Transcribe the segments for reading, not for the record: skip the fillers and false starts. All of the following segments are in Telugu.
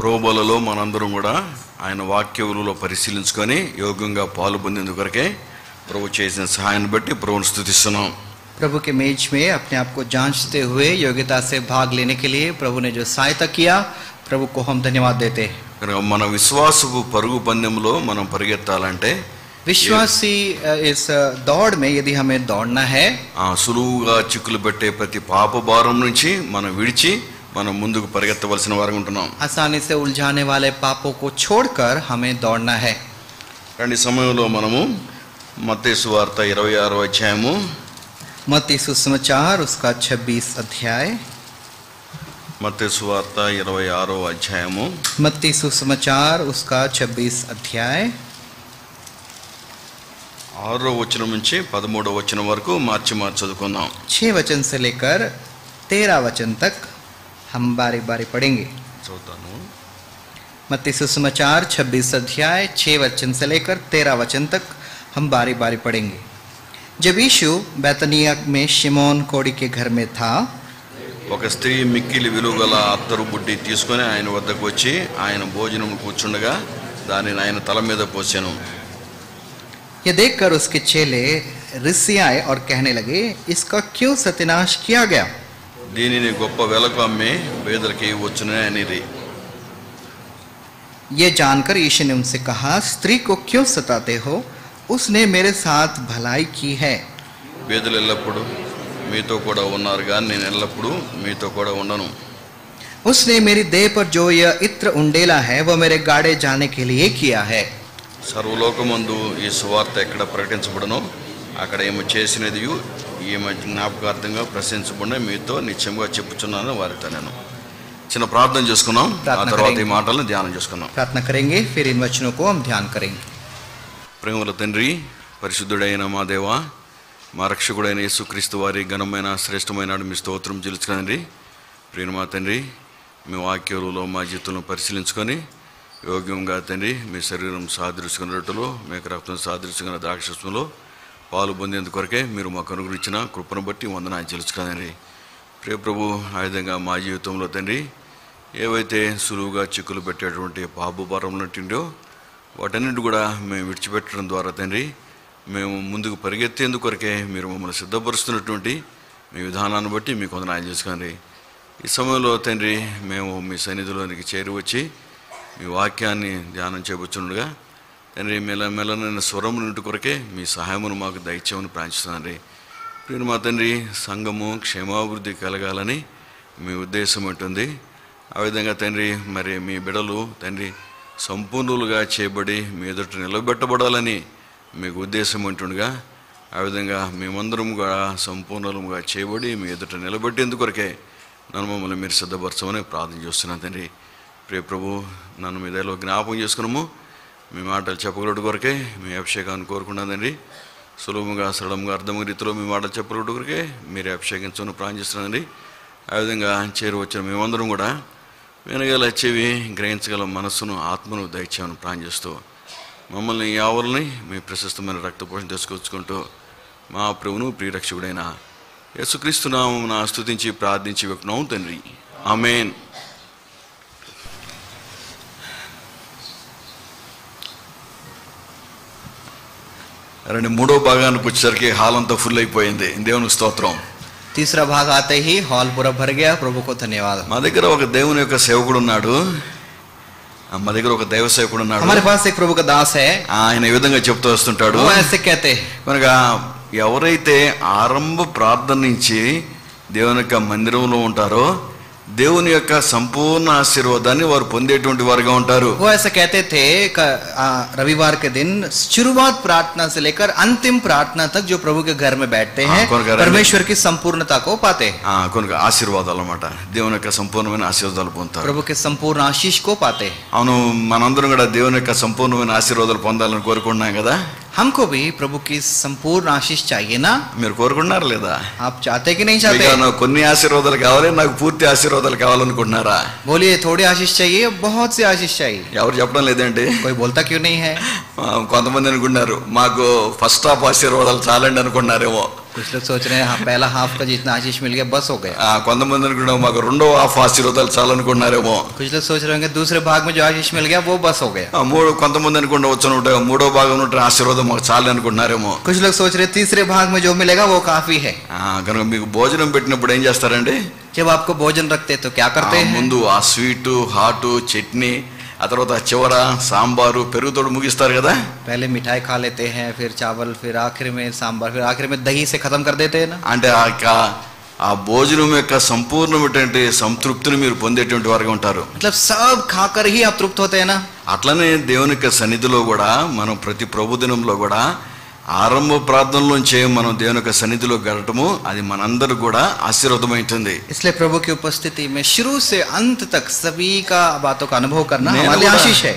ప్రోబలలో మనందరం కూడా ఆయన వాక్యములలో పరిశీలించుకొని యోగ్యంగా పాలు పొందేందుకు కొరకే ప్రభు చేసిన సహాయాన్ని బట్టి ప్రభువును స్తుతిస్తున్నాం. प्रभु के मेज में अपने आप को जांचते हुए योग्यता से भाग लेने के लिए प्रभु ने जो सहायता किया, प्रभु को हम धन्यवाद देते हैं. మన విశ్వాసపు పరుగు పందెంలో మనం పరిగెత్తాలంటే विश्वासी इस दौड़ में यदि हमें दौड़ना है, సులువుగా చిక్కులు పెట్టే ప్రతి పాప భారం నుంచి మనం విడిచి మనం ముందుకు పరిగెత్తవలసిన వారు ఉంటున్నాం. आसानी से उलझाने वाले पापों को छोड़कर हमें दौड़ना है. రండి సమయంలో మనము మత్తయి సువార్త 26వ అధ్యాయము, मत्ती सुसमाचार उसका 26 अध्याय, మత్తయి సువార్త 26వ అధ్యాయము मत्ती सुसमाचार उसका 26 अध्याय 6వ వచనం నుంచి 13వ వచనం వరకు మార్చి చదువుకుందాం. 6 वचन से लेकर 13 वचन तक हम बारी बारी पढ़ेंगे. చదువుతాను. मत्ती सुसमाचार 26 अध्याय 6 वचन से लेकर 13 वचन तक हम बारी बारी पढ़ेंगे. जब यीशु बैतनिया में शिमोन कोड़ी के घर में था, ఒక స్త్రీ మిక్కిలి విలువగల అత్తరు బుడ్డి తీసుకొని ఆయన వద్దకు వచ్చి ఆయన భోజనం కూర్చుండగా దానిని ఆయన తల మీద పోసాను. यह देखकर उसके चेले रिसियाए और कहने लगे, इसका क्यों सत्यानाश किया गया? దీనిని గొప్ప వెలకు అమ్మి పేదలకి వచ్చునే అనేది. ये जानकर यीशु ने उनसे कहा, स्त्री को क्यों सताते हो? उसने मेरे साथ भलाई की है. పేదలు ఎల్లప్పుడూ మీతో కూడా ఉన్నారు కానీ నేను ఎల్లప్పుడూ మీతో కూడా ఉండను. उसने मेरी देह पर जो यह इत्र उंडेला है वह मेरे गाड़े जाने के लिए किया है. సర్వలోకమందు ఈ సువార్త ఎక్కడ ప్రకటించబడనో అక్కడ ఏమో చేసినది ఈమె జ్ఞాపకార్థంగా ప్రశంసబడిన మీతో నిశ్చయంగా చెప్పుచున్నాను వారితో. నేను చిన్న ప్రార్థన చేసుకున్నాం, ఆ తర్వాత ఈ మాటలను ధ్యానం చేసుకున్నాం. प्रार्थना करेंगे, फिर इन वचनों को हम ध्यान करेंगे. ప్రేమల తండ్రి, పరిశుద్ధుడైన మా దేవ, మా రక్షకుడైన యేసుక్రీస్తు వారి ఘనమైన శ్రేష్టమైన మీ స్తోత్రం చెల్లించుకునండి. ప్రియ మా తండ్రి, మీ వాక్యాలలో మా జీవితంలో పరిశీలించుకొని యోగ్యంగా తండ్రి మీ శరీరం సాదృశ్యమైన రొట్టెలో మీకు రక్తం సాదృశ్యమైన ద్రాక్షరసంలో పాలు పొందేందుకు కొరకే మీరు మాకు అనుగ్రహించిన కృపను బట్టి వందనాలు చెల్లించుకునండి. ప్రియ ప్రభు, ఆ విధంగా మా జీవితంలో తండ్రి ఏవైతే సులువుగా చిక్కులు పెట్టేటువంటి పాపభారములుంటుండో వాటన్నిటి కూడా మేము విడిచిపెట్టడం ద్వారా తండ్రి మేము ముందుకు పరిగెత్తేందుకు కొరకే మీరు మమ్మల్ని సిద్ధపరుస్తున్నటువంటి మీ విధానాన్ని బట్టి మీకు వందనాలు చేసుకోండి. ఈ సమయంలో తండ్రి మేము మీ సన్నిధిలోనికి చేరి వచ్చి మీ వాక్యాన్ని ధ్యానం చేయబోతుండగా తండ్రి మెల్లమెల్లనైన స్వరం నుండి కొరకే మీ సహాయమును మాకు దయచేయమని ప్రార్థిస్తున్నానండి. ప్రియ మా తండ్రి, సంఘము క్షేమాభివృద్ధి కలగాలని మీ ఉద్దేశం ఉంటుంది. ఆ విధంగా తండ్రి మరి మీ బిడలు తండ్రి సంపూర్ణులుగా చేయబడి మీ ఎదుట నిలబెట్టబడాలని మీకు ఉద్దేశం ఉంటుండగా ఆ విధంగా మేమందరం కూడా సంపూర్ణముగా చేయబడి మీ ఎదుట నిలబెట్టేందుకు కొరకే నన్ను మమ్మల్ని మీరు సిద్ధపరచమని ప్రార్థన చేస్తున్నాను తండ్రి. ప్రియ ప్రభు, నన్ను మీ దయలో జ్ఞాపకం చేసుకున్నాము. మీ మాటలు చెప్పగలడు కొరకే మీ అభిషేకాన్ని కోరుకున్నానండి. సులభంగా సరళంగా అర్థమైన రీతిలో మీ మాటలు చెప్పగలడు కొరకే మీరే అభిషేకించమని ప్రార్థన చేస్తున్నానండి. ఆ విధంగా చేరి వచ్చిన మేమందరం కూడా వినగల చెవి, గ్రహించగల మనస్సును, ఆత్మను దయచేయమని ప్రార్థన చేస్తూ మమ్మల్ని యావల్ని మీ ప్రశస్తమైన రక్తపోషణ తీసుకొచ్చుకుంటూ మా ప్రభువును ప్రియరక్షకుడైన యేసుక్రీస్తు నామమున స్తుతించి ప్రార్థించి వెక్కున్నాం తండ్రి. ఆమేన్. రండి, మూడో భాగానికి వచ్చేసరికి హాల్ అంతా ఫుల్ అయిపోయింది. దేవునికి స్తోత్రం. तीसरा भाग आते ही हॉल पूरा भर गया. प्रभु को धन्यवाद. మా దగ్గర ఒక దేవుని యొక్క సేవకుడు ఉన్నాడు. మా దగ్గర ఒక దైవ సేవకుడు ఉన్నాడు. हमारे पास एक प्रभु का दास है. ఆయన ఈ విధంగా చెప్తూ వస్తుంటాడు. वो ऐसे कहते हैं, కనుక ఎవరైతే ఆరంభ ప్రార్థన నుంచి దేవుని యొక్క మందిరంలో ఉంటారో దేవుని యొక్క సంపూర్ణ ఆశీర్వాదాన్ని వారు పొందేటువంటి వారుగా ఉంటారు. वो ऐसा कहते थे रविवार के दिन शुरुआत प्रार्थना से लेकर अंतिम प्रार्थना तक जो प्रभु के घर में बैठते हैं परमेश्वर की संपूर्णता को पाते हैं. కనుక ఆశీర్వాదాలు అన్నమాట. దేవుని యొక్క సంపూర్ణమైన ఆశీర్వాదాలు పొందుతారు. प्रभु के संपूर्ण आशीष को पाते हैं. అవును, మనందరం కూడా దేవుని యొక్క సంపూర్ణమైన ఆశీర్వాదాలు పొందాలని కోరుకుంటున్నాం కదా. हमको भी प्रभु की संपूर्ण आशीष चाहिए ना. మీరు కోరుకుంటున్నారా లేదా? आप चाहते कि नहीं चाहते? కొన్ని ఆశీర్వాదాలు కావాలి, నాకు పూర్తి ఆశీర్వాదాలు కావాలనుకుంటున్నారా? बोलिए, थोड़ी आशीष चाहिए, बहुत सी आशीष चाहिए. ఎవరు చెప్పడం లేదండి. कोई बोलता क्यों नहीं है? కొంతమంది అనుకున్నారు మాకు ఫస్ట్ హాఫ్ ఆశీర్వాదాలు చాలండి అనుకున్నారేమో. कुछ लोग सोच रहे हैं हाँ, पहला हाफ का जितना आशीष मिल गया बस हो गया। కొంతమంది అనుకున్నాం మాకు రెండో హాఫ్ ఆశీర్వాదాలు చాలనుకున్నారేమో. कुछ लोग सोच रहे होंगे दूसरे भाग में जो आशीष मिल गया वो बस हो गया। కొంతమంది అనుకుంటా మూడో భాగం ఉంటే ఆశీర్వాదం మాకు చాలు అనుకుంటున్నారేమో. कुछ लोग सोच रहे तीसरे भाग में जो मिलेगा वो काफी है। కనుక మీకు భోజనం పెట్టినప్పుడు ఏం చేస్తారండి? जब आपको भोजन रखते तो क्या करते हैं? ముందు ఆ స్వీట్ హాట్ చట్నీ, ఆ తర్వాత చివర సాంబారు పెరుగుతోడు ముగిస్తారు కదా. पहले मिठाई खा लेते हैं, फिर चावल, फिर आखिर में सांभर, फिर आखिर में दही से खत्म कर देते हैं ना। అంటే ఆ భోజనం యొక్క సంపూర్ణమైనటువంటి సంతృప్తిని మీరు పొందేటువంటి వారుగా ఉంటారు. मतलब सब खाकर ही आप तृप्त होते हैं ना। అట్లనే దేవుని యొక్క సన్నిధిలో కూడా మనం ప్రతి ప్రభు దినంలో కూడా ఆరంభ ప్రార్థనలోంచే మనం దేవుని యొక్క సన్నిధిలో గడటము అది మనందరూ కూడా ఆశీర్వాదమైంటుంది. इसलिए प्रभु की उपस्थिति में शुरू से अंत तक सभी का बातों का अनुभव करना हमारे आशीष है।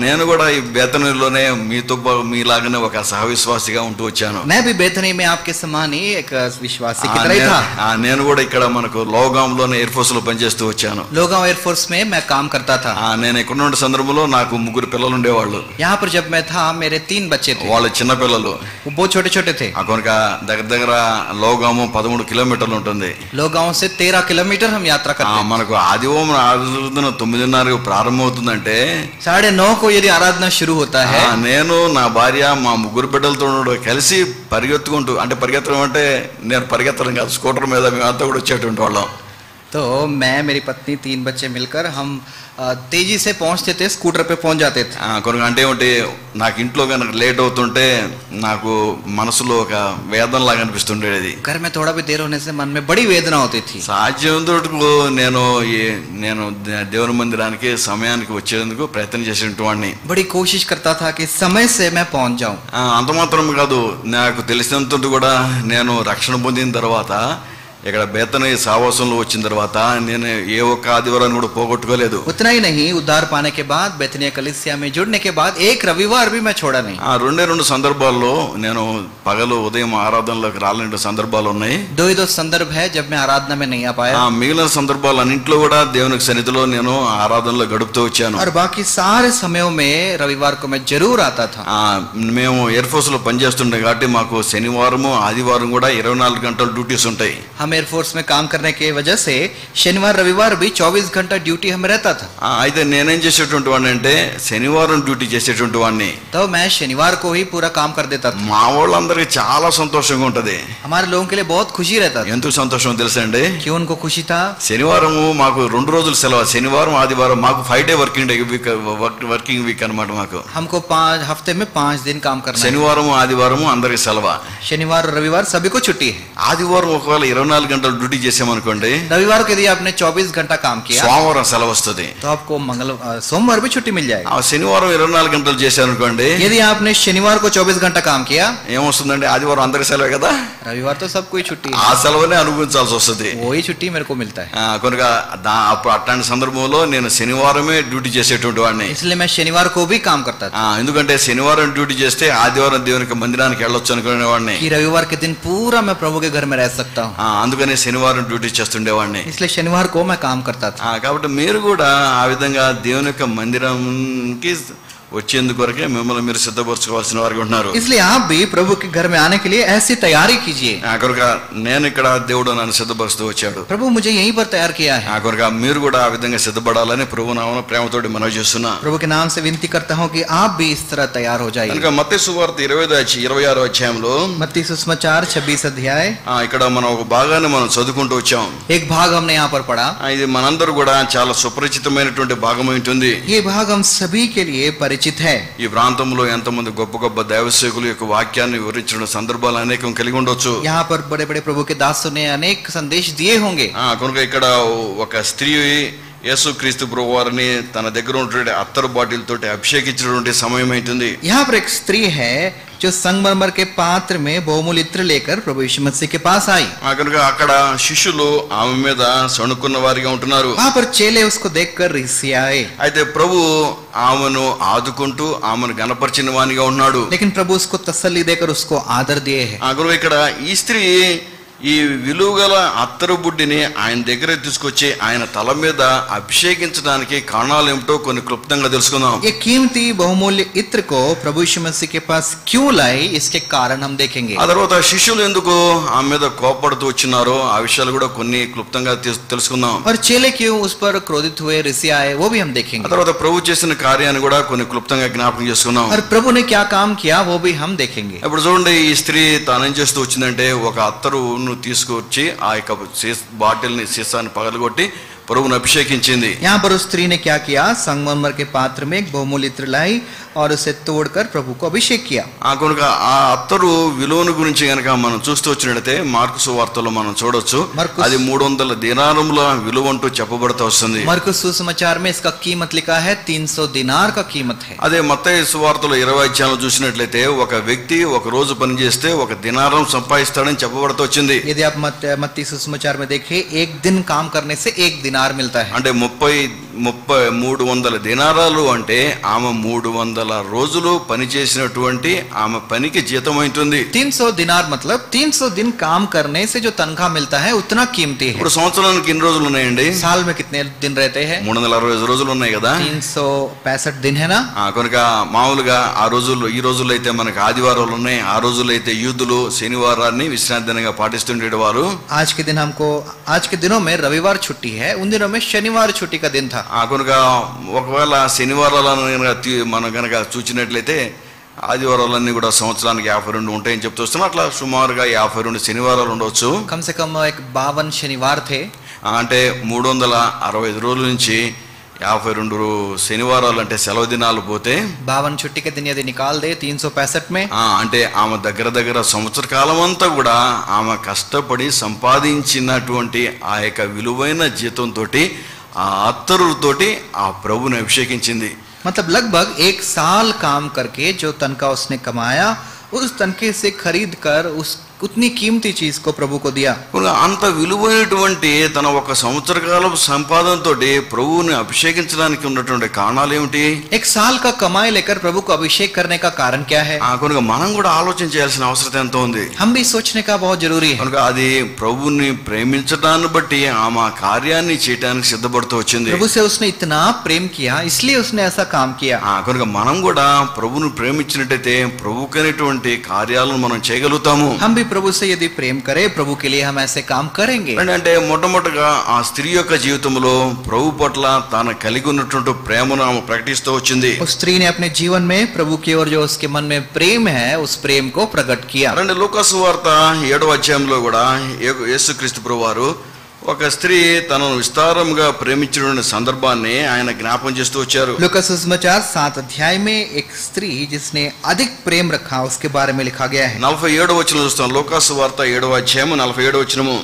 నేను కూడా ఈ బేతనీలోనే మీతో మీలాగానే ఒక సహవిశ్వాసిగా ఉంటూ వచ్చాను. मैं भी बेथनी में आपके समान ही एक विश्वासी की तरह ही था। నేను కూడా ఇక్కడ మనకు లోగాంలోనే ఎయిర్ ఫోర్స్ లో పనిచేస్తూ వచ్చాను. लोगांव एयरफोर्स में मैं काम करता था। నేను ఇక్కడ ఉన్న సందర్భంలో నాకు 3 పిల్లలు ఉండేవాళ్ళు. यहाँ पर जब मैं था मेरे 3 बच्चे थे। వాళ్ళు చిన్న పిల్లలు, वो बहुत छोटे छोटे थे। కనుక దగ్గర లోగాము 13 కిలోమీటర్లు ఉంటుంది. लोगांव से 13 किलोमीटर हम यात्रा करते हैं। మనకు ఆదివారం ఆరాధన 9:30 ప్రారంభమవుతుందంటే 9:30 को यदि आराधना शुरू होता है, నేను నా భార్య మా 3 బిడ్డలతో కలిసి పరిగెత్తుకుంటూ, అంటే పరిగెత్తడం అంటే నేను పరిగెత్తడం కాదు, స్కూటర్ మీద మేమంతా కూడా వచ్చేటువంటి వాళ్ళం. तो मैं मेरी पत्नी 3 बच्चे मिलकर हम तेजी से पहुंचते थे, स्कूटर पे पहुंच जाते थे। కొన్ని అంటే ఏమిటి, నాకు ఇంట్లో కనుక లేట్ అవుతుంటే నాకు మనసులో ఒక వేదన లాగా అనిపిస్తుండేది. घर में थोड़ा भी देर होने से मन में बड़ी वेदना होती थी। సాధ్యమైనంతవరకు నేను దేవుని మందిరానికి సమయానికి వచ్చేందుకు ప్రయత్నం చేసేటువంటి వాడిని. बड़ी कोशिश करता था कि समय से मैं पहुंच जाऊं। అంత మాత్రం కాదు, నాకు తెలిసినంత కూడా నేను రక్షణ పొందిన తర్వాత ఇక్కడ బేతనీ సావాసంలో వచ్చిన తర్వాత నేను ఏ ఒక్క ఆదివారాన్ని కూడా పోగొట్టుకోలేదు. उतना ही नहीं, उद्धार पाने के बाद बेतनिया कलीसिया में जुड़ने के बाद एक रविवार भी मैं छोड़ा नहीं। రెండు సందర్భాల్లో నేను పగలు ఉదయం ఆరాధనలోకి రాలేని సందర్భాలు ఉన్నాయి. 2 संदर्भ है जब मैं आराधना में नहीं आ पाया। మిగిలిన సందర్భాలు అన్నింటిలో కూడా దేవునికి సన్నిధిలో నేను ఆరాధనలో గడుపుతూ వచ్చాను. और बाकी सारे समयों में रविवार को मैं जरूर आता था। మేము ఎయిర్ ఫోర్స్ లో పనిచేస్తుండే కాబట్టి మాకు శనివారము ఆదివారం కూడా 24 గంటల డ్యూటీస్ ఉంటాయి. हम एयरफोर्स में काम करने के वजह से शनिवार रविवार भी 24 घंटा ड्यूटी हमें रहता था। అయితే నేనేం చేసేటువంటి వాడిని అంటే శనివారం డ్యూటీ చేసేటువంటి వాడిని. तो मैं शनिवार को ही पूरा काम कर देता था। మా వాళ్ళందరికీ చాలా సంతోషంగా ఉంటది. हमारे लोगों के लिए बहुत खुशी रहता था। ఎందుకు సంతోషం తెలుసా అండి? क्यों उनको खुशी था? శనివారము మాకు 2 రోజులు సెలవు, శనివారం ఆదివారం మాకు 5 డే వర్కింగ్ వీక్ అన్నమాట. మాకు हमको 5 हफ्ते में 5 दिन काम करना है। శనివారం ఆదివారం అందరికి సెలవు. शनिवार और रविवार सभी को छुट्टी है। ఆదివారం ఒకవేళ 24 గంటలు డ్యూటీ చేసామనుకోండి, रविवार को यदि आपने 24 घंटा काम किया సోమవారం సెలవు వస్తుంది. तो आपको सोमवार भी छुट्टी मिल जाएगी। శనివారం 24 గంటలు చేశారనుకోండి, यदि आपने शनिवार को 24 घंटा काम किया, ఏమొస్తుందండి? ఆదివారం అందరికి సెలవే కదా, रविवार तो सबको ही छुट्टी है, ఆ సెలవునే అనుభవించాల్సి వస్తుంది. वही छुट्टी मेरे को मिलता है। కనుక అప్పుడు అట్లాంటి సందర్భంలో నేను శనివారమే డ్యూటీ చేసేటువంటి వాడిని. इसलिए मैं शनिवार को भी काम करता था। ఎందుకంటే శనివారం డ్యూటీ చేస్తే ఆదివారం దేవునికి మందిరానికి వెళ్ళొచ్చు అనుకునేవాడిని. कि रविवार के दिन पूरा मैं प्रभु के घर में रह सकता हूँ। అందుకనే శనివారం డ్యూటీ చేస్తుండేవాడిని. इसलिए शनिवार को मैं काम करता था। కాబట్టి మీరు కూడా ఆ విధంగా దేవుని యొక్క మందిరంకి వచ్చేందుకు వరకే మిమ్మల్ని మీరు సిద్ధపరచుకోవాల్సిన వారికి ఉంటున్నారు. इसलिए आप भी प्रभु के घर में आने के लिए ऐसी तैयारी कीजिए। కనుక నేను ఇక్కడ దేవుడు నన్ను సిద్ధపరుస్తూ వచ్చాడు. प्रभु मुझे यहीं पर तैयार किया है। కనుక మీరు కూడా ఆ విధంగా సిద్ధపడాలని ప్రభు నామమున ప్రేమతోటి మనవి చేస్తున్నా. प्रभु के नाम से विनती करता हूँ कि आप भी इस तरह तैयार हो जाइए। కనుక మత్తయి సువార్త 26వ అధ్యాయంలో मत्ती सुसमाचार 26 अध्याय ఇక్కడ మనం ఒక భాగాన్ని మనం చదువుకుంటూ వచ్చాం. एक भाग हमने यहाँ पर पढ़ा। ఇది మనందరూ కూడా చాలా సుపరిచితమైనటువంటి భాగం ఉంటుంది. ये भाग हम सभी के लिए परिचित है। ఈ ప్రాంతంలో ఎంతమంది గొప్ప గొప్ప దైవసేవకుల యొక్క వాక్యాన్ని వివరించిన సందర్భాలు అనేకం కలిగి ఉండొచ్చు. यहाँ पर बड़े बड़े प्रभु के दासों ने अनेक संदेश दिए होंगे। కనుక ఇక్కడ ఒక స్త్రీ యేసుక్రీస్తు ప్రభు వారిని తన దగ్గర ఉన్నటువంటి అత్తరు బాటిల్ తోటి అభిషేకించినటువంటి సమయం అవుతుంది. यहाँ पर एक स्त्री है जो संगमरमर के पात्र में बहुमूल्य इत्र लेकर प्रभु यीशु मसीह के पास आई। కనుక అక్కడ శిష్యులు ఆమె మీద సణుకున్న వారిగా ఉంటున్నారు. वहाँ पर चेले उसको देखकर रिसियाए। అయితే ప్రభు ఆమెను ఆదుకుంటూ ఆమెను గణపరిచిన వానిగా ఉన్నాడు. लेकिन प्रभु उसको तसल्ली देकर उसको आदर दिए है। కనుక ఇక్కడ ఈ స్త్రీ ఈ విలువగల అత్తరు బుడ్డిని ఆయన దగ్గర తీసుకొచ్చి ఆయన తల మీద అభిషేకించడానికి కారణాలు ఏమిటో కొన్ని క్లుప్తంగా తెలుసుకుందాం. ये कीमती बहुमूल्य इत्र को प्रभु यीशु मसीह के पास क्यों लाए, इसके कारण हम देखेंगे. ఆ తర్వాత శిష్యులు ఎందుకు ఆమె మీద కోపడుతూ వచ్చినారో ఆ విషయాలు కూడా కొన్ని క్లుప్తంగా తెలుసుకుందాం. और चेले क्यों उस पर क्रोधित हुए, ऋषि आए, वो भी हम ఆ देखेंगे. తర్వాత ప్రభు చేసిన కార్యాన్ని కూడా కొన్ని క్లుప్తంగా జ్ఞాపకం చేసుకుందాం. और प्रभु ने क्या काम किया वो भी हम देखेंगे. ఇప్పుడు చూడండి, ఈ స్త్రీ తానేం చేస్తూ వచ్చిందంటే ఒక అత్తరును తీసుకొచ్చి ఆ యొక్క బాటిల్ని సీసాన్ని పగలగొట్టి ప్రభువును అభిషేకించింది. यहाँ पर उस स्त्री ने क्या किया, संगमरमर के पात्र में एक बहुमूल्य इत्र लाई और उसे तोड़कर प्रभु को अभिषेक किया. ఆ కనుక ఆ అత్తరు విలువను గురించి కనుక మనం చూస్తూ వచ్చినట్లయితే మార్కు సువార్తలో మనం చూడొచ్చు. అది 300 దీనారముల విలువ అంటూ చెప్పబడుతూ వస్తుంది. मरकुस सुसमाचार में इसका कीमत लिखा है 300 दिनार का कीमत है. అదే మత్తయి సువార్తలో 20 అధ్యాయంలో చూసినట్లయితే ఒక వ్యక్తి ఒక రోజు పని చేస్తే ఒక దినారం సంపాదిస్తాడని చెప్పబడుతూ వచ్చింది. यदि आप मत्ती सुसमाचार में देखें, एक दिन काम करने से एक दिनार मिलता है. అంటే 300 దినారాలు అంటే ఆమె 300 రోజులు పని చేసినటువంటి ఆమె పనికి జీతం అవుతుంది. 300 दिनार मतलब 300 दिन काम करने से जो तनख्वाह मिलता है उतना कीमती है. ఇప్పుడు సంవత్సరానికి ఎన్ని రోజులు ఉన్నాయండి? साल में कितने दिन रहते हैं? 365 రోజులు ఉన్నాయి కదా. 365 दिन है ना. కనుక మామూలుగా ఈ రోజుల్లో అయితే మనకి ఆదివారాలు ఉన్నాయి. ఆ రోజుల్లో అయితే యూదులు శనివారాన్ని విశ్రాంతి దినంగా పాటిస్తుండేవారు. आज के दिनों में रविवार छुट्टी है, उन दिनों में शनिवार छुट्टी का दिन था. కనుక ఒకవేళ శనివారాలను మనం కనుక చూచినట్లయితే ఆదివారాలన్నీ కూడా సంవత్సరానికి 52 ఉంటాయని చెప్తూ వస్తున్నాం. అట్లా సుమారుగా 52 శనివారాలు ఉండవచ్చు. कम से कम 52 शनिवार थे. అంటే 365 రోజుల నుంచి 52 శనివారాలు అంటే సెలవు దినాలు పోతే 52 छुट्टी के दिन यदि निकाल दे 365 में, అంటే ఆమె దగ్గర సంవత్సర కాలం అంతా కూడా ఆమె కష్టపడి సంపాదించినటువంటి ఆ యొక్క విలువైన జీతంతో ఆ అత్తరుతోటి ఆ ప్రభుని అభిషేకించింది. मतलब लगभग 1 साल काम करके जो तनख्वाह उसने कमाया, उस तनखे से खरीद कर उतनी कीमती चीज को प्रभु को दिया. అంత విలువైనటువంటి తన ఒక సంవత్సర కాలం సంపాదనతో ప్రభువుని అభిషేకించడానికి ఉన్నటువంటి కారణాలు ఏమిటి? 1 साल का कमाई लेकर प्रभु को अभिषेक करने का कारण क्या है? కనుక మనం కూడా ఆలోచన చేయాల్సిన అవసరం ఎంతో ఉంది. हम भी सोचने का बहुत जरूरी है. కనుక అది ప్రభువుని ప్రేమించడాన్ని బట్టి ఆమె కార్యాన్ని చేయడానికి సిద్ధపడుతూ వచ్చింది. प्रभु से उसने इतना प्रेम किया, इसलिए उसने ऐसा काम किया. కనుక మనం కూడా ప్రభువుని ప్రేమించినట్టయితే ప్రభువుకైనటువంటి కార్యాలను మనం చేయగలుగుతాము. हम भी प्रभु से यदि प्रेम करें, प्रभु के लिए हम ऐसे काम करेंगे. అంటే మొట్టమొదటిగా ఆ స్త్రీ యొక్క జీవితంలో ప్రభు పట్ల తాను కలిగి ఉన్నటువంటి ప్రేమను ఆమె ప్రకటిస్తూ వచ్చింది. उस स्त्री ने अपने जीवन में प्रभु की ओर जो उसके मन में प्रेम है, उस प्रेम को प्रकट किया. లూకా సువార్త 7వ అధ్యాయంలో కూడా యేసుక్రీస్తు ప్రభువారు ఒక స్త్రీ తనను విస్తారంగా ప్రేమించిన సందర్భాన్ని ఆయన జ్ఞాపకం చేస్తూ వచ్చారు. लूका सुसमाचार 7 अध्याय में एक स्त्री जिसने अधिक प्रेम रखा उसके बारे में लिखा गया है. 47వ వచనం చూస్తాం. లూకా సువార్త 7వ అధ్యాయం 47వ వచనము.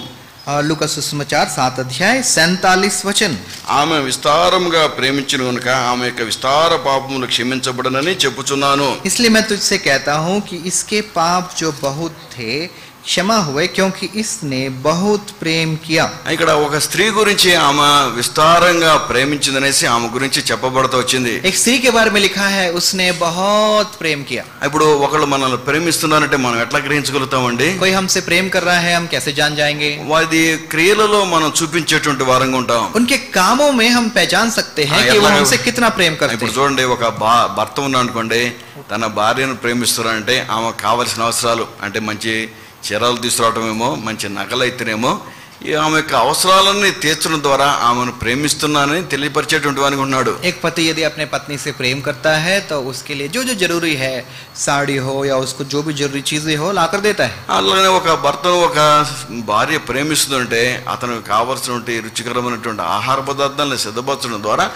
लूका सुसमाचार 7 अध्याय 47 वचन. ఆమె విస్తారంగా ప్రేమించిన కనుక ఆమె యొక్క విస్తార పాపములు క్షమించబడనని చెప్పుచున్నాను. इसलिए मैं तुझसे कहता हूँ कि इसके पाप जो बहुत थे क्षमा हुए, क्योंकि इसने बहुत प्रेम किया. ఇక్కడ ఒక స్త్రీ గురించి ఆమె విస్తారంగా ప్రేమించిందనేసి ఆమె గురించి చెప్పబడుతూ వచ్చింది. एक स्त्री के बारे में लिखा है उसने बहुत प्रेम किया. ఇప్పుడు ఒకళ్ళు మనల్ని ప్రేమిస్తున్నారంటే మనం ఎట్లా గ్రహించగలుగుతామండి? कोई हमसे प्रेम कर रहा है, हम कैसे जान जाएंगे? వారి క్రియలలో మనం చూపించేటువంటి వారంగా ఉంటాం. उनके कामों में हम पहचान सकते हैं कि वो हमसे कितना प्रेम करते ఇప్పుడు हैं. చూడండి, ఒక భర్త ఉన్నాడు అనుకోండి, తన భార్యను ప్రేమిస్తున్నారంటే ఆమెకు కావలసిన అవసరాలు అంటే మంచి చీరలు తీసుకురావటమేమో, మంచి నగలు అయితేనేమో ఆమె యొక్క అవసరాలన్నీ తీర్చడం ద్వారా ఆమెను ప్రేమిస్తున్నానని తెలియపరిచేటువంటి వానికి ఉన్నాడు. एक पति यदि अपने पत्नी से प्रेम करता है तो उसके लिए जो जो जरूरी है, साड़ी हो या उसको जो भी जरूरी चीजें हो लाकर देता है. అలాగే ఒక భర్తను ఒక భార్య ప్రేమిస్తుంటే అతనికి కావలసినటువంటి రుచికరమైనటువంటి ఆహార పదార్థాలను సిద్ధపరచడం ద్వారా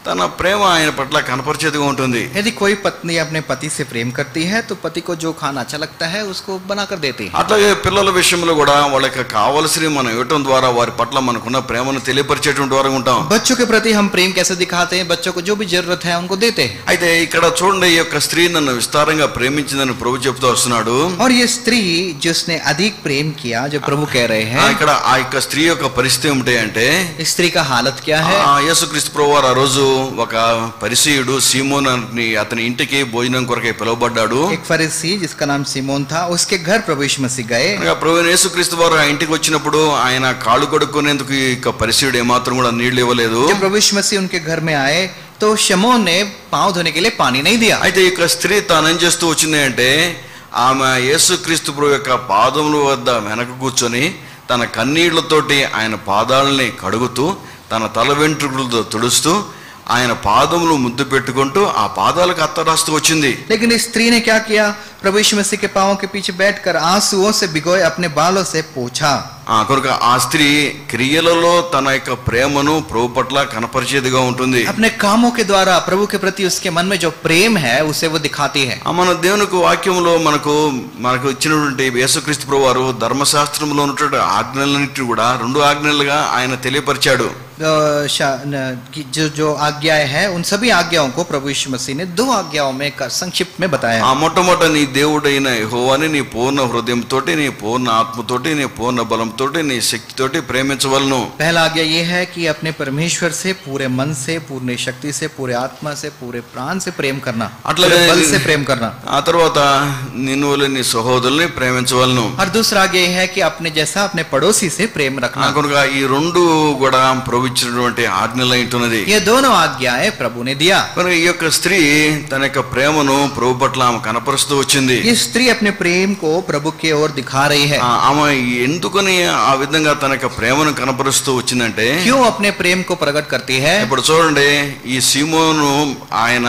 తన ప్రేమ ఆయన పట్ల కనపరిచేదిగా ఉంటుంది. यदि कोई पत्नी अपने पति से प्रेम करती है तो पति को जो खाना अच्छा लगता है उसको बनाकर देती है. అట్లాగే పిల్లల విషయంలో కూడా వాళ్ళకి కావలసినవి మనం ఇవ్వటం ద్వారా వారి పట్ల మనకున్న ప్రేమను తెలియపరిచేటువంటి వారు ఉంటాం. बच्चों के प्रति हम प्रेम कैसे दिखाते हैं? बच्चों को जो भी जरूरत है उनको देते हैं. అయితే ఇక్కడ చూడండి, ఈ యొక్క స్త్రీ నన్ను విస్తారంగా ప్రేమించిందని ప్రభు చెప్తూ వస్తున్నాడు. और ये स्त्री जिसने अधिक प्रेम किया, जो प्रभु कह रहे हैं, ఇక్కడ ఆ యొక్క స్త్రీ యొక్క పరిస్థితి ఏమిటి అంటే इस स्त्री का हालत क्या है? యేసుక్రీస్తు ప్రభువారు ఆ రోజు ఒక పరిసయ్యుడు సీమోను అని అతని ఇంటికి భోజనం కొరకై పిలువబడ్డాడు. एक फरीसी जिसका नाम सिमोन था, उसके घर प्रभु यीशु मसीह गए. ప్రభువైన యేసుక్రీస్తు వారు ఆ ఇంటికి వచ్చినప్పుడు ఆయన కాళ్ళు కడుక్కునేందుకు ఇక పరిసయ్యుడు ఏమాత్రం కూడా నీళ్లు ఇవ్వలేదు. जब प्रभु यीशु मसीह उनके घर में आए तो शमौन ने पांव धोने के लिए पानी नहीं दिया. అయితే ఇక స్త్రీ తాను ఏం చేస్తూ వచ్చింది అంటే ఆమె యేసుక్రీస్తు ప్రభు యొక్క పాదముల వద్ద వెనక కూర్చొని తన కన్నీళ్లతోటి ఆయన పాదాలని కడుగుతూ తన తల వెంట్రుకలతో తుడుస్తూ ఆయన పాదములు ముద్దు పెట్టుకుంటూ ఆ పాదాలకు అత్తరాస్తూ వచ్చింది. लेकिन इस स्त्री ने क्या किया? प्रभु यीशु मसीह के पांवों के पीछे बैठकर आंसुओं से भिगोए अपने बालों से पोंछा. కనుక ఆ స్త్రీ క్రియలలో తన యొక్క ప్రేమను ప్రభు పట్ల కనపరిచేదిగా ఉంటుంది. अपने कामों के द्वारा प्रभु के प्रति उसके मन में जो प्रेम है उसे वो दिखाती है. మన దేవునికి వాక్యంలో మనకు ఇచ్చినటువంటి యేసుక్రీస్తు ప్రభు వారు ధర్మశాస్త్రంలో ఉన్నటువంటి ఆజ్ఞలన్నింటినీ కూడా 2 ఆజ్ఞలుగా ఆయన తెలియపరిచాడు. जो आज्ञाएं हैं उन सभी आज्ञाओं को प्रभु यीशु मसीह ने 2 आज्ञाओं में संक्षिप्त में बताया. మొట్టమొదట నీ దేవుడైన యెహోవాని నీ పూర్ణ హృదయంతోటి నీ పూర్ణ ఆత్మతోటి నీ పూర్ణ బలంతోటి నీ శక్తితోటి ప్రేమించవలను. पहला आज्ञा ये है कि अपने परमेश्वर से पूरे मन से, पूर्ण शक्ति से, पूरे आत्मा से, पूरे प्राण से प्रेम करना, पूरे बल से प्रेम करना. ఆ తర్వాత నిన్ను వలె నీ సహోదరుల్ని ప్రేమించవలను. और दूसरा आज्ञा ये है कि अपने जैसा अपने पड़ोसी से प्रेम रखना. కనుక ఈ 2 కూడా ప్రభు ఇచ్చినటువంటి ఆజ్ఞలై ఉంటున్నది. ये दोनों आज्ञाएं प्रभु ने दिया. కనుక ఈ యొక్క స్త్రీ తన యొక్క ప్రేమను ప్రభు పట్ల ఆమె కనపరుస్తూ వచ్చింది. ये स्त्री अपने प्रेम को प्रभु की ओर दिखा रही है. ఆమె ఎందుకని ఆ విధంగా తన యొక్క ప్రేమను కనపరుస్తూ వచ్చిందంటే क्यों अपने प्रेम को प्रकट करती है? ఇప్పుడు చూడండి, ఈ సీమోను ఆయన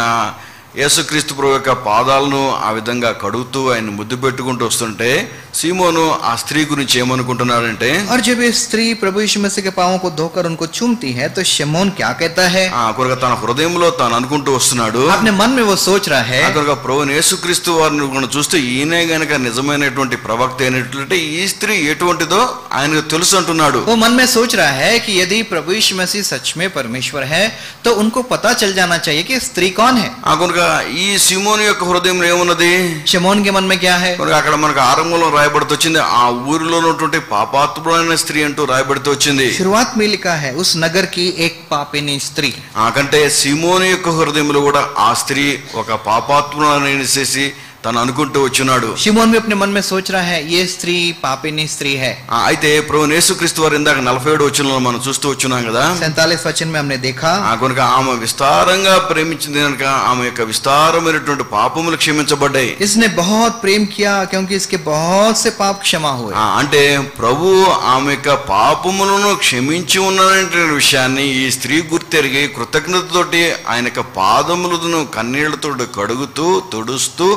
యేసుక్రీస్తు ప్రభు యొక్క పాదాలను ఆ విధంగా కడుగుతూ ఆయన ముద్దు పెట్టుకుంటూ వస్తుంటే సీమోను ఆ స్త్రీ గురించి ఏమనుకుంటున్నాడంటే, और जब ये स्त्री प्रभु यीशु मसीह के पांवों को धोकर उनको चूमती है तो शमौन क्या कहता है? కొరగా తన హృదయంలో తాను అనుకుంటూ వస్తున్నాడు, अपने मन में वो सोच रहा है. కొరగా ప్రభువైన యేసుక్రీస్తు వారిని మనం చూస్తే ఈయనే గనక నిజమైనటువంటి ప్రవక్త అయినట్లయితే ఈ స్త్రీ ఎటువంటిదో ఆయనకు తెలుసు అంటున్నాడు. वो मन में सोच रहा है कि यदि प्रभु यीशु मसीह सच में परमेश्वर है तो उनको पता चल जाना चाहिए कि स्त्री कौन है. కనుక ఈ సీమోను యొక్క హృదయంలో ఏమున్నది? शमौन के मन में क्या है? అక్కడ మనకు ఆరంభంలో రాయబడుతూ వచ్చింది, ఆ ఊరిలో ఉన్నటువంటి పాపాత్ముడైన స్త్రీ అంటూ రాయబడుతూ వచ్చింది. शुरुआत में लिखा है उस नगर की एक पापिनी स्त्री. కంటే సీమోను యొక్క హృదయంలో కూడా ఆ స్త్రీ ఒక పాపాత్ముడైన చేసి తను అనుకుంటూ వచ్చున్నాడు. शिमोन भी अपने मन में सोच रहा है ये स्त्री पापिनी स्त्री है. అయితే ప్రభువైన యేసుక్రీస్తు వారు ఇందాక 47 వచనంలో మనం చూస్తూ వచ్చున్నాం కదా, 47 वचन में हमने देखा. కనుక ఆమె విస్తారంగా ప్రేమించింది కనుక ఆమె యొక్క విస్తారమైనటువంటి పాపములు క్షమించబడ్డాయి. इसने बहुत प्रेम किया क्योंकि इसके बहुत से पाप क्षमा हुए. అంటే ప్రభు ఆమె యొక్క పాపములను క్షమించి ఉన్నటువంటి విషయాన్ని ఈ స్త్రీ గుర్తెరిగి కృతజ్ఞతతోటి ఆయన యొక్క పాదములను కన్నీళ్లతో కడుగుతూ తుడుస్తూ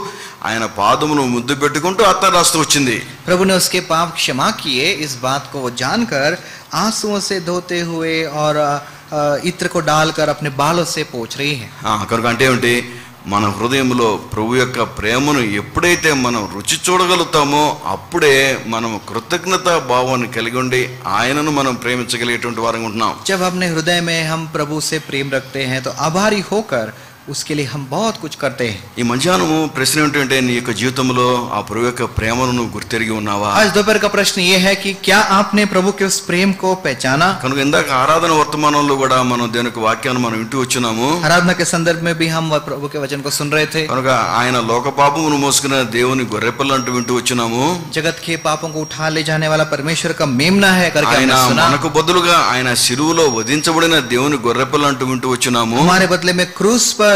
ఆయన పాదమును ముద్దు పెట్టుకుంటూ అత్తరాస్తూ వచ్చింది. प्रभु ने उसके पाप क्षमा किए. इस बात को वो जानकर आंसुओं से धोते हुए और इत्र को डालकर अपने बालों से पोंछ रही है. కనుక అంటే ఏమిటి? మన హృదయంలో ప్రభు యొక్క ప్రేమను ఎప్పుడైతే మనం రుచి చూడగలుగుతామో అప్పుడే మనం కృతజ్ఞత భావాన్ని కలిగి ఉండి ఆయనను మనం ప్రేమించగలిగేటువంటి వారంగా ఉంటున్నాం. जब अपने हृदय में हम प्रभु से प्रेम रखते हैं तो आभारी होकर उसके लिए हम बहुत कुछ करते हैं. ఈ మధ్యాహ్నము ప్రశ్న ఏంటంటే నీ యొక్క జీవితంలో ఆ ప్రభు యొక్క ప్రేమను నువ్వు గుర్తెరిగి ఉన్నావా? आज दोपहर का प्रश्न ये है कि क्या आपने प्रभु के उस प्रेम को पहचाना? కనుక ఇందాక ఆరాధన వర్తమానంలో కూడా మనం దేవునికి వాక్యాన్ని మనం వింటూ వచ్చున్నాము. आराधना के संदर्भ में भी हम प्रभु के वचन को सुन रहे थे. కనుక ఆయన లోక పాపమును మోసుకున్న దేవుని గొర్రెపిల్ల అంటూ వింటూ వచ్చున్నాము. जगत के पापों को उठा ले जाने वाला परमेश्वर का मेमना है करके ఆయన हमने सुना. మనకు బదులుగా ఆయన శిలువలో వధించబడిన దేవుని గొర్రెపిల్ల అంటూ వింటూ వచ్చున్నాము. हमारे बदले में क्रूस पर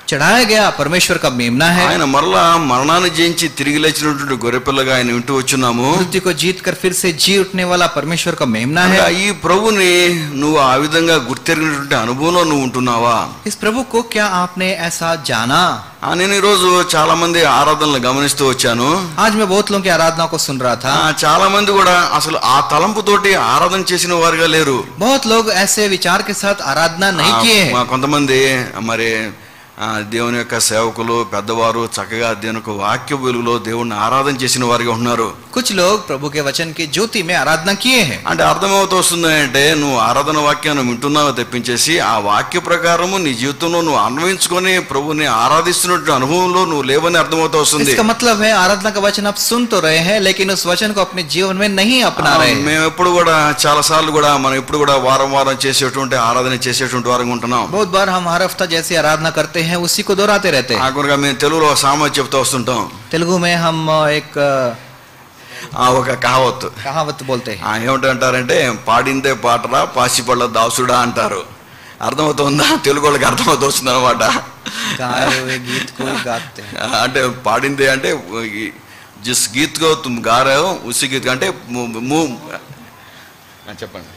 चढ़ाया गया परमेश्वर का मेमना है. ఆయన మరలా మరణాన్ని జయించి తిరిగి లేచినటువంటి గొర్రెపిల్లగా ఆయన వింటూ వచ్చున్నాము. मृत्यु को जीत कर फिर से जी उठने वाला परमेश्वर का मेमना है. ఈ ప్రభుని నువ్వు ఆ విధంగా గుర్తెరిగినటువంటి అనుభవంలో నువ్వు ఉంటున్నావా? इस प्रभु को क्या आपने ऐसा जाना? నేను ఈ రోజు చాలా మంది ఆరాధనలు గమనిస్తూ వచ్చాను. आज मैं बहुत लोगों की आराधना को सुन रहा था. చాలా మంది కూడా అసలు ఆ తలంపుతోటి ఆరాధన చేసిన వారుగా లేరు. बहुत लोग ऐसे विचार के साथ आराधना नहीं किए हैं. కొంతమంది మరి దేవుని యొక్క సేవకులు పెద్దవారు చక్కగా దేవుని యొక్క వాక్య వెలుగులో దేవుణ్ణి ఆరాధన చేసిన వారిగా ఉన్నారు. कुछ लोग प्रभु के वचन की ज्योति में आराधना किए हैं. అంటే అర్థమవుతూ వస్తుంది అంటే నువ్వు ఆరాధన వాక్యాన్ని వింటున్నావు తెప్పించేసి ఆ వాక్య ప్రకారము నీ జీవితంలో నువ్వు అన్వయించుకొని ప్రభుని ఆరాధిస్తున్నట్టు అనుభవంలో నువ్వు లేవని అర్థమవుతూ వస్తుంది. इसका मतलब है आराधना का वचन आप सुन तो रहे हैं लेकिन उस वचन को अपने जीवन में नहीं अपना रहे. మేము ఎప్పుడు కూడా చాలా సార్లు కూడా మనం ఎప్పుడు కూడా వారం వారం చేసేటువంటి ఆరాధన చేసేటువంటి వారంగా ఉంటున్నాం. बहुत बार हम हर हफ्ता जैसी आराधना करते हैं उसी को दोहराते रहते हैं. కనుక మేము తెలుగులో సామెత చెప్తూ వస్తుంటాం. तेलुगु में हम एक ఒక कहावत बोलते हैं. ఏమిటంటారంటే పాడిందే పాటరా పాసిపళ్ళ దాసుడా అంటారు. అర్థమవుతుందా? తెలుగు వాళ్ళకి అర్థమవుతూ వస్తుంది అనమాట. गीत को गाते हैं. అంటే పాడిందే అంటే జిస్ గీత్ కో తుమ్ గా రహే హో ఉసి గీత్ అంటే చెప్పండి.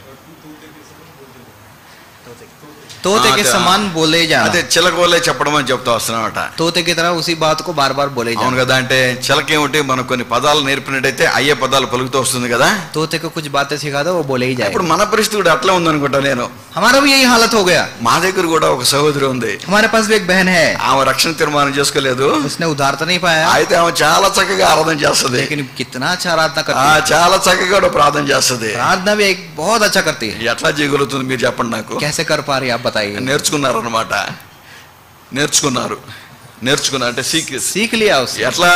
तोते के समान बोले जाना. అదే చిలక వల్లే చెప్పడం అని చెప్తా వస్తున్నమాట. तोते की तरह उसी बात को बार बार बोले जाना. అవును కదా. అంటే చిలక ఏమిటి మనం కొన్ని పదాలు నేర్పినట్టయితే అయ్యే పదాలు పలుకుతూ వస్తుంది కదా. तोते को कुछ बातें सिखा दो वो बोले ही जाए. ఇప్పుడు మన పరిస్థితి కూడా అట్లా ఉందనుకుంటా నేను. हमारा भी यही हालत हो गया. మా దగ్గర కూడా ఒక సహోదరి ఉంది. हमारे पास भी एक बहन है. ఆమె రక్షణ తీర్మానం చేసుకోలేదు. उसने उद्धार तो नहीं पाया. అయితే ఆమె చాలా చక్కగా ఆరాధన చేస్తుంది. लेकिन कितना अच्छा आराधना करती है. చాలా చక్కగా కూడా ప్రార్థన చేస్తుంది. प्रार्थना भी एक बहुत अच्छा करती है. ఎట్లా చేయగలుగుతుంది మీరు చెప్పండి నాకు. कैसे कर पा रही आप बताइए. నేర్చుకున్నారు అంటే सीख लिया उससे. ఎట్లా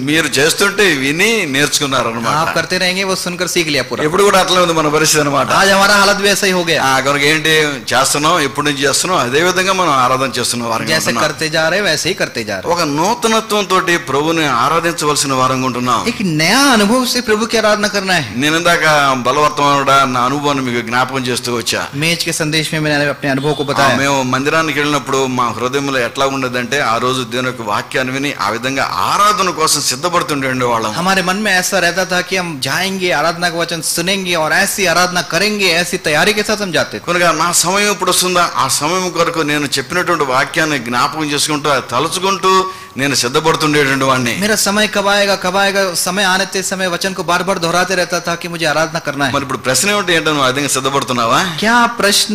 మీరు చేస్తుంటే విని నేర్చుకున్నారు అనమాట. आप करते रहेंगे वो सुनकर सीख लिया पूरा. ఎప్పుడు కూడా అట్లా ఉంది మన పరిస్థితి అనమాట. आज हमारा हालत भी ऐसा ही हो गया. కనుక ఏంటి చేస్తున్నాం, ఎప్పుడు నుంచి చేస్తున్నాం, అదే విధంగా మనం ఆరాధన చేస్తున్నాం. जैसे करते जा रहे वैसे ही करते जा रहे. ఒక నూతనత్వం తోటి ప్రభుని ఆరాధించవలసిన వారంగా ఉంటున్నాం. एक नया अनुभव से प्रभु की आराधना करना है. నేను ఇందాక బలవర్తమానుడా నా అనుభవాన్ని మీకు జ్ఞాపకం చేస్తూ వచ్చా. मेज के संदेश में मैंने अपने अनुभव को बताया. మేము మందిరానికి వెళ్ళినప్పుడు మా హృదయంలో ఎట్లా ఉండేదంటే ఆ రోజు దేవుని యొక్క వాక్యాన్ని విని ఆ విధంగా ఆరాధన కోసం సిద్ధపడుతుండే వాళ్ళం. हमारे मन में ऐसा रहता था कि हम जाएंगे, आराधना का वचन सुनेंगे और ऐसी आराधना करेंगे, ऐसी तैयारी के साथ हम जाते थे. కనుక నా సమయం ఇప్పుడు వస్తుందా, ఆ సమయం కొరకు నేను చెప్పినటువంటి వాక్యాన్ని జ్ఞాపకం చేసుకుంటూ తలుచుకుంటూ నేను సిద్ధపడుతుండేటువంటి వాడిని. मेरा समय कब आएगा समय आने ते समय वचन को बार बार दोहराते रहता था कि मुझे आराधना करना है. మరి ఇప్పుడు ప్రశ్న ఏమిటి అంటే నువ్వు అదే సిద్ధపడుతున్నావా? क्या प्रश्न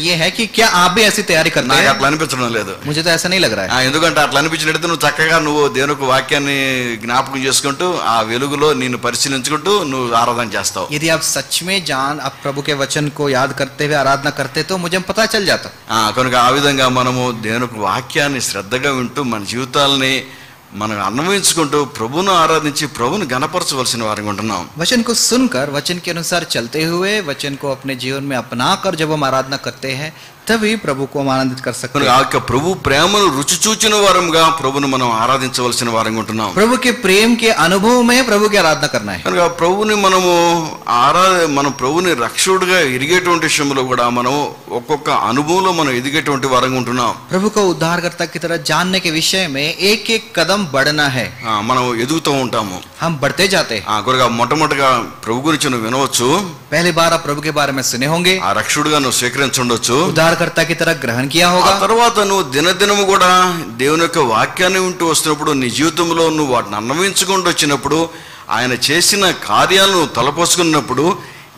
ये है कि क्या आप भी ऐसी तैयारी करते నాకు हैं? అట్లా అనిపించడం లేదు. मुझे तो ऐसा नहीं लग रहा है. ఎందుకంటే అట్లా అనిపించినట్టు నువ్వు చక్కగా నువ్వు దేవుని యొక్క వాక్యాన్ని జ్ఞాపకం చేసుకుంటూ ఆ వెలుగులో నిన్ను పరిశీలించుకుంటూ నువ్వు ఆరాధన చేస్తావు. यदि आप सच में आप प्रभु के वचन को याद करते हुए आराधना करते तो मुझे पता चल जाता. కనుక ఆ విధంగా మనము దేవుని యొక్క వాక్యాన్ని శ్రద్ధగా వింటూ మన జీవితాలని మనం అన్వయించుకుంటూ ప్రభువును ఆరాధించి ప్రభువును గణపరచవలసిన వారంగా ఉంటున్నాం. वचन को सुनकर वचन के अनुसार चलते हुए वचन को अपने जीवन में अपनाकर जब हम आराधना करते हैं तभी प्रभु को हम आनंदित कर सकते हैं. ఆ యొక్క ప్రభు ప్రేమను రుచి చూచిన వారంగా ప్రభువును మనం ఆరాధించవలసిన వారంగా ఉంటున్నాం. प्रभु के प्रेम के अनुभव में प्रभु की आराधना करना है. కనుక ప్రభువుని మనం ప్రభువుని రక్షకుడిగా ఎదిగేటువంటి విషయంలో కూడా మనం ఒక్కొక్క అనుభవంలో మనం ఎదిగేటువంటి వారంగా ఉంటున్నాం. प्रभु को उद्धारकर्ता की तरह जानने के विषय में एक एक कदम बढ़ना है. మనం ఎదుగుతూ ఉంటాము. हम बढ़ते जाते हैं. కనుక మొట్టమొదటిగా ప్రభు గురించి నువ్వు వినవచ్చు. पहली बार आप प्रभु के बारे में सुने होंगे. ఆ రక్షకుడిగా నువ్వు స్వీకరించవచ్చు. उद्धारकर्ता की तरह ग्रहण किया ఆ होगा. తర్వాత నువ్వు దినదినము కూడా దేవుని యొక్క వాక్యాన్ని వింటూ వస్తున్నప్పుడు నీ జీవితంలో నువ్వు వాటిని అన్వయించుకుంటూ వచ్చినప్పుడు ఆయన చేసిన కార్యాలను తలపోసుకున్నప్పుడు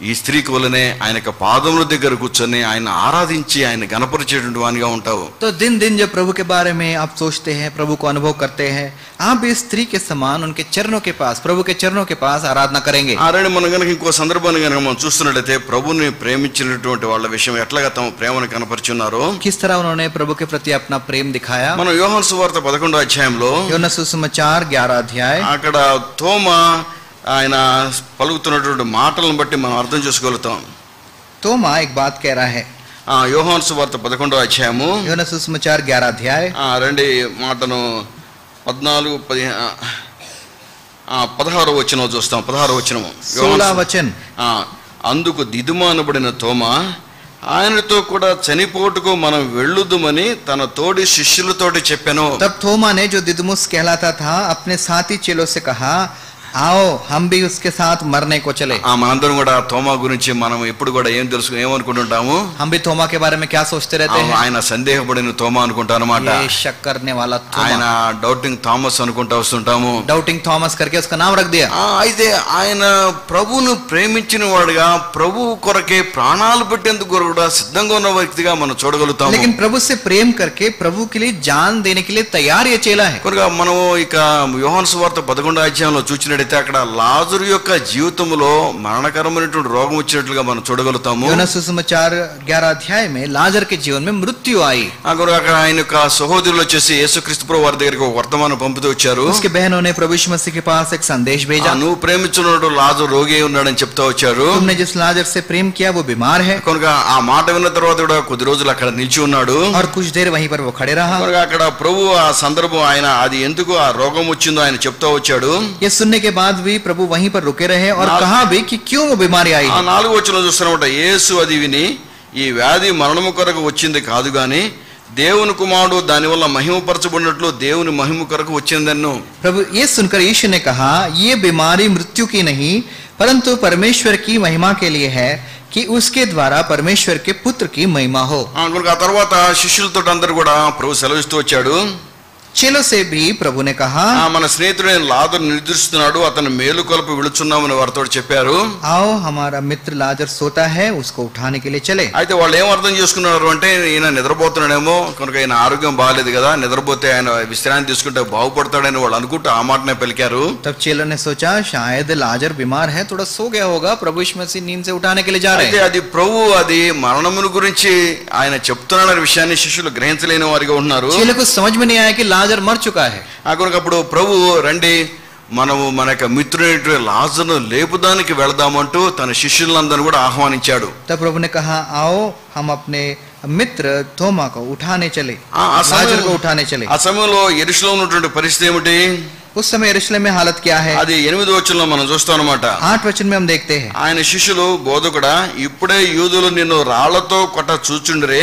ఈ స్త్రీకి వలనే ఆయన యొక్క పాదముల దగ్గర కూర్చొని ఆయన ఆరాధించి ఆయన గణపరిచేటువంటి వానిగా ఉంటావు. तो दिन दिन जब प्रभु के बारे में आप सोचते हैं, प्रभु को अनुभव करते हैं, आप भी स्त्री के समान उनके चरणों के पास, प्रभु के चरणों के पास आराधना करेंगे. ఆల్రెడీ మనం కనుక ఇంకో సందర్భాన్ని కనుక మనం చూస్తున్నట్లయితే ప్రభుని ప్రేమించినటువంటి వాళ్ళ విషయం ఎట్లాగా తమ ప్రేమను కనపరిచున్నారో, किस तरह उन्होंने प्रभु के प्रति अपना प्रेम दिखाया. మనం యోహాను సువార్త 11వ అధ్యాయంలో యోహాను సుసమాచాर 11 अध्याय అక్కడ తోమా ఆయన పలుకుతున్నటువంటి మాటలను బట్టి మనం అర్థం చేసుకోగలుగుతాం. तोमा एक बात कह रहा है. యోహాను సువార్త 11వ అధ్యాయము యోహాను సుసమాచాर 11 अध्याय రండి మాటను 16వ వచనం చూస్తాం. 16వ వచనం 16 वचन. అందుకు దిదుమ అనబడిన తోమా ఆయనతో కూడా చనిపోటుకు మనం వెళ్ళుదుమని తన తోడి శిష్యులతోటి చెప్పాను. तब थोमा ने जो दिदुमुस कहलाता था अपने साथी चेलों से कहा, आओ हम भी उसके साथ मरने को चले। మనందరం కూడా తోమా గురించి మనం ఎప్పుడు కూడా ఏమనుకుంటుంటాము? हम भी थोमा के बारे में क्या सोचते रहते हैं? ఆయన సందేహపడిన తోమా అనుకుంటాం అన్నమాట. ये शक करने वाला ఆయన డౌటింగ్ థామస్ అనుకుంటా వస్తుంటాము. डाउटिंग थॉमस करके उसका नाम रख दिया। అయితే ఆయన ప్రభువును ప్రేమించిన వాడుగా ప్రభు కొరకే ప్రాణాలు పెట్టేందుకు కూడా సిద్ధంగా ఉన్న వ్యక్తిగా మనం చూడగలుగుతాము. लेकिन प्रभु से प्रेम करके प्रभु के लिए जान देने के लिए तैयार ये चेला है। కనుక మనం ఇక యోహాను సువార్త 11వ అధ్యాయంలో చూచినట్లయితే అక్కడ లాజరు యొక్క జీవితంలో మరణకరమైనటువంటి రోగం వచ్చినట్లుగా మనం చూడగలుగుతాము. యోహాను సుసమాచాर 11 अध्याय में लाजर के जीवन में मृत्यु आई। కనుక అక్కడ ఆయన యొక్క సహోదరులు వచ్చేసి యేసుక్రీస్తు ప్రభు వారి దగ్గరికి ఒక వర్తమానం పంపుతూ వచ్చారు. उसके बहनों ने प्रभु यीशु मसीह के पास एक संदेश भेजा। నువ్వు ప్రేమించున్నాడు లాజరు రోగి అయి ఉన్నాడని చెప్తా వచ్చారు. तुमने जिस लाजर से प्रेम किया वो बीमार है। కనుక ఆ మాట విన్న తర్వాత కూడా కొద్ది రోజులు అక్కడ నిలిచి ఉన్నాడు. और कुछ देर वहीं पर वो खड़े रहा। కనుక అక్కడ ప్రభు ఆ సందర్భం ఆయన అది ఎందుకు ఆ రోగం వచ్చిందో ఆయన చెప్తా వచ్చాడు. ये सुनने के बाद भी प्रभु वहीं पर रुके रहे और कहा भी कि क्यों वो बीमारी आई। ఆ 4వ వచనంలో చూస్తున్నమాట యేసు అది విని ఈ వ్యాధి మరణము కొరకు వచ్చింది కాదు గాని దేవుని కుమారుడు దానివల్ల మహిమపరచబడినట్లు దేవుని మహిమ కొరకు వచ్చిందన్ను. प्रभु ये सुनकर यीशु ने कहा ये बीमारी मृत्यु की नहीं परंतु परमेश्वर की महिमा के लिए है कि उसके द्वारा परमेश्वर के पुत्र की महिमा हो। కనుక ఆ తర్వాత శిష్యులతో అందరూ కూడా ప్రభు సెలవిస్తూ వచ్చాడు. चेलों से भी प्रभु ने कहा మన స్నేహితుడైన లాజరు నిద్రిస్తున్నాడు అతను మేలు కొలుపు విడుచున్నామని వారితో చెప్పారు. आओ हमारा मित्र लाजर सोता है उसको उठाने के लिए चले। అయితే వాళ్ళు ఏం అర్థం చేసుకున్నారు అంటే ఈయన నిద్రపోతున్నాడేమో కనుక ఈయన ఆరోగ్యం బాగాలేదు కదా నిద్రపోతే ఆయన విశ్రాంతి తీసుకుంటే బాగుపడతాడని వాళ్ళు అనుకుంటూ ఆ మాటనే పలికారు. तब चेलों ने सोचा शायद लाजर बीमार है थोड़ा सो गया होगा प्रभु यीशु मसीह नींद से उठाने के लिए जा रहे అయితే हैं। అది ప్రభు అది మరణమును గురించి ఆయన చెప్తున్నాడనే విషయాన్ని శిష్యులు గ్రహించలేని వారిగా ఉన్నారు. चेलों को समझ में नहीं आया कि लाजर मर चुका है। కనుక అప్పుడు ప్రభు రండి మనము మన యొక్క మిత్రుడు లాజరును లేపుదానికి వెళదామంటూ తన శిష్యులందరినీ కూడా ఆహ్వానించాడు. तब प्रभु ने कहा आओ हम अपने मित्र थोमा को उठाने चले ఆ लाजर को उठाने चले। ఆ సమయంలో యెరూషలేములో ఉన్నటువంటి పరిస్థితి ఏమిటి? उस समय यरूशलेम में हालत क्या है? అది 8వ వచనంలో మనం చూస్తాం అన్నమాట. 8 वचन में हम देखते हैं ఆయన శిష్యులు బోధకుడా ఇప్పుడే యూదులు నిన్ను రాళ్లతో కొట్ట చూచుండ్రే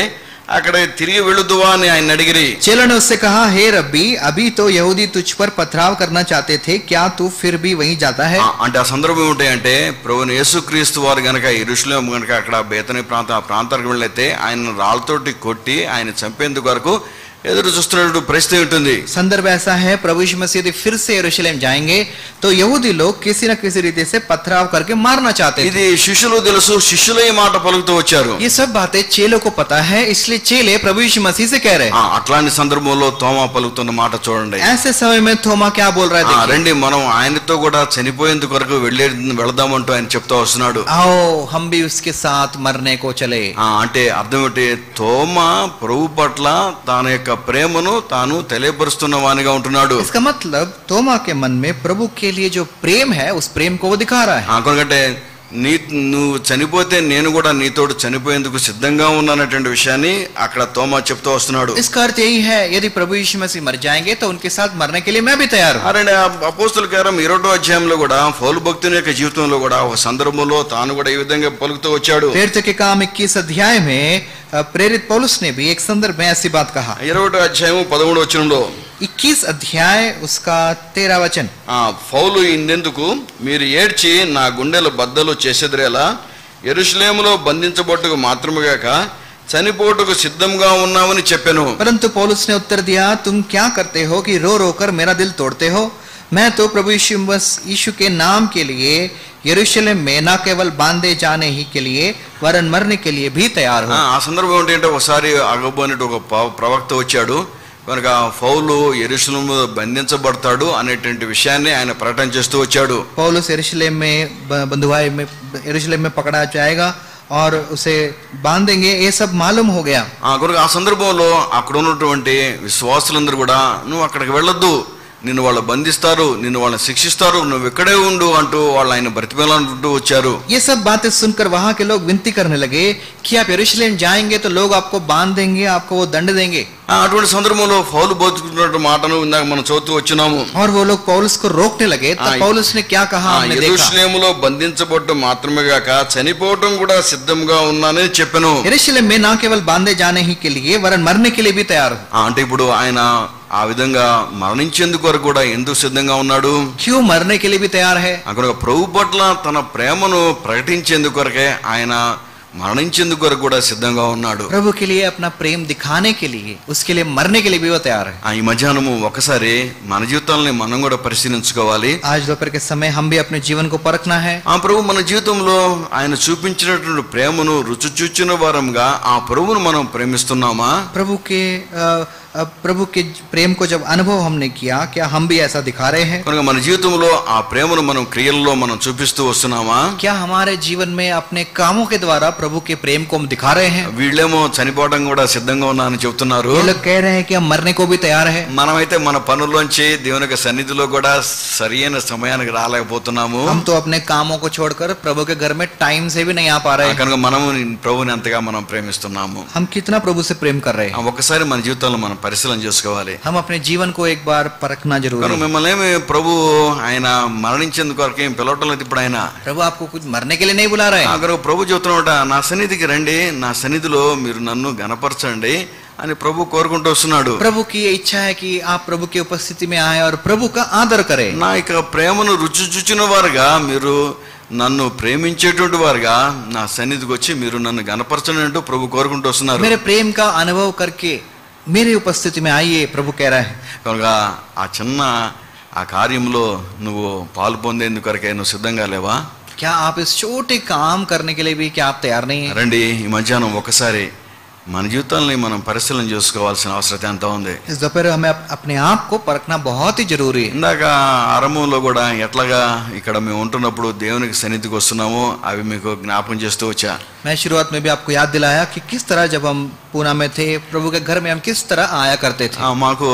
అక్కడ తిరిగి వెళుదువా అని ఆయన అడిగిరి. चेलों ने उससे कहा हे रब्बी अभी तो यहूदी तुझ पर पथराव करना चाहते थे क्या तू फिर भी वहीं जाता है? అంటే ఆ సందర్భం ఏమిటంటే ప్రభువుని యేసుక్రీస్తు వారు గనక యెరూషలేము గనక అక్కడ బేతనీ ఆ ప్రాంతానికి వెళ్ళైతే ఆయన రాళ్ళతోటి కొట్టి ఆయన చంపేందుకు వరకు ఎదురు చూస్తున్నట్టు పరిస్థితి ఉంటుంది. संदर्भ ऐसा है प्रभु यीशु मसीह यदि फिर से यरूशलेम जाएंगे तो यहूदी लोग किसी न किसी रीति से पथराव करके मारना चाहते थे। ఇది శిష్యులు తెలుసు శిష్యులే ఈ మాట పలుకుతూ వచ్చారు. ये सब बातें चेलों को पता है इसलिए चेले प्रभु यीशु मसीह से कह रहे हैं। అట్లాంటి సందర్భంలో తోమా పలుకుతున్న మాట చూడండి. ऐसे समय में थोमा क्या बोल रहा है देखिए। రండి మనం ఆయనతో కూడా చనిపోయేందుకు వరకు వెళదామంటూ ఆయన చెప్తా వస్తున్నాడు. आओ हम भी उसके साथ मरने को चले। అంటే అర్థం ఏంటి? తోమా ప్రభు పట్ల తన యొక్క ప్రేమను తాను తెలియపరుస్తున్న వానిగా ఉంటున్నాడు. इसका मतलब तोमा के मन में प्रभु के लिए जो प्रेम है उस प्रेम को वो दिखा रहा है। ఎందుకంటే నువ్వు చనిపోతే నేను కూడా నీతోడు చనిపోయేందుకు సిద్ధంగా ఉన్నానటువంటి విషయాన్ని అక్కడ తోమా చెప్తూ వస్తున్నాడు. इसका अर्थ यही है यदि प्रभु यीशु मसीह मर जाएंगे तो उनके साथ मरने के लिए मैं भी तैयार हूँ। అరే అపోస్తలుల కార్యం 20వ అధ్యాయంలో కూడా పౌలు భక్తుని యొక్క జీవితంలో కూడా ఒక సందర్భంలో తాను కూడా ఈ విధంగా పలుకుతూ వచ్చాడు. प्रेरितों के काम 21 अध्याय में प्रेरित पौलुस ने भी एक संदर्भ में ऐसी बात कहा। 20వ అధ్యాయం 11వ వచనంలో 21 अध्याय उसका 13 वचन పౌలు ఇందెందుకు మీరు ఏడ్చి నా గుండెల బద్దలు చేసేదిరేలా యెరూషలేములో బంధించబట్టుకు మాత్రమే గాక చనిపోటుకు సిద్ధంగా ఉన్నామని చెప్పెను. परंतु पौलुस ने उत्तर दिया तुम क्या करते हो कि रो रो कर मेरा दिल तोड़ते हो? मैं तो प्रभु यीशु के नाम के लिए यरूशलेम में न केवल बांधे जाने ही के लिए वरन मरने के लिए भी तैयार हूँ। ఆ సందర్భం ఏంటంటే ఒకసారి అగబు అనేటి ఒక ప్రవక్త వచ్చాడు కనుక పౌలు యెరూషలేములో బంధించబడతాడు అనేటువంటి విషయాన్ని ఆయన ప్రకటన చేస్తూ వచ్చాడు. पौलुस यरूशलेम में बंधुआई में यरूशलेम में पकड़ा जाएगा और उसे बांधेंगे ये सब मालूम हो गया. కనుక ఆ సందర్భంలో అక్కడ ఉన్నటువంటి విశ్వాసులందరూ కూడా నువ్వు అక్కడికి వెళ్ళొద్దు నిన్ను వాళ్ళు బంధిస్తారు నిన్ను వాళ్ళని శిక్షిస్తారు నువ్వు ఇక్కడే ఉండు అంటూ వాళ్ళు ఆయన బ్రతిమలాడుతూ వచ్చారు. ये सब बातें सुनकर वहां के लोग विनती करने लगे कि आप यरूशलेम जाएंगे तो लोग आपको बांध देंगे आपको वो दंड देंगे. అటువంటి సందర్భంలో పౌలు బోధిస్తున్న మాటను ఇందాక మనం చదువుతూ వచ్చినాము. और वो लोग पौलुस को रोकने लगे तब पौलुस ने क्या कहा हमने देखा. యెరూషలేములో బంధించబడటం మాత్రమే గాక చనిపోవటం కూడా సిద్ధంగా ఉన్నానని చెప్పెను. यरूशलेम में ना केवल बांधे जाने ही के लिए वरन मरने के लिए भी तैयार हूं. అంటే ఇప్పుడు ఆయన ఆ విధంగా మరణించేందుకు వరకు కూడా ఎందుకు సిద్ధంగా ఉన్నాడు? क्यों मरने के लिए भी तैयार है? అక్కడ ప్రభు పట్ల తన ప్రేమను ప్రకటించేందుకు వరకే ఆయన మరణించేందుకు వరకు కూడా సిద్ధంగా ఉన్నాడు. प्रभु के लिए अपना प्रेम दिखाने के लिए, उसके लिए मरने के लिए भी वो तैयार है. ఈ మధ్యాహ్నము ఒకసారి మన జీవితాలని మనం కూడా పరిశీలించుకోవాలి. आज दोपहर के समय हम भी अपने जीवन को परखना है. ఆ ప్రభు మన జీవితంలో ఆయన చూపించినటువంటి ప్రేమను రుచి చూచిన వారంగా ఆ ప్రభువును మనం ప్రేమిస్తున్నామా? प्रभु के प्रेम को जब अनुभव हमने किया, क्या हम भी ऐसा दिखा रहे हैं? కనుక మన జీవితంలో ఆ ప్రేమను మనం క్రియల్లో మనం చూపిస్తూ వస్తున్నామా? क्या हमारे जीवन में अपने कामों के द्वारा प्रभु के प्रेम को हम दिखा रहे हैं? వీళ్ళేమో చనిపోవడం కూడా సిద్ధంగా ఉన్నారని చెప్తున్నారు. ये लोग कह रहे हैं कि हम मरने को भी तैयार है. మనమైతే మన పనుల్లోంచి దేవుని యొక్క సన్నిధిలో కూడా సరైన సమయానికి రాలేకపోతున్నాము. हम तो अपने कामों को छोड़कर प्रभु के घर में टाइम से भी नहीं आ पा रहे हैं. కనుక మనము ప్రభువుని ఎంతగా మనం ప్రేమిస్తున్నాము? हम कितना प्रभु से प्रेम कर रहे हैं? ఒక్కసారి మన జీవితంలో మనం పరిశీలన చేసుకోవాలి. हम अपने जीवन को एक बार परखना जरूरी కనుక है. మిమ్మల్ని ఏమి ప్రభు ఆయన మరణించేందుకు వరకు ఏం పిలవటం లేదు. ఇప్పుడు ఆయన प्रभु आपको कुछ मरने के लिए नहीं बुला रहे हैं. అక్కడ ప్రభు చెప్తున్నాడు, నా సన్నిధికి రండి, నా సన్నిధిలో మీరు నన్ను గణపరచండి అని ప్రభు కోరుకుంటూ వస్తున్నాడు. प्रभु की ये इच्छा है कि आप प्रभु की उपस्थिति में आए और प्रभु का आदर करें. నా యొక్క ప్రేమను రుచి చూచిన వారుగా, మీరు నన్ను ప్రేమించేటువంటి వారుగా నా సన్నిధికి వచ్చి మీరు నన్ను గణపరచండి అంటూ ప్రభు కోరుకుంటూ వస్తున్నారు. मेरे प्रेम का अनुभव करके मेरी उपस्थिति में आइए, प्रभु कह रहा है. కనుక ఆ చిన్న ఆ కార్యంలో నువ్వు పాలు పొందేందుకు కొరకే నువ్వు సిద్ధంగా లేవా? क्या आप इस छोटे काम करने के लिए भी क्या आप तैयार नहीं हैं? రండి, ఈ మధ్యాహ్నం ఒకసారి మన జీవితాలని మనం పరిశీలన చేసుకోవాల్సిన అవసరం ఎంత ఉంది. इस दोपहर हमें अपने आप को परखना बहुत ही जरूरी है. ఇందాక ఆరంభంలో కూడా ఎట్లాగా ఇక్కడ మేము ఉంటున్నప్పుడు దేవునికి సన్నిధికి వస్తున్నామో అవి మీకు జ్ఞాపకం చేస్తూ వచ్చా. मैं शुरुआत में भी आपको याद दिलाया कि किस तरह जब हम पूना में थे, प्रभु के घर में हम किस तरह आया करते थे. మాకు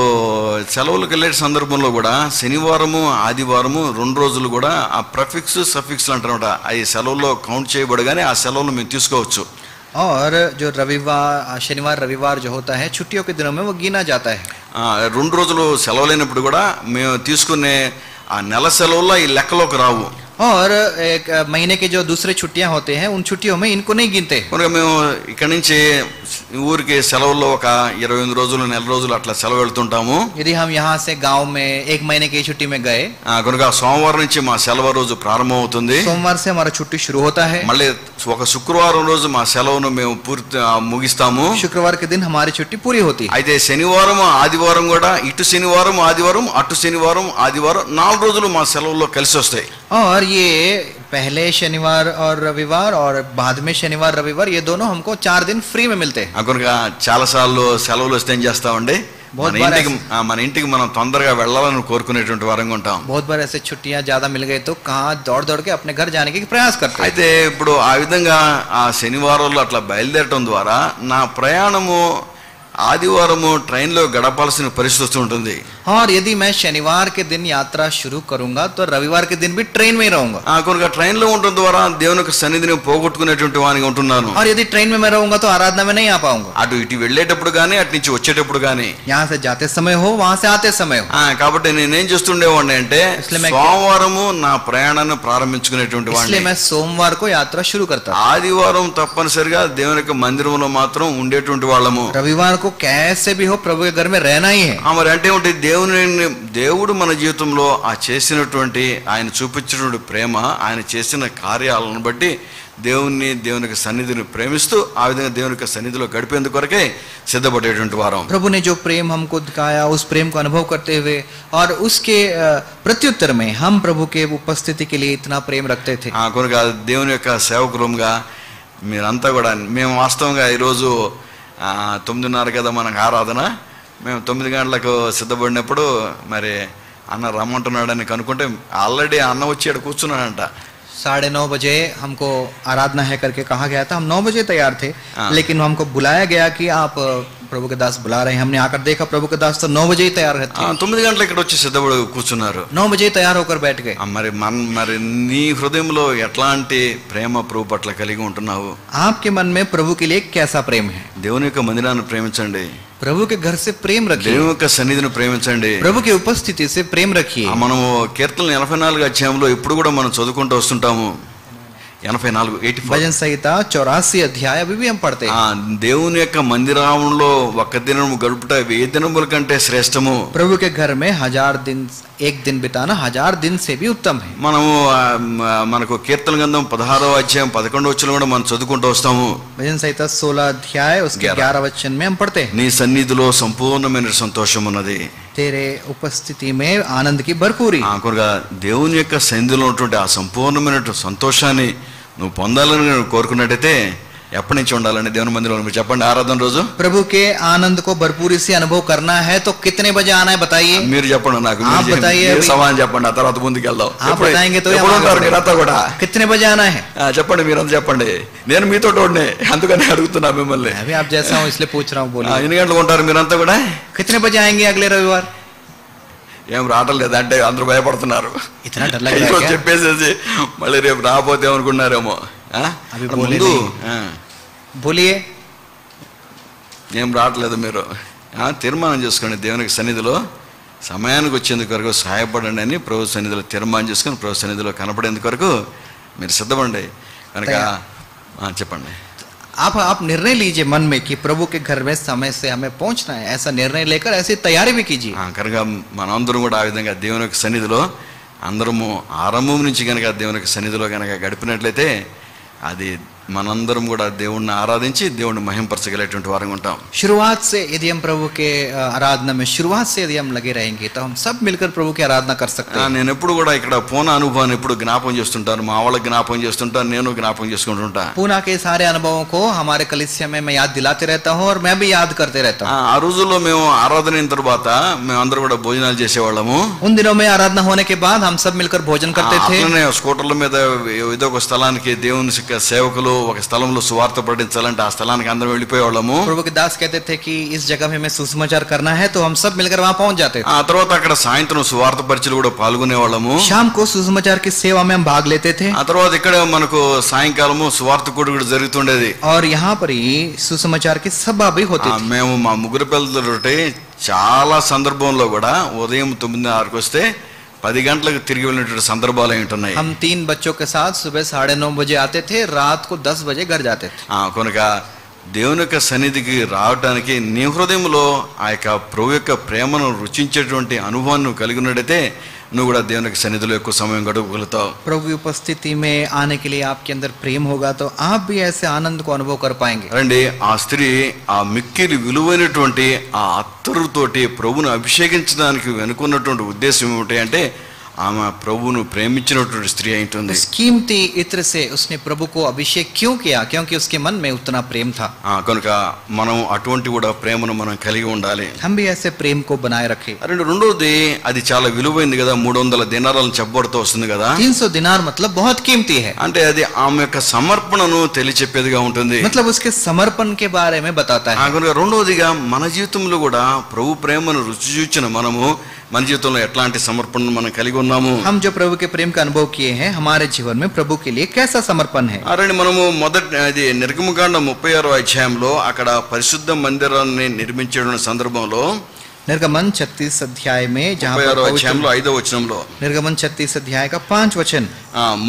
సెలవులకు వెళ్ళే సందర్భంలో కూడా శనివారము ఆదివారము 2 రోజులు కూడా ఆ ప్రిఫిక్స్ సఫిక్స్ అంటారన్నమాట. అవి సెలవుల్లో కౌంట్ చేయబడగానే ఆ సెలవులు మేము తీసుకోవచ్చు. और जो शनिवार रविवार जो होता है, छुट्टियों के दिनों में वो गिना जाता है. 2 రోజులు సెలవు లేనప్పుడు కూడా మేము తీసుకునే ఆ నెల సెలవుల్లో ఈ లెక్కలోకి రావు. और एक महीने के जो दूसरे छुट्टियां होते हैं, उन छुट्टियों में इनको नहीं गिनते. కనుక మేము ఇక్కడ నుంచి ఊరికి సెలవుల్లో ఒక 28 రోజులు నెల రోజులు అట్లా సెలవు వెళ్తుంటాము. यदि हम यहाँ से गांव में 1 महीने की छुट्टी में गए, కనుక సోమవారం నుంచి మా సెలవు రోజు ప్రారంభం అవుతుంది. सोमवार से हमारा छुट्टी शुरू होता है. మళ్ళీ ఒక శుక్రవారం రోజు మా సెలవును మేము పూర్తి ముగిస్తాము. शुक्रवार के दिन हमारी छुट्टी पूरी होती है. అయితే శనివారం ఆదివారం కూడా ఇటు శనివారం ఆదివారం అటు శనివారం ఆదివారం 4 రోజులు మా సెలవుల్లో కలిసి వస్తాయి. और ये पहले शनिवार और रविवार और बाद में शनिवार रविवार, ये दोनों हमको 4 दिन फ्री में मिलते हैं. కనుక చాలా సార్లు సెలవులు వస్తే ఏం చేస్తామండి, మన ఇంటికి మనం తొందరగా వెళ్ళాలని కోరుకునేటువంటి వారంగా ఉంటాం. बहुत बार ऐसे छुट्टियां ज्यादा मिल गई तो कहाँ दौड़ दौड़ के अपने घर जाने के प्रयास करते हैं. అయితే ఇప్పుడు ఆ విధంగా ఆ శనివారంలో అట్లా బయలుదేరటం ద్వారా నా ప్రయాణము ఆదివారము ట్రైన్లో గడపాల్సిన పరిస్థితి ఉంటుంది. और यदि मैं शनिवार के दिन यात्रा शुरू करूंगा तो रविवार के दिन भी ट्रेन में ही रहूंगा. కనుక ట్రైన్లో ఉండడం ద్వారా దేవుని యొక్క సన్నిధిని పోగొట్టుకునేటువంటి వానిగా ఉంటున్నాను. और यदि ट्रेन में मैं रहूंगा तो आराधना में नहीं आ पाऊंगा. అటు ఇటు వెళ్ళేటప్పుడు కానీ అటు నుంచి వచ్చేటప్పుడు కానీ, यहाँ से जाते समय हो, वहां से आते समय हो. కాబట్టి నేనేం చేస్తుండేవాడిని అంటే సోమవారము నా ప్రయాణాన్ని ప్రారంభించుకునేటువంటి వాడిని. इसलिए मैं सोमवार को यात्रा शुरू करता. ఆదివారం తప్పనిసరిగా దేవుని యొక్క మందిరంలో మాత్రం ఉండేటువంటి వాళ్ళము. रविवार को कैसे भी हो प्रभु के घर में रहना ही है. మరి అంటే దేవుడు మన జీవితంలో ఆ చేసినటువంటి ఆయన చూపించినటువంటి ప్రేమ, ఆయన చేసిన కార్యాలను బట్టి దేవుని యొక్క సన్నిధిని ప్రేమిస్తూ ఆ విధంగా దేవుని యొక్క సన్నిధిలో గడిపేందుకు కొరకే సిద్ధపడేటువంటి వారం. प्रभु ने जो प्रेम हमको दिखाया, उस प्रेम को अनुभव करते हुए और उसके प्रत्युत्तर में हम प्रभु के उपस्थिति के लिए इतना प्रेम रखते थे. కనుక దేవుని యొక్క సేవకులుగా మీరంతా కూడా, మేము వాస్తవంగా ఈరోజు 9:30 కదా మనకు ఆరాధన. మేము 9 గంటలకు సిద్ధపడినప్పుడు మరి అన్న రమ్మంటున్నాడని కనుక్కుంటే ఆల్రెడీ అన్న వచ్చి కూర్చున్నాడంట. 9:30 बजे हमको आराधना है करके कहा गया था. हम 9 बजे तैयार थे, लेकिन हमको बुलाया गया कि आप प्रभु के दास बुला रहे हैं. हमने आकर देखा प्रभु के दास तो 9 बजे ही तैयार रहते हैं. 9 గంటలకు ఇక్కడ వచ్చి సిద్ధపడి కూర్చున్నారు. 9 बजे तैयार होकर बैठ गए. మరి నీ హృదయంలో ఎట్లాంటి ప్రేమ ప్రభు పట్ల కలిగి ఉంటున్నావు? आपके मन में प्रभु के लिए कैसा प्रेम है? దేవుని యొక్క మందిరాన్ని ప్రేమించండి. प्रभु के घर से प्रेम रखिए. దేవుని యొక్క సన్నిధిని ప్రేమించండి. प्रभु की उपस्थिति से प्रेम रखिए. మనము కీర్తనలు 84 అధ్యాయంలో ఇప్పుడు కూడా మనం చదువుకుంటూ వస్తుంటాము. 84 भजन संहिता 84 अध्याय अभी भी हम पढ़ते हैं। దేవుని యొక్క మందిరంలో ఒక్క దినము గడుపుట 1000 దినముల కంటే శ్రేష్టము. प्रभु के घर में 1000 दिन, एक दिन बिताना 1000 दिन से भी उत्तम है। మనము మనకు కీర్తన గ్రంథం 16వ అధ్యాయం 11వ వచనం కూడా మనం చదువుకుంటూ వస్తాము. भजन संहिता 16 अध्याय उसके 11 वचन में हम पढ़ते हैं, నీ సన్నిధిలో సంపూర్ణమైన సంతోషం ఉన్నది. तेरे उपस्थिति में आनंद की भरपूरी। కనుక దేవుని యొక్క సన్నిధిలో ఉన్నటువంటి ఆ సంపూర్ణమైన సంతోషాన్ని నువ్వు పొందాలని నేను కోరుకున్నట్టయితే ఎప్పటి నుంచి ఉండాలని దేవుని మందిరంలో మీరు చెప్పండి. ఆరాధన రోజు प्रभु के आनंद को भरपूरी से अनुभव करना है तो कितने बजे आना है बताइए। మీరు చెప్పండి, నాకు आप बताइए, మీరు సమాధానం చెప్పండి, ఆ తర్వాత ముందుకు వెళ్దాం. आप बताएंगे तो ఎప్పుడు ఉంటారు మీరంతా కూడా? कितने बजे आना है చెప్పండి, మీరంతా చెప్పండి. నేను మీతో తోడనే, అందుకని అడుగుతున్నా మిమ్మల్ని. अभी आप जैसा हूँ इसलिए पूछ रहा हूँ, बोलिए ఎన్ని గంటలకు ఉంటారు మీరంతా కూడా? कितने बजे आएंगे अगले रविवार। ఏం రావటం లేదు అంటే అందరూ భయపడుతున్నారు. इतना डर लग रहा है ఈరోజు क्या? చెప్పేసేసి మళ్ళీ రేపు రాకపోతే అనుకున్నారేమో. అవి బోలే ముందు बोलिए ఏం రావట్లేదు మీరు తీర్మానం చేసుకోండి. దేవునికి సన్నిధిలో సమయానికి వచ్చేందుకు వరకు సహాయపడండి అని ప్రభు సన్నిధిలో తీర్మానం చేసుకొని ప్రభు సన్నిధిలో కనపడేందుకు వరకు మీరు సిద్ధపడండి. కనుక చెప్పండి. आप निर्णय लीजिए मन में कि प्रभु के घर में समय से हमें पहुंचना है, ऐसा निर्णय लेकर ऐसी तैयारी भी कीजिए। కనుక మనందరం కూడా ఆ విధంగా దేవుని యొక్క సన్నిధిలో అందరము ఆరంభం నుంచి కనుక దేవుని యొక్క సన్నిధిలో కనుక గడిపినట్లయితే అది మనందరం కూడా దేవుణ్ణి ఆరాధించి దేవుణ్ణి మహింపరచగలిగేటువంటి వారంగా ఉంటాం. शुरुआत से यदि हम प्रभु के आराधना में शुरुआत से यदि हम लगे रहेंगे तो हम सब मिलकर प्रभु की आराधना कर सकते हैं। నేను ఎప్పుడు కూడా ఇక్కడ పూనా అనుభవాన్ని ఎప్పుడు జ్ఞాపకం చేస్తుంటాను, మా వాళ్ళకి జ్ఞాపకం చేస్తుంటాను, నేను జ్ఞాపకం చేసుకుంటుంటా. पूना के सारे अनुभवों को हमारे कलीसिया में मैं याद दिलाते रहता हूँ और मैं भी याद करते रहता हूँ। ఆ రోజుల్లో మేము ఆరాధన అయిన తర్వాత మేమందరూ కూడా భోజనాలు చేసేవాళ్ళము. उन दिनों में आराधना होने के बाद हम सब मिलकर भोजन करते थे। అట్లనే స్కూటర్ల మీద ఏదో ఒక స్థలానికి దేవుని సేవకులు ఒక స్థలంలో సువార్త ప్రకటించాలంటే ఆ స్థలానికి అందరం వెళ్ళిపోయేవాళ్ళము. प्रभु के दास कहते थे कि इस जगह में हमें सुसमाचार करना है तो हम सब मिलकर वहां पहुंच जाते थे। ఆ తర్వాత అక్కడ సాయంత్రం సువార్త పరిచయలు కూడా పాల్గొనే వాళ్ళము. शाम को सुसमाचार की सेवा में हम भाग लेते थे। ఆ తర్వాత ఇక్కడ మనకు సాయంకాలము సువార్త కూడి కూడా జరుగుతుండేది. और यहाँ पर ही सुसमाचार की सभा भी होती थी। మేము మా ముగ్గురు పిల్లలతోటి చాలా సందర్భంలో కూడా ఉదయం 9:30కి వస్తే 10 గంటలకు తిరిగి వెళ్ళినటువంటి సందర్భాలు ఉంటున్నాయి. हम 3 बच्चों के साथ सुबह 9:30 बजे आते थे, रात को 10 बजे घर जाते थे। కనుక దేవుని యొక్క సన్నిధికి రావడానికి నీ హృదయంలో ఆ యొక్క ప్రభు యొక్క ప్రేమను రుచించేటువంటి అనుభవాన్ని నువ్వు కలిగి ఉన్నట్టయితే నువ్వు కూడా దేవుని యొక్క సన్నిధిలో ఎక్కువ సమయం గడపగలుగుతావు. प्रभु की उपस्थिति में आने के लिए आपके अंदर प्रेम होगा तो आप भी ऐसे आनंद को अनुभव कर पाएंगे। రండి, ఆ స్త్రీ ఆ మిక్కిలి విలువైనటువంటి ఆ అత్తరుతోటి ప్రభువును అభిషేకించడానికి వెనుకున్నటువంటి ఉద్దేశం ఏమిటి అంటే ఆమె ప్రభువును ప్రేమించినటువంటి స్త్రీ అయింటుంది. उस कीमती इत्र से उसने प्रभु को अभिषेक क्यों किया? क्योंकि उसके मन में उतना प्रेम था। కనుక మనం అటువంటి కూడా ప్రేమను మనం కలిగి ఉండాలి. हम भी ऐसे प्रेम को बनाए रखें। రెండోది అది చాలా విలువైంది కదా, 300 దినారాలను చెప్పబడుతూ వస్తుంది కదా. 300 दिनार मतलब बहुत कीमती है। అంటే అది ఆమె యొక్క సమర్పణను తెలియచెప్పేదిగా ఉంటుంది. मतलब उसके समर्पण के बारे में बताता है। కనుక రెండోదిగా మన జీవితంలో కూడా ప్రభు ప్రేమను రుచి చూచిన మనము మన జీవితంలో ఎట్లాంటి సమర్పణను మనం కలిగి ఉన్నాము. हम जो प्रभु के प्रेम का अनुभव किए हैं हमारे जीवन में प्रभु के लिए कैसा समर्पण है। అరండి, మనము మొదటి నిర్గమకాండం 36వ అధ్యాయంలో అక్కడ పరిశుద్ధ మందిరాన్ని నిర్మించే సందర్భంలో निर्गमन 36 अध्याय में जहाँ 36వ అధ్యాయంలో 5వ వచనంలో निर्गमन 36 अध्याय का 5 वचन,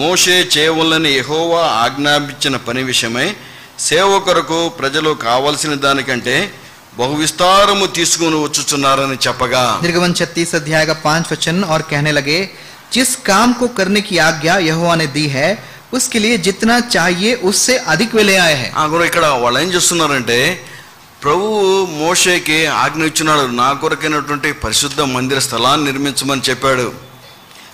మోషే చేయవలెనని యెహోవా ఆజ్ఞాపించిన పని విషయమై సేవకులకు ప్రజలు కావలసిన దానికంటే बहु विस्तारము తీసుకొని వచ్చుచున్నారని చెప్పగా. निर्गमन 36 अध्याय का 5 वचन, और कहने लगे जिस काम को करने की आज्ञा यहोवा ने दी है उसके लिए जितना चाहिए उससे अधिक वे ले आए हैं। ఇక్కడ వాళ్ళు ఏం చేస్తున్నారంటే ప్రభు మోషేకి ఆజ్ఞ ఇచ్చినాడు, నా కొరకైనటువంటి పరిశుద్ధ మందిర స్థలాన్ని నిర్మించమని చెప్పాడు.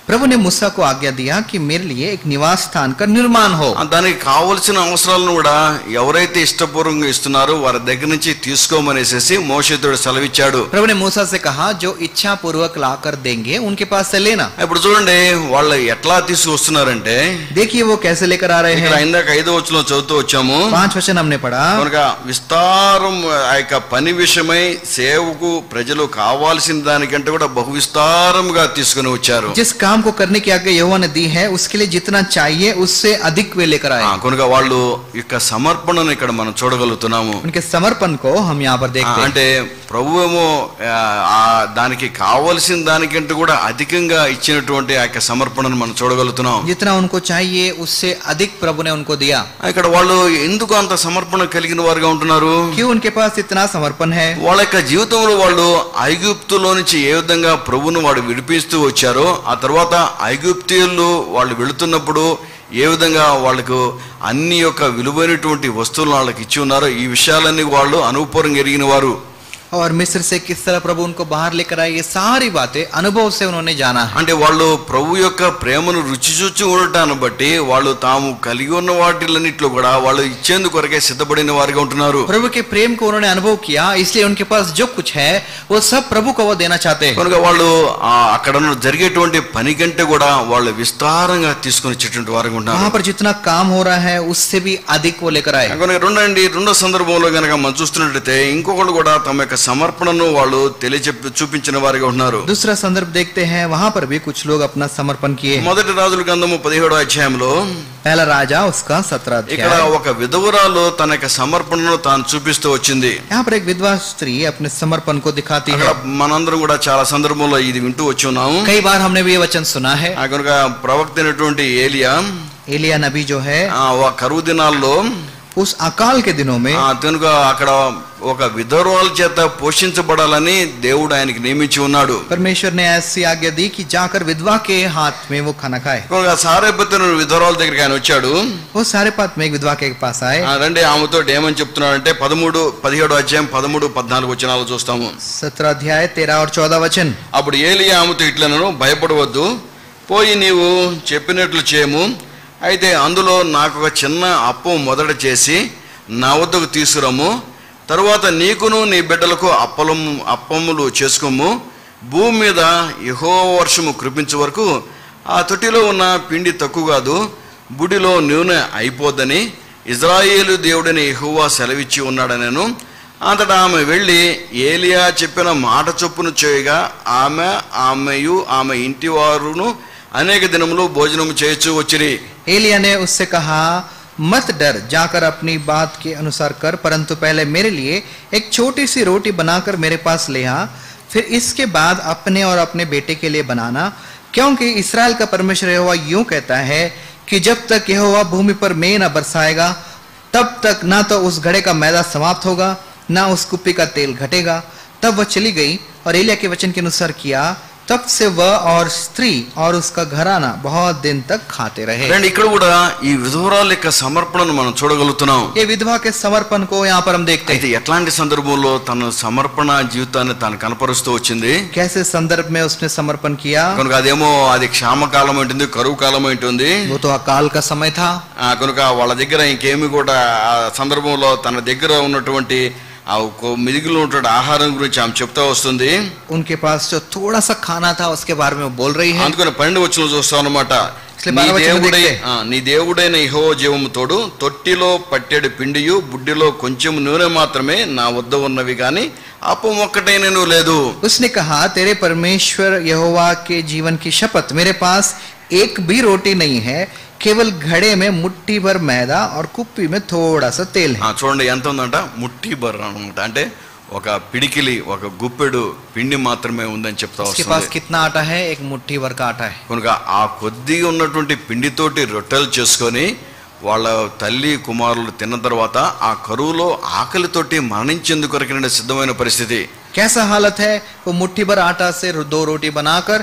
प्रभु ने मूसा को आज्ञा दिया कि मेरे लिए एक निवास स्थान का निर्माण हो। దానికి కావలసిన అవసరాలను కూడా ఎవరైతే ఇష్టపూర్వకంగా ఇస్తున్నారో వారి దగ్గర నుంచి తీసుకోమనేసి మోషేతో సెలవిచ్చాడు. प्रभु ने मूसा से कहा जो इच्छा पूर्वक लाकर देंगे उनके पास से लेना। ఇప్పుడు చూడండి వాళ్ళు ఎట్లా తీసుకొస్తున్నారంటే, देखिए वो कैसे लेकर आ रहे ఇక్కడ हैं। ఇందాక 5వ వచనంలో చదువుతూ వచ్చాము. 5 वचन हमने पढ़ा, కనుక విస్తారం ఆ యొక్క పని విషయమై సేవకు ప్రజలు కావాల్సిన దానికంటే కూడా బహు విస్తారంగా తీసుకుని వచ్చారు. जिस काम काम को करने की आज्ञा यहोवा ने दी है उसके लिए जितना चाहिए उससे अधिक वे लेकर आए। కనుక వాళ్ళు యొక్క సమర్పణను ఇక్కడ మనం చూడగలుగుతున్నాము. उनके समर्पण को हम यहाँ पर देखते हैं। అంటే ప్రభువేమో దానికి కావలసిన దానికంటే కూడా అధికంగా ఇచ్చినటువంటి ఆ యొక్క సమర్పణను మనం చూడగలుగుతున్నాం. जितना उनको चाहिए उससे अधिक प्रभु ने उनको दिया। ఇక్కడ వాళ్ళు ఎందుకు అంత సమర్పణ కలిగిన వారుగా ఉంటున్నారు? क्यों उनके पास इतना समर्पण है? వాళ్ళ యొక్క జీవితంలో వాళ్ళు ఐగుప్తులో నుంచి ఏ విధంగా ప్రభువును వాడు విడిపిస్తూ వచ్చారో, ఆ తర్వాత ఐగుప్తీయులు వాళ్ళు వెళుతున్నప్పుడు ఏ విధంగా వాళ్ళకు అన్ని యొక్క విలువైనటువంటి వస్తువులను వాళ్ళకి ఇచ్చి ఉన్నారో, ఈ విషయాలన్నీ వాళ్ళు అనుభవపూర్వకంగా ఎరిగిన వారు. और मिस्र से किस तरह प्रभु उनको बाहर लेकर आए, ये सारी बातें अनुभव से उन्होंने जाना है। అంటే వాళ్ళు ప్రభు యొక్క ప్రేమను రుచి చూచి ఉండటాన్ని బట్టి వాళ్ళు తాము కలిగి ఉన్న వాటిలన్నిట్లో కూడా వాళ్ళు ఇచ్చేందుకు కొరకే సిద్ధపడిన వారిగా ఉంటున్నారు. प्रभु के प्रेम को उन्होंने अनुभव किया, इसलिए उनके पास जो कुछ है वो सब प्रभु को वो देना चाहते हैं। కనుక వాళ్ళు అక్కడ జరిగేటువంటి పని కంటే కూడా వాళ్ళు విస్తారంగా తీసుకొని వచ్చేటువంటి వారిగా ఉంటున్నారు. वहां पर जितना काम हो रहा है उससे भी अधिक वो लेकर आए। కనుక రెండో సందర్భంలో కనుక మనం చూస్తున్నట్లయితే ఇంకొకళ్ళు కూడా తమ యొక్క సమర్పణను వాళ్ళు చూపించిన వారిగా ఉన్నారు. दूसरा संदर्भ देखते हैं, वहां पर भी कुछ लोग अपना समर्पण किए। మొదటి రాజుల గ్రంథము 17వ అధ్యాయంలో पहला राजा उसका 17 ఇక్కడ अध्याय। ఒక విధవరాలు తన యొక్క సమర్పణను తాను చూపిస్తూ వచ్చింది. यहाँ पर एक विधवा स्त्री अपने समर्पण को दिखाती है। అక్కడ మనందరం కూడా చాలా సందర్భంలో ఇది వింటూ వచ్చి ఉన్నాము. कई बार हमने भी ये वचन सुना है। కనుక ప్రవక్త అయినటువంటి एलिया नबी जो है ఆ కరువు దినాల్లో उस अकाल के दिनों में కనుక అక్కడ ఒక విధవరాల చేత పోషించబడాలని దేవుడు ఆయనకి నియమించి ఉన్నాడు. परमेश्वर ने ऐसी आज्ञा दी कि जाकर विधवा के हाथ में वो खाना खाए। కనుక సారెపతను విధవరాల దగ్గరికి ఆయన వచ్చాడు. वो सारे पात में एक विधवा के पास आए। రండి ఆమెతో ఏమని చెప్తున్నాడంటే 17వ అధ్యాయం 13-14 వచనాలు చూస్తాము. 17 अध्याय 13 और 14 वचन। అప్పుడు ఏలియా ఆమెతో ఇట్లనను, భయపడవద్దు, పోయి నీవు చెప్పినట్లు చేయము. అయితే అందులో నాకు ఒక చిన్న అప్పం మొదట చేసి నా వద్దకు తీసుకురము. తరువాత నీకును నీ బిడ్డలకు అప్పములు చేసుకోము. భూమి మీద యెహోవా వర్షము కురిపించే వరకు ఆ తొట్టిలో ఉన్న పిండి తక్కువ కాదు, బుడిలో నూనె అయిపోద్దని ఇజ్రాయేలు దేవుడని యెహోవా సెలవిచ్చి ఉన్నాడనెను. అంతటా ఆమె వెళ్ళి ఏలియా చెప్పిన మాట చొప్పును చేయగా ఆమెయు ఆమె ఇంటి వారును అనేక దినములు భోజనము చేయొచ్చు వచ్చిరి. एलिया ने उससे कहा, मत डर, जाकर अपनी बात के अनुसार कर, परंतु पहले मेरे लिए एक छोटी सी रोटी बनाकर मेरे पास ले आ, फिर इसके बाद अपने और अपने बेटे के लिए बनाना, क्योंकि इस्राएल का परमेश्वर यहोवा यूं कहता है कि जब तक यहोवा भूमि पर मेंह न बरसाएगा तब तक ना तो उस घड़े का मैदा समाप्त होगा, ना उस कुप्पी का तेल घटेगा। तब वह चली गई और एलिया के वचन के अनुसार किया। तब से वह और स्त्री और उसका घराना बहुत दिन तक खाते रहे। ఇక్కడ కూడా ఈ విధవరాల యొక్క సమర్పణను మనం చూడగలుగుతున్నాం. ये विधवा के समर्पण को यहाँ पर हम देखते అయితే हैं। ఎట్లాంటి సందర్భంలో తన సమర్పణ జీవితాన్ని తాను కనపరుస్తూ వచ్చింది. कैसे संदर्भ में उसने समर्पण किया। కనుక అది క్షామకాలం ఉంటుంది, కరువు కాలం ఉంటుంది. वो तो अकाल का समय था। కనుక వాళ్ళ దగ్గర ఇంకేమి కూడా ఆ సందర్భంలో తన దగ్గర ఉన్నటువంటి ఆ మిగిలిన ఉన్నటువంటి ఆహారం గురించి ఆమె చెప్తా వస్తుంది. उनके पास जो थोड़ा सा खाना था उसके बारे में वो बोल रही है। అందుకని 12 వచనం చూస్తాం అన్నమాట. నీ దేవుడైన యెహోవా జీవము తోడు, తొట్టిలో పట్టెడు పిండియు బుడ్డిలో కొంచెం నూనె మాత్రమే నా వద్ద ఉన్నవి గాని అప్పం ఒక్కటైనను లేదు. उसने कहा, तेरे परमेश्वर यहोवा के जीवन की शपथ, मेरे पास एक भी रोटी नहीं है, केवल घड़े में मुट्ठी भर मैदा और कुप्पी में थोड़ा सा तेल है। చూడండి ఎంత ఉందంట, ముట్టి బర్ అనమాట. అంటే ఒక పిడికిలి, ఒక గుప్పెడు పిండి మాత్రమే ఉందని చెప్తా उसके पास వస్తుంది. कितना आटा है? एक मुट्ठी भर का आटा है। కనుక ఆ కొద్దిగా ఉన్నటువంటి పిండితోటి రొట్టెలు చేసుకొని వాళ్ళ తల్లి కుమారులు తిన్న తర్వాత ఆ కరువులో ఆకలితోటి మరణించేందుకు కొరకిన సిద్ధమైన పరిస్థితి. कैसा हालत है? वो मुट्ठी भर आटा से 2 रोटी बनाकर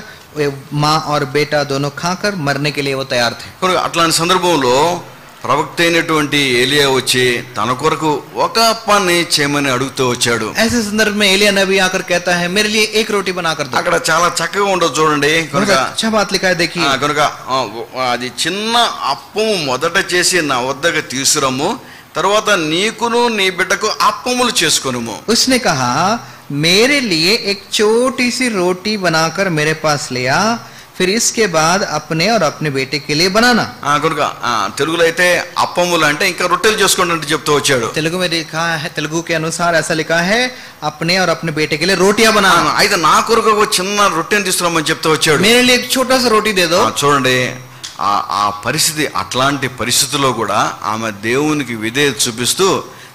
माँ और बेटा दोनों खाकर मरने के लिए वो तैयार थे। కనుక అట్లాంటి సందర్భంలో ప్రవక్త అయినటువంటి ఏలియా వచ్చి తన కొరకు ఒక అప్పాన్ని చేయమని అడుగుతూ వచ్చాడు. ऐसे संदर्भ में एलिया नबी आकर कहता है, मेरे लिए एक रोटी बनाकर दो। అక్కడ చాలా చక్కగా ఉండదు చూడండి. కనుక अच्छा बात लिखा है, देखिए। కనుక అది చిన్న అప్పము మొదట చేసి నా వద్దకు తీసుకురము, తర్వాత నీకును నీ బిడ్డకు అప్పములు చేసుకొనుము. उसने कहा, मेरे लिए एक छोटी सी रोटी बनाकर मेरे पास ले आ, फिर इसके बाद अपने और अपने बेटे के लिए बनाना। కనుక తెలుగులో అయితే అప్పములు అంటే ఇంకా రొట్టెలు చేసుకోండి అంటే చెప్తూ వచ్చాడు. तेलुगु में लिखा है, तेलुगु के अनुसार ऐसा लिखा है, अपने और अपने बेटे के लिए रोटियां बनाना। అయితే నా కొరకు ఒక చిన్న రొట్టెని తీసుకురామని చెప్తూ వచ్చాడు. मेरे लिए एक छोटा सा रोटी दे दो। చూడండి ఆ పరిస్థితి, అట్లాంటి పరిస్థితుల్లో కూడా ఆమె దేవునికి విధేయత చూపిస్తూ,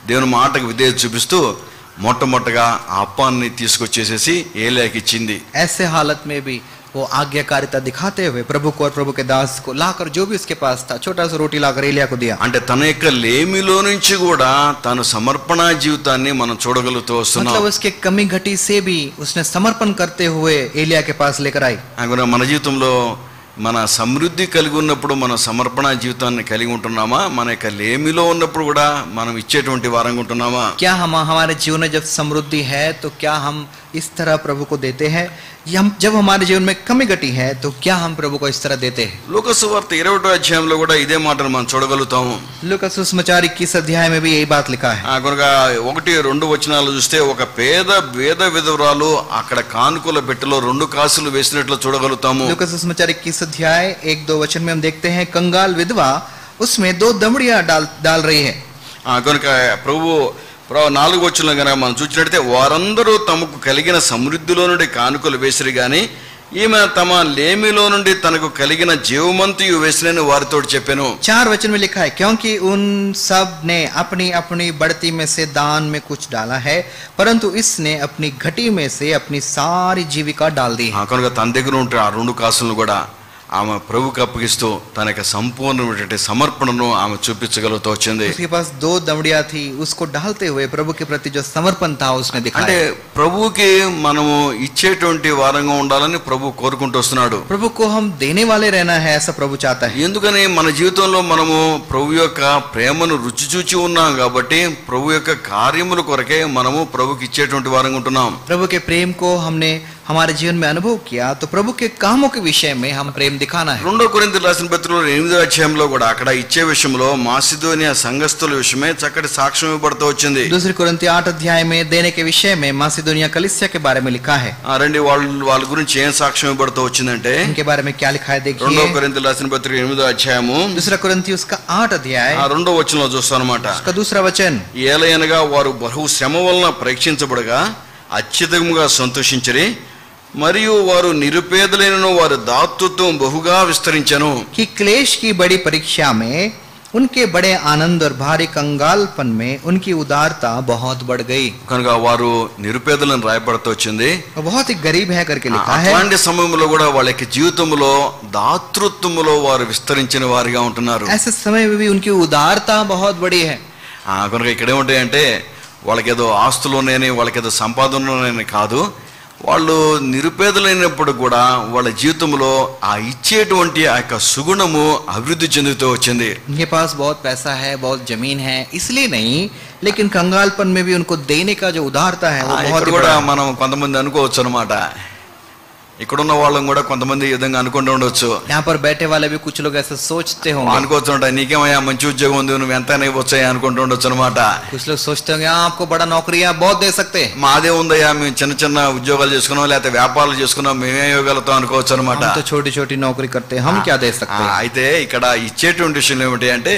దేవుని మాటకు విధేయత చూపిస్తూ మొట్టమొదటగా ఆ అప్పాన్ని తీసుకొచ్చేసేసి ఏలియాకి ఇచ్చింది. ऐसे हालत में भी वो आज्ञाकारिता दिखाते हुए प्रभु को और प्रभु के दास को लाकर जो भी उसके पास था छोटा सा रोटी लाकर एलिया को दिया। అంటే తన యొక్క లేమిలో నుంచి కూడా తన సమర్పణ జీవితాన్ని మనం చూడగలుగుతూ వస్తున్నాం. मतलब उसके कमी घटी से भी उसने समर्पण करते हुए एलिया के पास लेकर आई। మన జీవితంలో మన సమృద్ధి కలిగి ఉన్నప్పుడు మన సమర్పణ జీవితాన్ని కలిగి ఉంటున్నామా? మన యొక్క లేమిలో ఉన్నప్పుడు కూడా మనం ఇచ్చేటువంటి వారంగా ఉంటున్నామా? क्या हम हमारे जीवन में जब समृद्धि है तो क्या हम इस तरह प्रभु को देते हैं? जब हमारे जीवन में कमी घटी है तो क्या हम प्रभु को इस तरह देते हैं? లూకా సువార్త 21వ అధ్యాయంలో కూడా ఇదే మాటను మనం చూడగలుగుతాము. लूका सुसमाचार 21 अध्याय में भी यही बात लिखा है। కనుక 1-2 వచనాలు చూస్తే ఒక పేద వేద విధవరాలు అక్కడ కానుకల పెట్టెలో 2 కాసులు వేసినట్లు చూడగలుగుతాము. लूका सुसमाचार 21 अध्याय 1-2 वचन में हम देखते हैं कंगाल विधवा उसमें 2 दमड़ियां डाल रही है। కనుక ప్రభు 4వ వచనంలో కనుక మనం చూసినట్లయితే వారందరూ తమకు కలిగిన సమృద్ధిలో నుండి కానుకలు వేసిరి గాని ఈమె తమ లేమిలో నుండి తనకు కలిగిన జీవమంతయు వేసినని వారితో చెప్పెను. 4 वचन में लिखा है क्योंकि उन सब ने अपनी अपनी बढ़ती में से दान में कुछ डाला है परंतु इसने अपनी घटी में से अपनी सारी जीविका डाल दी है। కనుక తన దగ్గర ఉంటే ఆ 2 కాసులను కూడా ఆమె ప్రభువుకి అప్పగిస్తూ తన యొక్క సంపూర్ణమైనటువంటి సమర్పణను ఆమె చూపించగలుగుతూ వచ్చింది. उसके पास 2 दमड़ियां थी, उसको डालते हुए प्रभु के प्रति जो समर्पण था उसने दिखाया। అంటే ప్రభువుకి మనము ఇచ్చేటువంటి వారంగా ఉండాలని ప్రభు కోరుకుంటూ వస్తున్నాడు. प्रभु को हम देने वाले रहना है ऐसा प्रभु चाहता है। ఎందుకని మన జీవితంలో మనము ప్రభు యొక్క ప్రేమను రుచి చూచి ఉన్నాం కాబట్టి ప్రభు యొక్క కార్యముల కొరకే మనము ప్రభుకి ఇచ్చేటువంటి వారంగా ఉంటున్నాం. प्रभु के प्रेम को हमने हमारे जीवन में अनुभव किया तो प्रभु के कामों के विषय में हम प्रेम दिखाना है। 2 కొరింథీయులకు రాసిన పత్రికలో 8వ అధ్యాయంలో కూడా అక్కడ ఇచ్చే విషయంలో మాసిదోనియా సంఘస్థుల విషయమే చక్కటి సాక్ష్యం ఇవ్వబడుతూ వచ్చింది. दूसरी कोरिन्थी 8 अध्याय में देने के विषय में मासिदोनिया कलीसिया के बारे में लिखा है। రండి వాళ్ళ గురించి ఏం సాక్ష్యం ఇవ్వబడుతూ వచ్చిందంటే इनके बारे में क्या लिखा है 2 देखिए। కొరింథీయులకు రాసిన పత్రిక 8వ అధ్యాయము दूसरा कोरिन्थी उसका 8 अध्याय 2వ వచనంలో చూస్తామన్నమాట. उसका दूसरा वचन ఏలయనగా వారు బహు శ్రమ వలన పరీక్షించబడగా అత్యధికముగా సంతోషించరి మరియు వారు నిరుపేదలైనను వారి దాతృత్వం బహుగా విస్తరించెను. कि क्लेश की बड़ी परीक्षा में उनके बड़े आनंद और भारी कंगालपन में उनकी उदारता बहुत बढ़ गई। కనుక వారు నిరుపేదలను రాయబడుతూ వచ్చింది. वो बहुत ही गरीब है करके लिखा है। అట్లాంటి సమయంలో కూడా వాళ్ళ యొక్క జీవితంలో దాతృత్వములో వారు విస్తరించిన వారిగా ఉంటున్నారు. ऐसे समय में भी उनकी उदारता बहुत बड़ी है। కనుక ఇక్కడ ఏముంటాయంటే వాళ్ళకేదో ఆస్తులున్నాయని వాళ్ళకేదో సంపాదన ఉన్నాయని కాదు, వాళ్ళు నిరుపేదలైనప్పుడు కూడా వాళ్ళ జీవితంలో ఆ ఇచ్చేటువంటి ఆ యొక్క సుగుణము అభివృద్ధి చెందుతూ వచ్చింది. उनके पास बहुत पैसा है, बहुत जमीन है इसलिए नहीं, लेकिन कंगालपन में भी उनको देने का जो उदारता है वो बहुत కూడా बड़ा है। మనం కొంతమంది అనుకోవచ్చు అనమాట, ఇక్కడున్న వాళ్ళం కూడా కొంతమంది ఈ విధంగా అనుకుంటూ ఉండొచ్చు. यहाँ पर बैठे वाले भी कुछ लोग ऐसा सोचते होंगे। అనుకోవచ్చు ఉంటా, నీకేమయ్యా మంచి ఉద్యోగం ఉంది, నువ్వు ఎంత వచ్చాయి అనుకుంటూ ఉండొచ్చు అనమాట. कुछ लोग सोचते होंगे हाँ आपको बड़ा नौकरी है, बहुत दे सकते हैं, మాదే ఉందయ్యా, మేము చిన్న చిన్న ఉద్యోగాలు చేసుకున్నాం లేకపోతే వ్యాపారాలు చేసుకున్నాం, మేమే ఇవ్వగలుగుతాం అనుకోవచ్చు అనమాట. हम तो छोटी छोटी नौकरी करते हैं, हम क्या दे सकते हैं। అయితే ఇక్కడ ఇచ్చేటువంటి విషయం ఏమిటి అంటే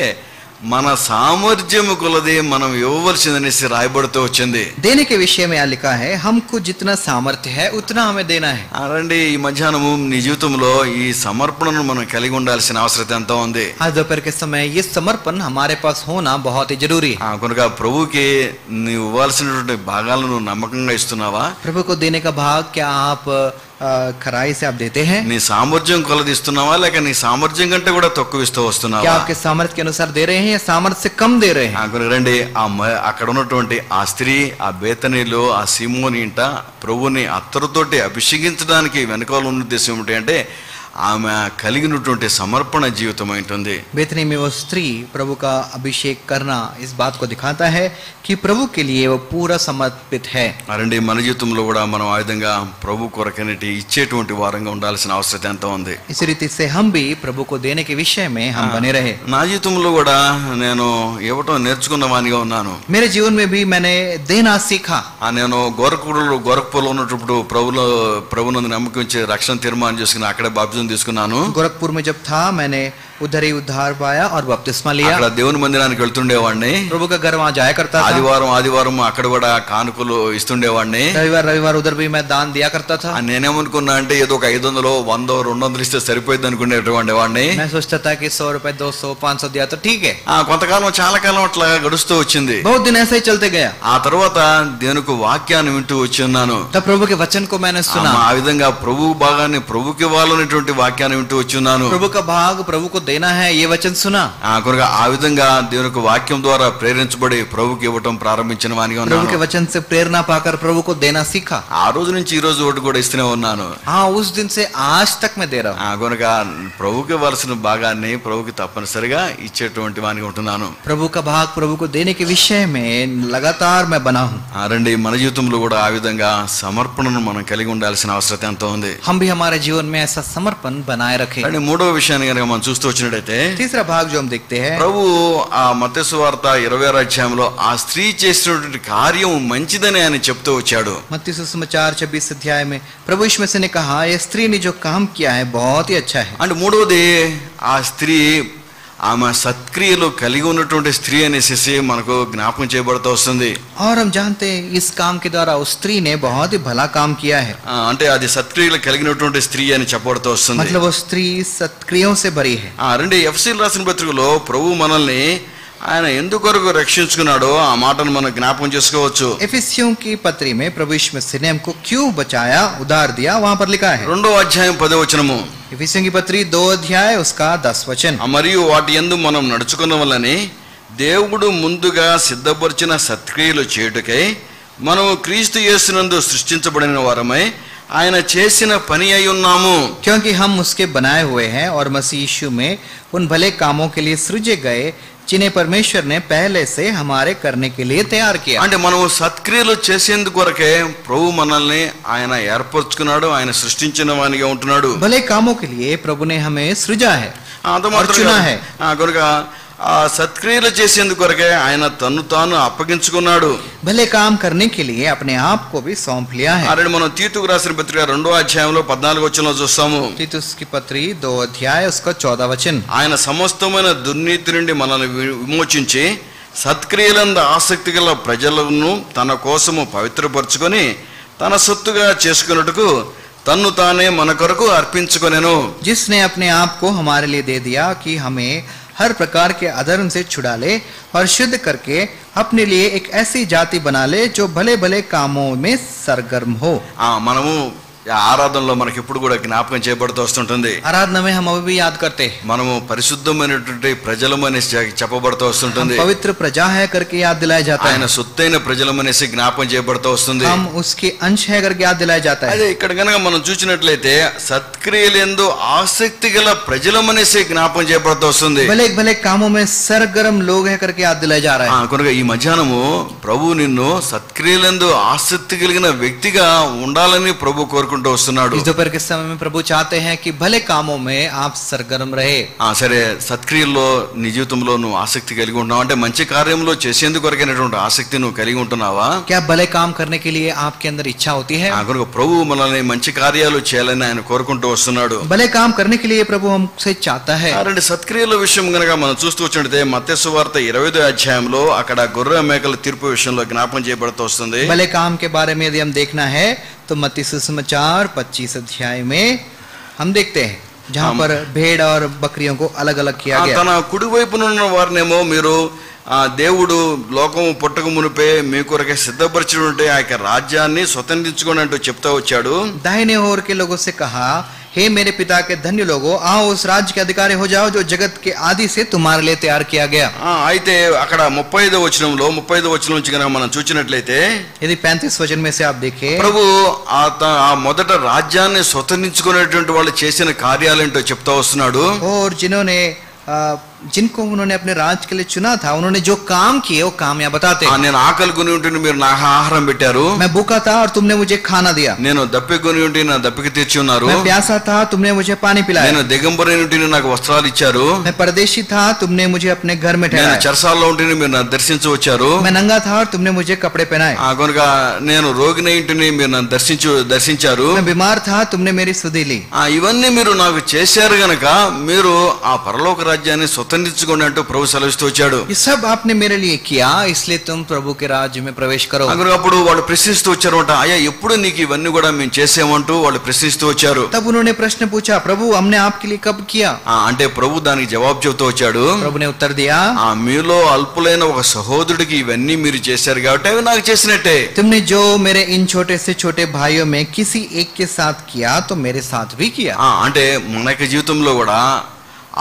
మన సామర్థ్యము కొలది మనం ఇవ్వవలసిందనేసి రాయబడుతూ వచ్చింది. देने के विषय में यहाँ लिखा है हमको जितना सामर्थ्य है उतना हमें देना है। రండి ఈ మధ్యాహ్నము నీ జీవితంలో ఈ సమర్పణను మనం కలిగి ఉండాల్సిన అవసరం ఎంతో ఉంది. आज दोपहर के समय ये समर्पण हमारे पास होना बहुत ही जरूरी है। కనుక ప్రభువుకి నీవు ఇవ్వాల్సినటువంటి భాగాలను నువ్వు నమ్మకంగా ఇస్తున్నావా? प्रभु को देने का भाग क्या आप खराई से आप देते हैं? నీ సామర్థ్యం కొలది ఇస్తున్నావా లేక నీ సామర్థ్యం కంటే కూడా తక్కువ ఇస్తూ क्या వస్తున్నావా? आपके सामर्थ्य के अनुसार दे रहे हैं या सामर्थ्य से कम दे रहे हैं? కనుక రండి అక్కడ ఉన్నటువంటి ఆ స్త్రీ ఆ బేతనీలో ఆ సీమోని ఇంట ప్రభుని అత్తరుతోటి అభిషేకించడానికి వెనకాల ఉన్న ఉద్దేశం ఏమిటి అంటే ఆమె కలిగినటువంటి సమర్పణ జీవితం ఉంటుంది. बेतनी में वो स्त्री प्रभु का अभिषेक करना इस बात को दिखाता है कि प्रभु के लिए वो पूरा समर्पित है। రండి మన జీవితంలో కూడా మనం ఆ విధంగా ప్రభు కొరకనేటి ఇచ్చేటువంటి వారంగా ఉండాల్సిన అవసరం ఎంతో ఉంది. इसी रीति से हम भी प्रभु को देने के विषय में हम बने रहे। నా జీవితంలో కూడా నేను ఇవ్వటం నేర్చుకున్న వానిగా ఉన్నాను. मेरे जीवन में भी मैंने देना सीखा। నేను గోరఖ్పూర్లో ఉన్నప్పుడు ప్రభునందు నమ్మకం ఇచ్చి రక్షణ తీర్మానం చేసుకుని అక్కడే బాప్తిజం బాప్తిస్మం తీసుకున్నాను. गोरखपुर में जब था मैंने उधर ही उद्धार पाया और बपतिस्मा लिया. అక్కడ దేవుని మందిరానికి వెళ్తుండేవాడిని. प्रभु का घर वहाँ जाया करता था. ఆదివారం అక్కడ కూడా కానుకలు ఇస్తుండేవాడిని. रविवार उधर भी मैं दान दिया करता था. నేనేమనుకున్నా అంటే ఏదో ఒక 500 100 200 ఇస్తే సరిపోయింది అనుకునేటువంటి వాడిని. मैं सोचता था कि 100 रुपए 200 500 दिया तो ठीक है. కొంతకాలం చాలా కాలం అట్లా గడుస్తూ వచ్చింది. बहुत दिन ऐसे ही चलते गया. ఆ తర్వాత దేవునికి వాక్యాన్ని వింటూ వచ్చి ఉన్నాను. तब प्रभु के वचन को मैंने सुना. ఆ విధంగా ప్రభు భాగాన్ని ప్రభుకి ఇవ్వాలనేటువంటి వాక్యాన్ని వింటూ వచ్చి ఉన్నాను. प्रभु का भाग प्रभु को देना है ये वचन सुना. కనుక ఆ విధంగా దేవునికి వాక్యం ద్వారా ప్రేరించబడి ప్రభుకి ఇవ్వటం ప్రారంభించిన వానిగా ఉన్నాను. प्रभु के वचन से प्रेरणा पाकर प्रभु को देना सीखा. ఆ రోజు నుంచి ఈ రోజు వరకు కూడా ఇస్తూనే ఉన్నాను. हाँ उस दिन से आज तक मैं दे रहा हूँ. కనుక ప్రభుకి ఇవ్వాల్సిన భాగాన్ని ప్రభుకి తప్పనిసరిగా ఇచ్చేటువంటి వానిగా ఉంటున్నాను. प्रभु का भाग प्रभु को देने के विषय में लगातार मैं बना हूँ. రండి, మన జీవితంలో కూడా ఆ విధంగా సమర్పణను మనం కలిగి ఉండాల్సిన అవసరం ఎంతో ఉంది. हम भी हमारे जीवन में ऐसा समर्पण बनाए रखें. రండి, మూడవ విషయాన్ని కనుక మనం చూస్తూ వచ్చినట్టయితే तीसरा भाग जो हम देखते हैं, ప్రభు ఆ మత్తయి సువార్త 26వ అధ్యాయంలో ఆ స్త్రీ చేసినటువంటి కార్యం మంచిదని ఆయన చెప్తూ వచ్చాడు. मत्ती सुसमाचार 26 अध्याय में प्रभु यीशु मसीह ने कहा ये स्त्री ने जो काम किया है बहुत ही अच्छा है. అంటే మూడవది ఆ స్త్రీ ఆమె సత్క్రియలు కలిగి ఉన్నటువంటి స్త్రీ అనేసి మనకు జ్ఞాపకం చేయబడుతూ వస్తుంది. और हम जानते हैं इस काम के द्वारा उस स्त्री ने बहुत ही भला काम किया है. అంటే అది సత్క్రియలు కలిగినటువంటి స్త్రీ అని చెప్పబడుతూ వస్తుంది. मतलब वो स्त्री सत्क्रियों से भरी है. రండి, ఎఫ్ఎసీయులకు రాసిన పత్రికలో ప్రభు మనల్ని ఆయన ఎందుకొరకు రక్షించుకున్నాడో ఆ మాటను మనం జ్ఞాపకం చేసుకోవచ్చు. एफिसियों की पत्री में प्रभु यीशु मसीह ने हमको क्यों बचाया उद्धार दिया वहां पर लिखा है. 2వ అధ్యాయం 10వ వచనము. एफिसियों की पत्री 2 अध्याय उसका 10 वचन. మరియు వాటి యందు మనం నడుచుకున్న వల్లని దేవుడు ముందుగా సిద్ధపరిచిన సత్క్రియలు చేయుటకై మనము క్రీస్తు యేసునందు సృష్టించబడిన వారమై ఆయన చేసిన పని అయి ఉన్నాము. क्योंकि हम उसके बनाए हुए हैं और मसीह यीशु में उन भले कामों के लिए सृजे गए जिन्हें परमेश्वर ने पहले से हमारे करने के लिए तैयार किया. అంటే మనము సత్క్రియలు చేసేందుకు కొరకే ప్రభు మనల్ని ఆయన ఏర్పరచుకున్నాడు, ఆయన సృష్టించిన వానిగా ఉంటున్నాడు. भले कामों के लिए प्रभु ने हमें सृजा है అంత और మాత్రమే चुना కాదు. है. కనుక ఆ సత్క్రియలు చేసేందుకు కొరకే ఆయన తన్ను తాను అప్పగించుకున్నాడు. भले काम करने के लिए अपने आप को भी सौंप लिया है. అరే మనం తీతుకు రాసిన పత్రిక 2వ అధ్యాయంలో 14వ వచనంలో చూస్తాము. तीतुस की पत्री 2 अध्याय उसका 14 वचन. ఆయన సమస్తమైన దుర్నీతి నుండి మనల్ని విమోచించి సత్క్రియలందు ఆసక్తి గల ప్రజలను తన కోసము పవిత్రపరచుకొని తన సొత్తుగా చేసుకున్నట్టుకు తన్ను తానే మన కొరకు అర్పించుకొనెను. जिसने अपने आप को हमारे लिए दे दिया कि हमें हर प्रकार के अधर्म से छुड़ा ले और शुद्ध करके अपने लिए एक ऐसी जाति बना ले जो भले भले कामों में सरगर्म हो. మనము ఆరాధనలో మనకి ఎప్పుడు కూడా జ్ఞాపకం చేయబడుతూ వస్తుంటుంది. आराधना में हम अभी भी याद करते हैं. మనము పరిశుద్ధమైనటువంటి ప్రజలమనేసి చెప్పబడుతూ వస్తుంటుంది. हम पवित्र प्रजा है करके याद दिलाया जाता ఆయన है. సొత్తైన ప్రజలమనేసి జ్ఞాపకం చేయబడుతూ వస్తుంది. हम उसके अंश है करके याद दिलाया जाता है. అదే ఇక్కడ కనుక మనం చూసినట్లయితే సత్క్రియలందు ఆసక్తి గల ప్రజలమనేసి జ్ఞాపకం చేయబడుతూ వస్తుంది. भले भले कामों में सरगर्म लोग है करके याद दिलाया जा रहा है. కనుక ఈ మధ్యాహ్నము ప్రభు నిన్ను సత్క్రియలందు ఆసక్తి కలిగిన వ్యక్తిగా ఉండాలని ప్రభు కోరుకుంటున్నాడు. इस दोपहर के समय में प्रभु चाहते हैं कि भले कामों में आप सरगर्म रहे. సరే, సత్క్రియల్లో నీ జీవితంలో నువ్వు ఆసక్తి కలిగి ఉంటున్నావు అంటే మంచి కార్యంలో చేసేందుకు కొరకైనటువంటి ఆసక్తి నువ్వు కలిగి ఉంటున్నావా? क्या भले काम करने के लिए आपके अंदर इच्छा होती है? కనుక ప్రభు మనల్ని మంచి కార్యాలు చేయాలని ఆయన కోరుకుంటూ వస్తున్నాడు. भले काम करने के लिए प्रभु हमसे चाहता है. రెండు సత్క్రియల విషయం గనక మనం చూస్తూ వచ్చినట్లయితే మత్తయి సువార్త 25వ అధ్యాయంలో అక్కడ గొర్రె మేకల తీర్పు విషయంలో జ్ఞాపకం చేయబడుతూ వస్తుంది. भले काम के बारे में यदि हम देखना है तो मत्ती सुसमाचार 25 अध्याय में हम देखते हैं जहाँ पर भेड़ और बकरियों को अलग अलग किया गया. తన కుడివైపునున్న వారినేమో మీరు దేవుడు లోకము పుట్టక మునిపే మీ కొరకే సిద్ధపరిచినటువంటి ఆ యొక్క రాజ్యాన్ని స్వతంత్రించుకోండి అంటూ చెప్తా వచ్చాడు. दाहिने ओर के लोगों से कहा हे मेरे पिता के धन्य लोगों आओ उस राज्य के अधिकारी हो जाओ जो जगत के आदि से तुम्हारे लिए तैयार किया गया. అయితే అక్కడ 35వ వచనంలో 35వ వచనం నుంచి కనుక మనం చూసినట్లయితే यदि 35 वचन में से आप देखें ప్రభు ఆ మొదట రాజ్యాన్ని స్వతంత్రించుకునేటువంటి వాళ్ళు చేసిన కార్యాలేంటో చెప్తా వస్తున్నాడు. और जिन्होंने जिनको उन्होंने अपने राज के लिए चुना था, उन्होंने जो काम किए वो काम यहाँ बताते हैं। నేను ఆకలి కొని ఉంటే మీరు నాకు ఆహారం పెట్టారు, मैं भूखा था और तुमने मुझे खाना दिया, నేను దప్పిక కొని ఉంటే నా దప్పిక తీర్చి ఉన్నారు, मैं प्यासा था तुमने मुझे पानी पिलाया, నేను దిగంబరైన ఉంటే నాకు వస్త్రాలు ఇచ్చారు, मैं परदेशी था तुमने मुझे अपने घर में నేను ठहराया, చెరసాల్లో ఉంటే మీరు నన్ను దర్శించవచ్చారు, मैं नंगा था और तुमने मुझे कपड़े पहनाए, కనుక నేను రోగిని ఇంటిని మీరు నన్ను దర్శించారు, मैं बीमार था तुमने मेरी सुधि ली। ఇవన్నీ మీరు నాకు చేశారు గనక మీరు ఆ పరలోక రాజ్యాన్ని స్వతంత్రించుకోండి అంటూ ప్రభు సెలవిస్తూ వచ్చాడు. ये सब आपने मेरे लिए किया, इसलिए तुम प्रभु के राज्य में प्रवेश करो। అప్పుడు వాళ్ళు ప్రశ్నిస్తూ వచ్చారు అంట, అయ్యా ఎప్పుడు నీకు ఇవన్నీ కూడా మేము చేసామంటూ వాళ్ళు ప్రశ్నిస్తూ వచ్చారు. तब उन्होंने प्रश्न पूछा, प्रभु हमने आपके लिए कब किया? అంటే ప్రభు దానికి జవాబు చెబుతూ వచ్చాడు, प्रभु ने उत्तर दिया, మీలో అల్పులైన ఒక సహోదరుడికి ఇవన్నీ మీరు చేశారు కాబట్టి అవి నాకు చేసినట్టే. तुमने जो मेरे इन छोटे से छोटे भाइयों में किसी एक के साथ किया तो मेरे साथ भी किया। అంటే మన యొక్క జీవితంలో కూడా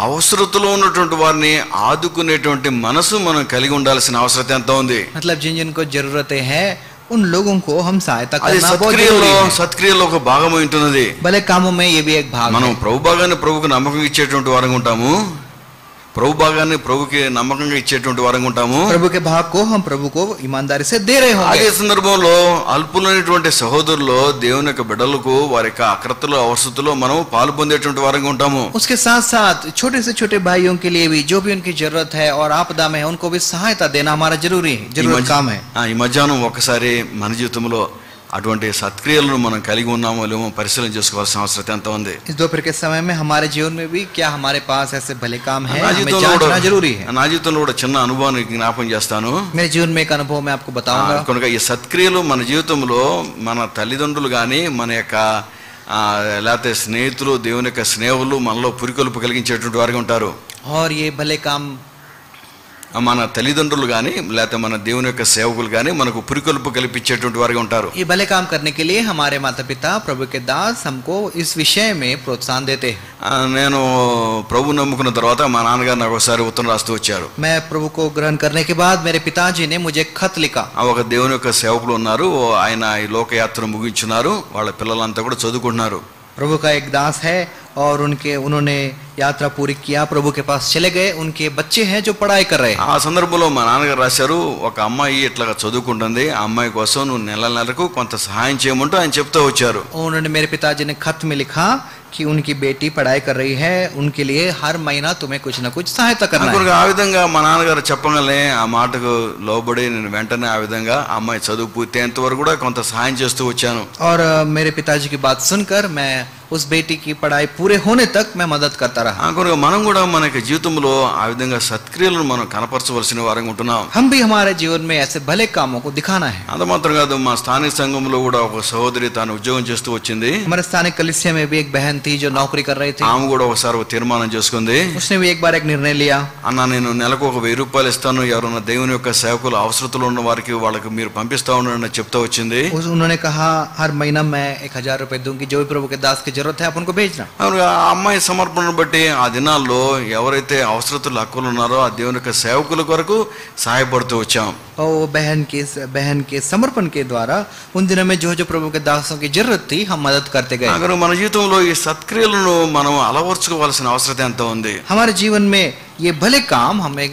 అవసరతలో ఉన్నటువంటి వారిని ఆదుకునేటువంటి మనసు మనం కలిగి ఉండాల్సిన అవసరం ఎంత ఉంది. मतलब जिन जिनको जरूरतें हैं उन लोगों को हम सहायता అది करना बहुत जरूरी है। సత్క్రియలో ఒక భాగం ఉంటున్నది. भले कामों में ये भी एक भाग మనం है। ప్రభు భాగాన్ని ప్రభుకు నమ్మకంగా ఇచ్చేటువంటి వారంగా ఉంటాము, ప్రభు భాగాన్ని ప్రభుకి నమ్మకంగా ఇచ్చేటువంటి వారంగా ఉంటాము. प्रभु के भाग को हम प्रभु को ईमानदारी से दे रहे అదే होंगे। సందర్భంలో అల్పులైనటువంటి సహోదరులు దేవుని యొక్క బిడ్డలకు వారి యొక్క అక్రతలో అవసరతలో మనం పాలు పొందేటువంటి వారంగా ఉంటాము. उसके साथ साथ छोटे से छोटे भाइयों के लिए भी जो भी उनकी जरूरत है और आपदा में है उनको भी सहायता देना हमारा जरूरी है, जरूरत काम है। ఈ మధ్యాహ్నం ఒకసారి మన జీవితంలో అటువంటి సత్క్రియలను మనం కలిగి ఉన్నామో లేమో పరిశీలన చేసుకోవాల్సిన అవసరం ఎంత ఉంది. इस दोपहर के समय में हमारे जीवन में भी क्या हमारे पास ऐसे भले काम है, నా हमें జీవితంలో जांचना जरूरी है। నా జీవితంలో కూడా చిన్న అనుభవాన్ని జ్ఞాపకం చేస్తాను. मेरे जीवन में एक अनुभव मैं आपको बताऊंगा। కనుక ఈ సత్క్రియలు మన జీవితంలో మన తల్లిదండ్రులు కానీ మన యొక్క లేకపోతే స్నేహితులు దేవుని యొక్క స్నేహితులు మనలో పురికొల్పు కలిగించేటువంటి వారిగా ఉంటారు. और ये भले काम మన తల్లిదండ్రులు కానీ లేకపోతే మన దేవుని యొక్క సేవకులు కానీ మనకు పురికొల్పు కల్పించేటువంటి వారిగా ఉంటారు. ये भले काम करने के लिए हमारे माता पिता प्रभु के दास हमको इस विषय में प्रोत्साहन देते हैं। నేను ప్రభు నమ్ముకున్న తర్వాత మా నాన్నగారు నాకు ఒకసారి ఉత్తరం రాస్తూ వచ్చారు. मैं प्रभु को ग्रहण करने के बाद मेरे पिताजी ने मुझे खत लिखा। ఒక దేవుని యొక్క సేవకులు ఉన్నారు, ఆయన ఈ లోకయాత్ర ముగించున్నారు, వాళ్ళ పిల్లలంతా కూడా చదువుకుంటున్నారు. प्रभु का एक दास है और उन्होंने यात्रा पूरी किया, प्रभु के पास चले गए, उनके बच्चे हैं जो पढ़ाई कर रहे हैं। ఆ సందర్భంలో మా నాన్నగారు రాశారు, ఒక అమ్మాయి ఇట్లా చదువుకుంటుంది, ఆ అమ్మాయి కోసం నువ్వు నెలకు కొంత సహాయం చేయమంటూ ఆయన చెప్తూ వచ్చారు. उन्होंने मेरे पिताजी ने खत में लिखा कि उनकी बेटी पढ़ाई कर रही है, उनके लिए हर महीना तुम्हें कुछ न कुछ सहायता करना है। ఆ విధంగా మా నాన్నగారు చెప్పగానే ఆ మాటకు లోబడి నేను వెంటనే ఆ విధంగా ఆ అమ్మాయి చదువు పూర్తయ్యేంత వరకు కూడా కొంత సహాయం చేస్తూ వచ్చాను. और मेरे पिताजी की बात सुनकर मैं उस बेटी की पढ़ाई पूरे होने तक मैं मदद करता रहा। కనుక మనం కూడా మన యొక్క జీవితంలో ఆ విధంగా సత్క్రియలను మనం కనపరచవలసిన వారంగా ఉంటున్నాం. हम भी हमारे जीवन में ऐसे भले कामों को दिखाना है। అంత మాత్రం కాదు, మా స్థానిక సంఘంలో కూడా ఒక సహోదరి తాను ఉద్యోగం చేస్తూ వచ్చింది. हमारे स्थानीय कलीसिया में भी एक बहन थी जो नौकरी कर रही थी। ఆమె కూడా ఒకసారి ఒక తీర్మానం చేసుకుంది. उसने भी एक बार एक निर्णय लिया, అన్న నేను నెలకు ఒక 1000 రూపాయలు ఇస్తాను, ఎవరైనా దేవుని యొక్క సేవకులు అవసరతలో ఉన్న వారికి వాళ్ళకి మీరు పంపిస్తా ఉండండి చెప్తా వచ్చింది. उन्होंने कहा हर महीना मैं 1000 रुपए दूंगी, जो भी प्रभु के दास की जरूरत है आप उनको भेजना। ఆ అమ్మాయి సమర్పణను బట్టి ఆ దినాల్లో ఎవరైతే అవసరతులు హక్కులు ఉన్నారో ఆ దేవుని యొక్క సేవకుల కొరకు సహాయపడుతూ వచ్చాం. और वो बहन के समर्पण के द्वारा उन दिनों में जो जो प्रभु के दासों की जरूरत थी हम मदद करते गए। కనుక మన జీవితంలో ఈ సత్క్రియలను మనం అలవర్చుకోవాల్సిన అవసరం ఎంత ఉంది. हमारे जीवन में ये भले काम हमें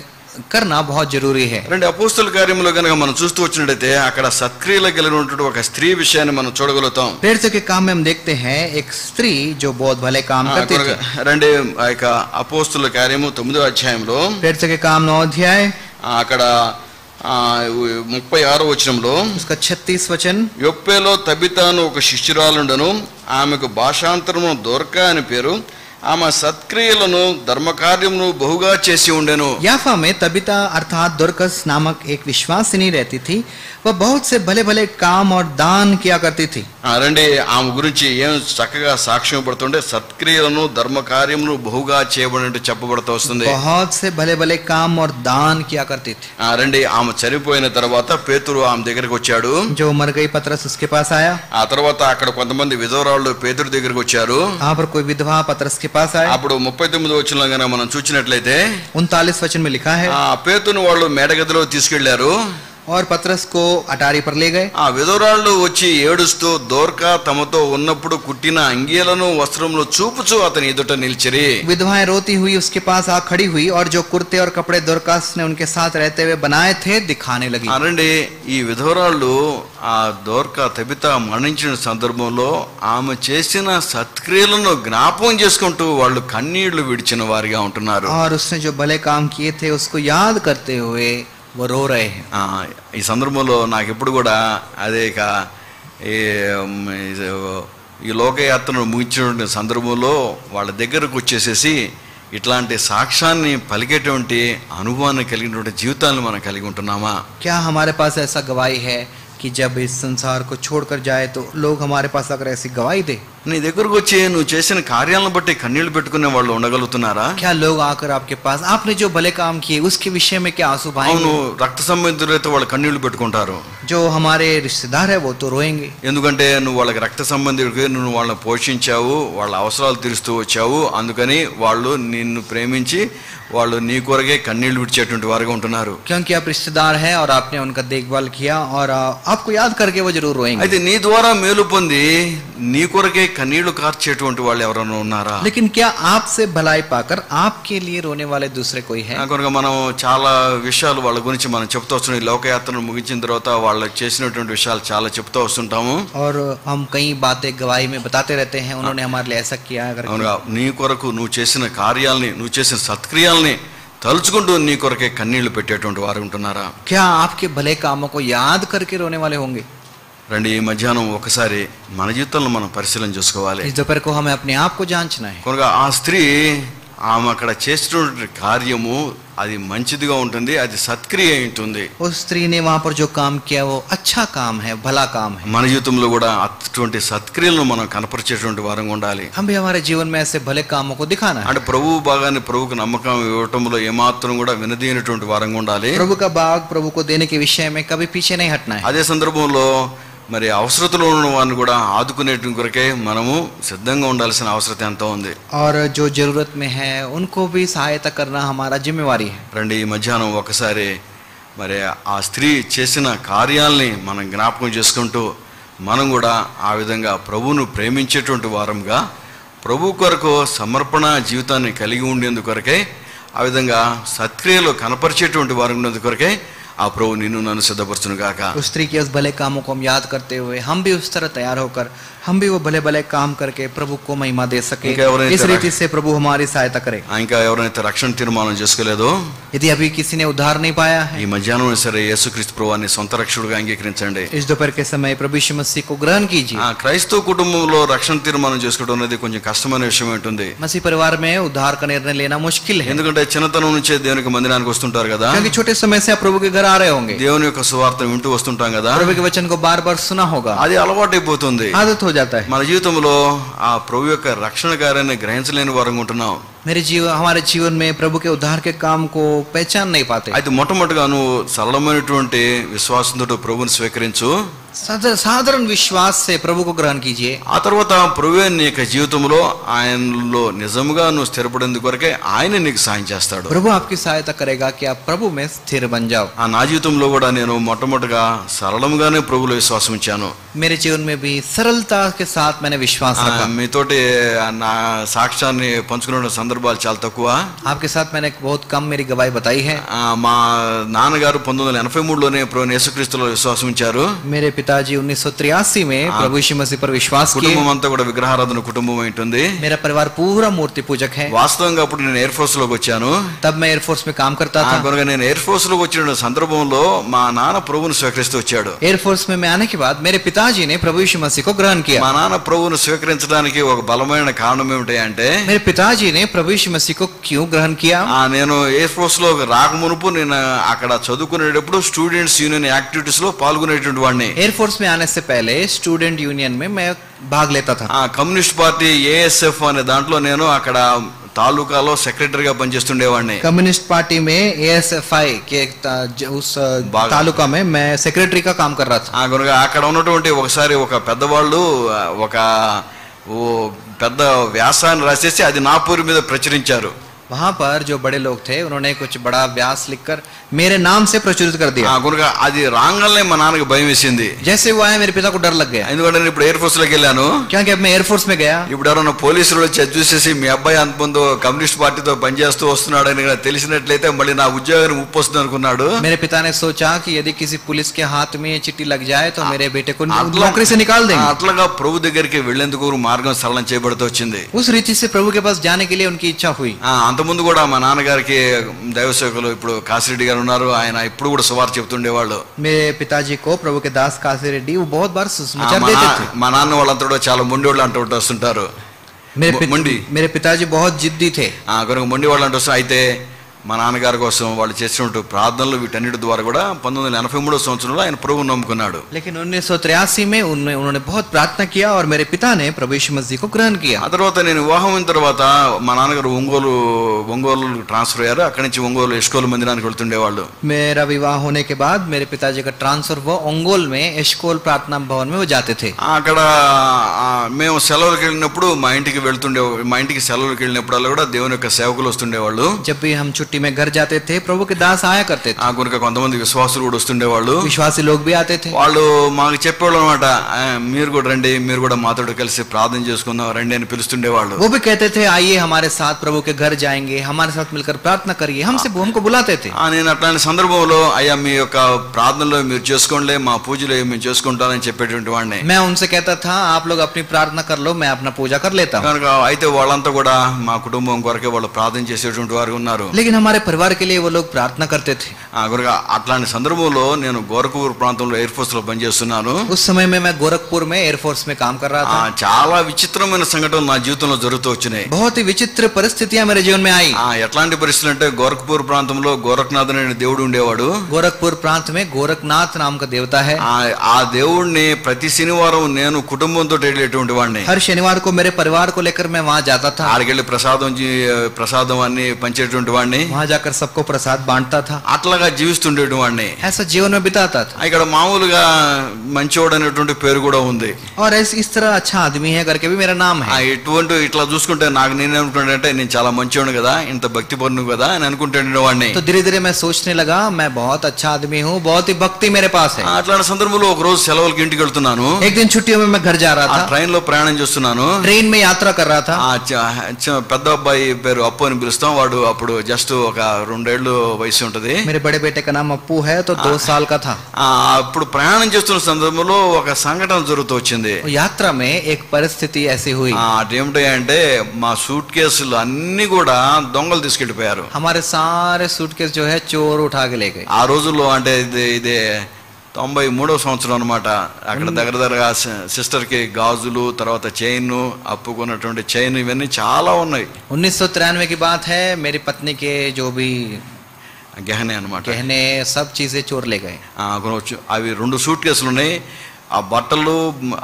करना बहुत जरूरी है। రెండు అపోస్తల కార్యములో కనుక మనం చూస్తూ వచ్చినట్లయితే అక్కడ సత్క్రియలు కలిగినటువంటి ఒక స్త్రీ విషయాన్ని మనం చూడగలుగుతాం. प्रेरितों के काम में हम देखते हैं एक स्त्री जो बहुत भले काम करती थी। రండి ఆ యొక్క అపోస్తల కార్యము 9వ అధ్యాయంలో प्रेरितों के काम 9 अध्याय అక్కడ 36వ వచనంలో उसका 36 वचन, యొప్పేలో తబితాను ఒక శిష్యురాలుండను, ఆమెకు భాషాంతరము దొర్కా అని పేరు, ఆమె సత్క్రియలను ధర్మకార్యమును బహుగా చేసి ఉండెను. याफा में तबिता अर्थात दोरकस नामक एक विश्वासिनी रहती थी, वह बहुत से भले भले काम और दान किया करती थी। రండి ఆమె గురించి ఏం చక్కగా సాక్ష్యం పడుతుంటే సత్క్రియలను ధర్మకార్యమును బహుగా చేయబడినట్టు చెప్పబడుతూ వస్తుంది. बहुत से भले भले काम और दान किया करती थी। రండి ఆమె చనిపోయిన తర్వాత పేతురు ఆమె దగ్గరికి వచ్చాడు. जो मर गई पतरस उसके पास आया। ఆ తర్వాత అక్కడ కొంతమంది విధవరాళ్ళు పేతురు దగ్గరికి వచ్చారు. वहां पर कोई विधवा पतरस के पास आया। అప్పుడు 39వ వచనంలో గనుక మనం చూసినట్లయితే 39 वचन में लिखा है, ఆ పేతురుని వాళ్ళు మేడగదిలో తీసుకెళ్లారు. और पतरस को अटारी पर ले गए। ఆ విధవరాళ్ళు వచ్చి ఏడుస్తూ దోర్కా తమతో ఉన్నప్పుడు కుట్టిన అంగీలను వస్త్రములు చూపుచూ అతని ఎదుట నిలిచిరి. विधवाएं रोती हुई उसके पास आ खड़ी हुई और जो कुर्ते और कपड़े दोरकास ने उनके साथ रहते हुए बनाए थे दिखाने लगी। అనండి ఈ విధవరాళ్ళు ఆ దోర్కా తబిత మరణించిన సందర్భంలో ఆమె చేసిన సత్క్రియలను జ్ఞాపకం చేసుకుంటూ వాళ్ళు కన్నీళ్లు విడిచిన వారిగా ఉంటున్నారు. और उसने जो भले काम किए थे उसको याद करते हुए वो रो रहे हैं। ఈ సందర్భంలో నాకు ఎప్పుడు కూడా అదే ఈ లోకయాత్రను ముగించినటువంటి సందర్భంలో వాళ్ళ దగ్గరకు వచ్చేసేసి ఇట్లాంటి సాక్ష్యాన్ని పలికేటువంటి అనుభవాన్ని కలిగినటువంటి జీవితాలను మనం కలిగి ఉంటున్నామా? क्या हमारे पास ऐसा गवाही है कि जब इस संसार को छोड़कर जाए तो लोग हमारे पास अगर ऐसी गवाही दे? నీ దగ్గరకు వచ్చి నువ్వు చేసిన కార్యాలను బట్టి కన్నీళ్లు పెట్టుకునే వాళ్ళు ఉండగలుగుతున్నారా? क्या लोग आकर आपके पास आपने जो भले काम किए उसके विषय में क्या आंसू बहाएंगे? అవును, రక్త సంబంధితులైతే వాళ్ళు కన్నీళ్లు పెట్టుకుంటారు. जो हमारे रिश्तेदार है वो तो रोएंगे, ఎందుకంటే నువ్వు వాళ్ళకి రక్త సంబంధికుడికి నువ్వు వాళ్ళని పోషించావు, వాళ్ళ అవసరాలు తీరుస్తూ వచ్చావు, అందుకని వాళ్ళు నిన్ను ప్రేమించి వాళ్ళు నీ కొరకే కన్నీళ్లు విడిచేటువంటి వారుగా ఉంటున్నారు. क्योंकि आप रिश्तेदार हैं और आपने उनका देखभाल किया और आपको याद करके वो जरूर रोएंगे। అయితే నీ ద్వారా మేలు పొంది నీ కొరకే కన్నీళ్లు కార్చేటువంటి వాళ్ళు ఎవరైనా ఉన్నారా? लेकिन क्या आपसे भलाई पाकर आपके लिए रोने वाले दूसरे कोई है? కనుక మనం చాలా విషయాలు వాళ్ళ గురించి మనం చెప్తూ వస్తున్నాం. ఈ లోకయాత్రను ముగించిన తర్వాత వాళ్ళు చేసినటువంటి విషయాలు చాలా చెప్తూ వస్తుంటాము. और हम कई बातें गवाही में बताते रहते हैं, उन्होंने हमारे लिए ऐसा किया करके। అవునుగా నీ కొరకు నువ్వు చేసిన కార్యాలని నువ్వు చేసిన సత్క్రియల్ని తలుచుకుంటూ నీ కొరకే కన్నీళ్లు పెట్టేటువంటి వారు ఉంటున్నారా? क्या आपके भले कामों को याद करके रोने वाले होंगे? రండి, ఈ మధ్యాహ్నం ఒకసారి మన జీవితంలో మనం పరిశీలన చేసుకోవాలి. इस दोपहर को हमें अपने आप को जांचना है। కనుక ఆ స్త్రీ ఆమె అక్కడ చేసినటువంటి కార్యము అది మంచిదిగా ఉంటుంది, అది సత్క్రియ ఉంటుంది. उस स्त्री ने वहां पर जो काम किया वो अच्छा काम है, भला काम है। మన జీవితంలో కూడా అటువంటి సత్క్రియలను మనం కనపరిచేటువంటి వారంగా ఉండాలి. हम भी हमारे जीवन में ऐसे भले कामों को दिखाना है। అంటే ప్రభువు భాగాన్ని ప్రభువుకు నమ్మకం ఇవ్వటంలో ఏమాత్రం కూడా వినదీనటువంటి వారంగా ఉండాలి. प्रभु का भाग प्रभु को देने के विषय में कभी पीछे नहीं हटना है। అదే సందర్భంలో మరి అవసరతలో ఉన్న వారిని కూడా ఆదుకునేటువంటి కొరకే మనము సిద్ధంగా ఉండాల్సిన అవసరం ఎంతో ఉంది. और जो जरूरत में है उनको भी सहायता करना हमारा जिम्मेवारी है। రండి, ఈ మధ్యాహ్నం ఒకసారి మరి ఆ స్త్రీ చేసిన కార్యాలని మనం జ్ఞాపకం చేసుకుంటూ మనం కూడా ఆ విధంగా ప్రభువును ప్రేమించేటువంటి వారంగా ప్రభు కొరకు సమర్పణ జీవితాన్ని కలిగి ఉండేందుకు కొరకే ఆ విధంగా సత్క్రియలు కనపరిచేటువంటి వారు ఉండేందుకు కొరకే ఆ ప్రభు నిన్ను నన్ను సిద్ధపరచును గాక. उस स्त्री के उस भले कामों को हम याद करते हुए हम भी उस तरह तैयार होकर हम भी वो भले भले काम करके प्रभु को महिमा दे सके, इस रीति से प्रभु हमारी सहायता करे। ఇంకా ఎవరైతే రక్షణ తీర్మానం చేసుకోలేదో, यदि अभी किसी ने उद्धार नहीं पाया है, ఈ మధ్యాహ్నం సరే యేసుక్రీస్తు ప్రభువాన్ని సొంత రక్షకుడిగా అంగీకరించండి. इस दोपहर के समय प्रभु यीशु मसीह को ग्रहण कीजिए। ఆ క్రైస్తవ కుటుంబంలో రక్షణ తీర్మానం చేసుకోవడం అనేది కొంచెం కష్టమైన విషయం ఉంటుంది. मसीह परिवार में उद्धार का निर्णय लेना मुश्किल है, ఎందుకంటే చిన్నతనం నుంచే దేవునికి మందిరానికి వస్తుంటారు కదా, क्योंकि छोटे समय से आप प्रभु के घर आ रहे होंगे, దేవుని యొక్క సువార్త వింటూ వస్తుంటాం కదా, प्रभु के वचन को बार बार सुना होगा, అది అలవాటైపోతుంది, आदत हो जाता है। మన జీవితంలో ఆ ప్రభు యొక్క రక్షణ కార్యాన్ని గ్రహించలేని వారంగా ఉంటున్నాం. हमारे जीवन में प्रभु के उद्धार के काम को पहचान नहीं पाते। అయితే మొట్టమొదటిగా నువ్వు సరళమైనటువంటి విశ్వాసంతో ప్రభువుని స్వీకరించు, साधारण विश्वास से प्रभु को ग्रहण कीजिए। ఆ తర్వాత ప్రభువే నీ యొక్క జీవితంలో ఆయనలో నిజముగా నువ్వు స్థిరపడేందుకు కొరకే ఆయన నీకు సాయం చేస్తాడు. प्रभु आपकी सहायता करेगा कि आप प्रभु में स्थिर बन जाओ। ఆ నా జీవితంలో కూడా నేను మొట్టమొదటిగా సరళంగానే ప్రభువులో విశ్వాసం ఉంచాను. मेरे जीवन में भी सरलता के साथ मैंने विश्वास रखा। మీతోటి నా సాక్ష్యాన్ని పంచుకునే సందర్భాలు చాలా తక్కువ. आपके साथ मैंने बहुत कम मेरी गवाही बताई है। మా నాన్నగారు 1983లోనే ప్రభు యేసుక్రీస్తులో విశ్వాసం ఉంచారు. मेरे पिताजी 1983 में प्रभु यीशु मसीह पर विश्वास किए। కుటుంబం అంతా కూడా విగ్రహారాధన కుటుంబం ఉంటుంది. मेरा परिवार पूरा मूर्ति पूजक है। వాస్తవంగా అప్పుడు నేను ఎయిర్ ఫోర్స్ లోకి వచ్చాను. तब मैं एयरफोर्स में काम करता था। కనుక నేను ఎయిర్ ఫోర్స్ లోకి వచ్చిన సందర్భంలో మా నాన్న ప్రభువును స్వీకరిస్తూ వచ్చాడు. एयरफोर्स में मैं आने के बाद मेरे पिताजी ने प्रभु यीशु मसीह को ग्रहण किया। మా నాన్న ప్రభువును స్వీకరించడానికి ఒక బలమైన కారణం ఏమిటి అంటే, मेरे पिताजी ने प्रभु यीशु मसीह को क्यों ग्रहण किया? నేను ఎయిర్ ఫోర్స్ లో రాకమునుపు నేను అక్కడ చదువుకునేటప్పుడు స్టూడెంట్స్ యూనియన్ యాక్టివిటీస్ లో పాల్గొనేటువంటి వాడిని. एयरफोर्स में आने से पहले स्टूडेंट यूनियन में मैं भाग लेता था। కమ్యూనిస్ట్ పార్టీ ఏఎస్ఎఫ్ అనే దాంట్లో నేను అక్కడ తాలూకాలో సెక్రటరీగా పనిచేస్తుండేవాడిని. कम्युनिस्ट पार्टी में ASFI के उस तालुका में मैं सेक्रेटरी का काम कर रहा था। కనుక అక్కడ ఉన్నటువంటి ఒకసారి ఒక పెద్దవాళ్ళు ఒక పెద్ద వ్యాసాన్ని రాసేసి అది నా పేరు మీద ప్రచురించారు. वहां पर जो बड़े लोग थे उन्होंने कुछ बड़ा व्यास लिखकर मेरे नाम से प्रचुरित कर दिया। కనుక అది రాగానే మా నాన్నకి భయం వేసింది. जैसे वो आया मेरे पिता को डर लग गया, ఎందుకంటే నేను ఇప్పుడు ఎయిర్ ఫోర్స్ లోకి వెళ్ళాను. क्योंकि अब मैं एयरफोर्स में गया। ఇప్పుడు ఎవరైనా పోలీసులు వచ్చి చూసేసి మీ అబ్బాయి అంతమంది కమ్యూనిస్ట్ పార్టీతో పనిచేస్తూ వస్తున్నాడు అని తెలిసినట్లయితే మళ్ళీ నా ఉద్యోగానికి ముప్పు వస్తుంది అనుకున్నాడు. मेरे पिता ने सोचा कि यदि किसी पुलिस के हाथ में ये चिट्ठी लग जाए तो मेरे बेटे को नौकरी से निकाल देंगे। అట్లాగా ప్రభు దగ్గరికి వెళ్లేందుకు మార్గం సరళం చేయబడుతూ వచ్చింది. उस रीति से प्रभु के पास जाने के लिए उनकी इच्छा हुई। అంతకుముందు కూడా మా నాన్నగారికి దైవ సేవకులు ఇప్పుడు కాసిరెడ్డి గారు ఉన్నారు, ఆయన ఇప్పుడు కూడా సువార్త చెప్తుండేవాళ్ళు. मेरे पिताजी को प्रभु के दास काशी रेड्डी वो बहुत बार सुसमाचार देते थे। మా నాన్న వాళ్ళంతా కూడా చాలా మొండి వాళ్ళు అంటూ వస్తుంటారు. मेरे पिताजी बहुत जिद्दी थे। కనుక మొండి వాళ్ళు అంటూ వస్తారు. అయితే మా నాన్నగారి కోసం వాళ్ళు చేసినట్టు ప్రార్థనలు వీటన్నిటి ద్వారా కూడా 1983 సంవత్సరంలో ఆయన ప్రభువుని నమ్ముకున్నాడు. लेकिन 1983 में उन्होंने बहुत प्रार्थना किया और मेरे पिता ने प्रभु यीशु मसीह को ग्रहण किया। ఆ తర్వాత నేను వివాహం అయిన తర్వాత మా నాన్నగారు ఒంగోలు ట్రాన్స్ఫర్ అయ్యారు. అక్కడి నుంచి ఒంగోలు ఎస్కోల్ మందిరానికి వెళ్తుండేవాళ్ళు. मेरा विवाह होने के बाद मेरे पिताजी का ट्रांसफर हुआ ओंगोल में एस्कोल प्रार्थना भवन में वो जाते थे। అక్కడ మేము సెలవులకు వెళ్ళినప్పుడు మా ఇంటికి సెలవులకు వెళ్ళినప్పుడు కూడా దేవుని యొక్క సేవకులు వస్తుండేవాళ్ళు. जब भी हम छुट्टी में घर जाते थे प्रभु के दास आया करते थे। కనుక కొంతమంది విశ్వాసులు కూడా వస్తుండేవాళ్ళు, विश्वासी लोग भी आते थे। వాళ్ళు మాకు చెప్పేవాళ్ళు అనమాట, మీరు కూడా రండి, మీరు కూడా మాతో కలిసి ప్రార్థన చేసుకుందాం రండి అని పిలుస్తుండేవాళ్ళు. वो भी कहते थे आइए हमारे साथ प्रभु के घर जाएंगे, हमारे साथ मिलकर प्रार्थना करिए, हमको बुलाते थे। నేను అట్లాంటి సందర్భంలో అయ్యా మీ యొక్క ప్రార్థనలో మీరు చేసుకోండి, మా పూజలో మేము చేసుకుంటానని చెప్పేటువంటి వాడిని. मैं उनसे कहता था आप लोग अपनी प्रार्थना कर लो, मैं अपना पूजा कर लेता हूं। కనుక అయితే వాళ్ళంతా కూడా మా కుటుంబం కొరకే వాళ్ళు ప్రార్థన చేసేటువంటి వారు ఉన్నారు. लेकिन हमारे परिवार के लिए वो लोग प्रार्थना करते थे। కనుక అట్లాంటి సందర్భంలో నేను గోరఖ్పూర్ ప్రాంతంలో ఎయిర్ ఫోర్స్ లో పనిచేస్తున్నాను. उस समय में मैं गोरखपुर में एयरफोर्स में काम कर रहा था। చాలా విచిత్రమైన సంఘటనలు నా జీవితంలో జరుగుతూ వచ్చినాయి. बहुत ही विचित्र परिस्थितियां मेरे जीवन में आई। ఎట్లాంటి పరిస్థితులు అంటే గోరఖ్పూర్ ప్రాంతంలో గోరఖనాథ్ అనే దేవుడు ఉండేవాడు. गोरखपुर प्रांत में गोरखनाथ नाम का देवता है। ఆ దేవుడిని ప్రతి శనివారం నేను కుటుంబంతో వెళ్ళేటువంటి వాడిని. हर शनिवार को मेरे परिवार को लेकर मैं वहां जाता था। ఆడికెళ్ళి ప్రసాదం అన్ని పంచేటువంటి వాడిని, वहां जाकर सबको प्रसाद बांटता था। అట్లాగా జీవిస్తుండేటువంటి వాడిని. ऐसा जीवन में बिताता था। ఇక్కడ మామూలుగా మంచోడు అనేటువంటి పేరు కూడా ఉంది. और इस तरह अच्छा आदमी है करके भी मेरा नाम है। ఇట్లా చూసుకుంటే నాకు నేనేమనుకుంటానంటే నేను చాలా మంచోడు కదా, ఇంత భక్తి పరును కదా అని అనుకుంటుండే వాడిని. तो धीरे धीरे मैं सोचने लगा मैं बहुत अच्छा आदमी हूँ, बहुत ही भक्ति मेरे पास है। అట్లాంటి సందర్భంలో ఒక రోజు సెలవులకి ఇంటికి వెళ్తున్నాను. एक दिन छुट्टियों में मैं घर जा रहा था, ట్రైన్ లో ప్రయాణం చేస్తున్నాను. ट्रेन में यात्रा कर रहा था। పెద్ద అబ్బాయి పేరు అప్పు అని పిలుస్తాం, వాడు అప్పుడు జస్ట్ ఒక 2 ఏళ్ళు వయసు ఉంటది. मेरे बड़े बेटे का नाम अप्पू है, तो 2 साल का था। అప్పుడు ప్రయాణం చేస్తున్న సందర్భంలో ఒక సంఘటన జరుగుతూ వచ్చింది. यात्रा में एक परिस्थिति ऐसी हुई, అదేమిటి అంటే మా సూట్ కేసులు అన్ని కూడా దొంగలు తీసుకెళ్లిపోయారు. हमारे सारे सूटकेस जो है चोर उठा के ले गए। ఆ రోజుల్లో అంటే ఇదే 93వ సంవత్సరం అనమాట. అక్కడ దగ్గర సిస్టర్ కి గాజులు, తర్వాత చైన్, అప్పుకున్నటువంటి చైన్, ఇవన్నీ చాలా ఉన్నాయి. 1993 की बात है। मेरी पत्नी के जो भी గహనే అనమాట, गहने सब चीजें चोर ले गए। అవి 2 సూట్ కేసులు ఉన్నాయి. ఆ బట్టలు,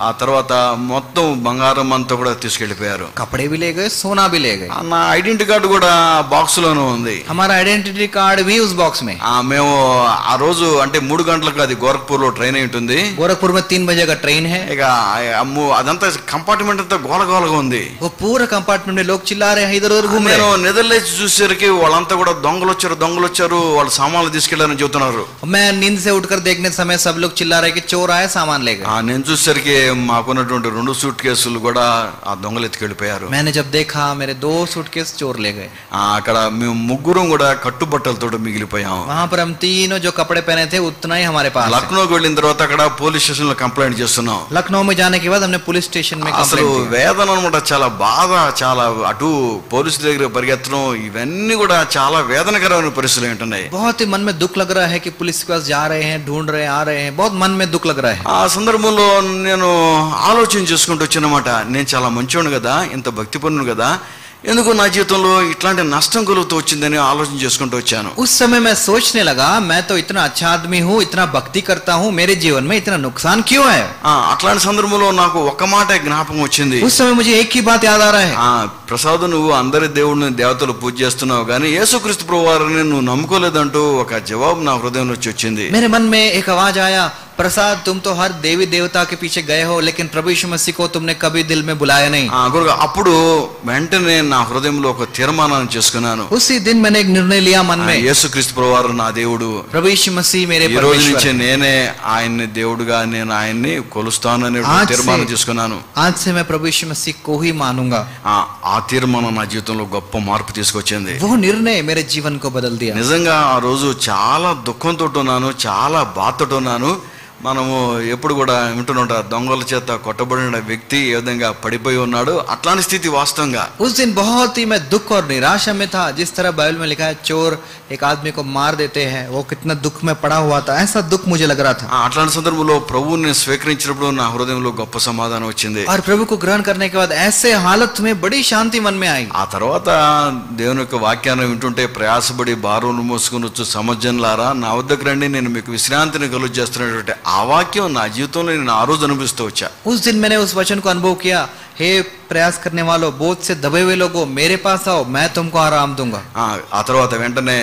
ఆ తర్వాత మొత్తం బంగారం అంతా కూడా తీసుకెళ్లిపోయారు. कपड़े भी ले गए, सोना भी ले गए। నా ఐడెంటిటీ కార్డు కూడా బాక్స్ లోనే ఉంది. हमारा आइडेंटिटी कार्ड भी उस बॉक्स में। మేము ఆ రోజు అంటే 3 గంటలకు అది గోరఖ్పూర్ లో ట్రైన్ అయి ఉంటుంది. गोरखपुर में 3 बजे का ट्रेन है। ఇక అదంతా కంపార్ట్మెంట్ అంతా గోలగోలగా ఉంది. वो पूरा कंपार्टमेंट में लोग चिल्ला रहे हैं, इधर उधर घूम रहे हैं। నేను నిద్రలేచి చూసేసరికి వాళ్ళంతా కూడా దొంగలు వచ్చారు, వాళ్ళ సామాన్లు తీసుకెళ్లారని చెబుతున్నారు. मैं नींद से उठकर देखने समय सब लोग चिल्ला रहे कि चोर आए, सामान ले गए। నేను చూసేసరికి మాకున్నటువంటి 2 సూట్ కేసులు కూడా ఆ దొంగలు ఎత్తుకెళ్ళిపోయారు. मैंने जब देखा मेरे 2 सूटकेस चोर ले गए। అక్కడ మేము ముగ్గురం కూడా కట్టుబట్టలతో మిగిలిపోయాం. वहां पर हम तीनों जो कपड़े पहने थे उतना ही हमारे पास है। లక్నోకి వెళ్ళిన తర్వాత అక్కడ పోలీస్ స్టేషన్ లో కంప్లైంట్ చేస్తున్నాం. लखनऊ में जाने के बाद हमने पुलिस स्टेशन में అసలు कंप्लेंट की। వేదన అనమాట, చాలా బాధ, చాలా అటు పోలీసు దగ్గర పరిగెత్తడం, ఇవన్నీ కూడా చాలా వేదనకరమైన పరిస్థితులు ఉంటున్నాయి. बहुत ही मन में दुख लग रहा है कि पुलिस के पास जा रहे हैं, ढूंढ रहे हैं, आ रहे हैं, बहुत मन में दुख लग रहा है। ఆ సందర్భంలో నేను ఆలోచన చేసుకుంటూ వచ్చానమాట, నేను చాలా మంచోడు కదా, ఇంత భక్తిపరును కదా, ఎందుకు నా జీవితంలో ఇట్లాంటి నష్టం కలుగుతూ వచ్చిందని ఆలోచన చేసుకుంటూ వచ్చాను. उस समय मैं सोचने लगा मैं तो इतना अच्छा आदमी हूँ, इतना भक्ति करता हूँ, मेरे जीवन में इतना नुकसान क्यों है। అట్లాంటి సందర్భంలో నాకు ఒక మాట జ్ఞాపకం వచ్చింది. उस समय मुझे एक ही बात याद आ रहा है। ప్రసాద్, నువ్వు అందరి దేవుడిని దేవతలు పూజ చేస్తున్నావు కానీ యేసుక్రీస్తు ప్రభువారిని నువ్వు నమ్ముకోలేదంటూ ఒక జవాబు నా హృదయంలో వచ్చింది. मेरे मन में एक आवाज आया, प्रसाद तुम तो हर देवी देवता के पीछे गए हो, लेकिन प्रभु यीशु मसीह को तुमने कभी दिल में बुलाया नहीं। గురుగా అప్పుడు వెంటనే నా హృదయంలో ఒక తీర్మానం చేసుకున్నాను. उसी दिन मैंने एक निर्णय लिया मन में, యేసుక్రీస్తు ప్రభువారు నా దేవుడు, प्रभु यीशु मसीह मेरे ఈ రోజు परमेश्वर నుంచి हैं। నేనే ఆయన్ని దేవుడుగా నేను ఆయన్ని కొలుస్తాను అనే తీర్మానం చేసుకున్నాను. आज से मैं प्रभु यीशु मसीह को ही मानूंगा। ఆ తీర్మానం నా జీవితంలో గొప్ప మార్పు తీసుకొచ్చింది. वो निर्णय मेरे जीवन को बदल दिया। నిజంగా ఆ రోజు చాలా దుఃఖంతో ఉన్నాను, చాలా బాధతో ఉన్నాను. మనము ఎప్పుడు కూడా వింటున్నాం, దొంగల చేత కొట్టబడిన వ్యక్తి ఏ విధంగా పడిపోయి ఉన్నాడు, అట్లాంటి స్థితి వాస్తవంగా. उस दिन बहुत ही मैं दुख और निराशा में था। जिस तरह बाइबल में लिखा है चोर एक आदमी को मार देते हैं, वो कितना दुख में पड़ा हुआ था, ऐसा दुख मुझे लग रहा था। అట్లాంటి సందర్భంలో ప్రభువుని స్వీకరించినప్పుడు నా హృదయంలో గొప్ప సమాధానం వచ్చింది. और प्रभु को ग्रहण करने के बाद ऐसे हालत में बड़ी शांति मन में आई। ఆ తర్వాత దేవుని యొక్క వాక్యాన్ని వింటుంటే, ప్రయాసపడి భారములు మోసుకుని వచ్చు సమజనులారా నా వద్దకు రండి, నేను మీకు విశ్రాంతిని కలుగ చేస్తున్నటువంటి ఆ వాక్యం నా జీవితంలో నేను ఆ రోజు అనుభవిస్తూ వచ్చా. उस दिन मैंने उस वचन को अनुभव किया, हे प्रयास करने वालों, बोझ से दबे हुए लोगों, मेरे पास आओ, मैं तुमको आराम दूंगा। ఆ తర్వాత వెంటనే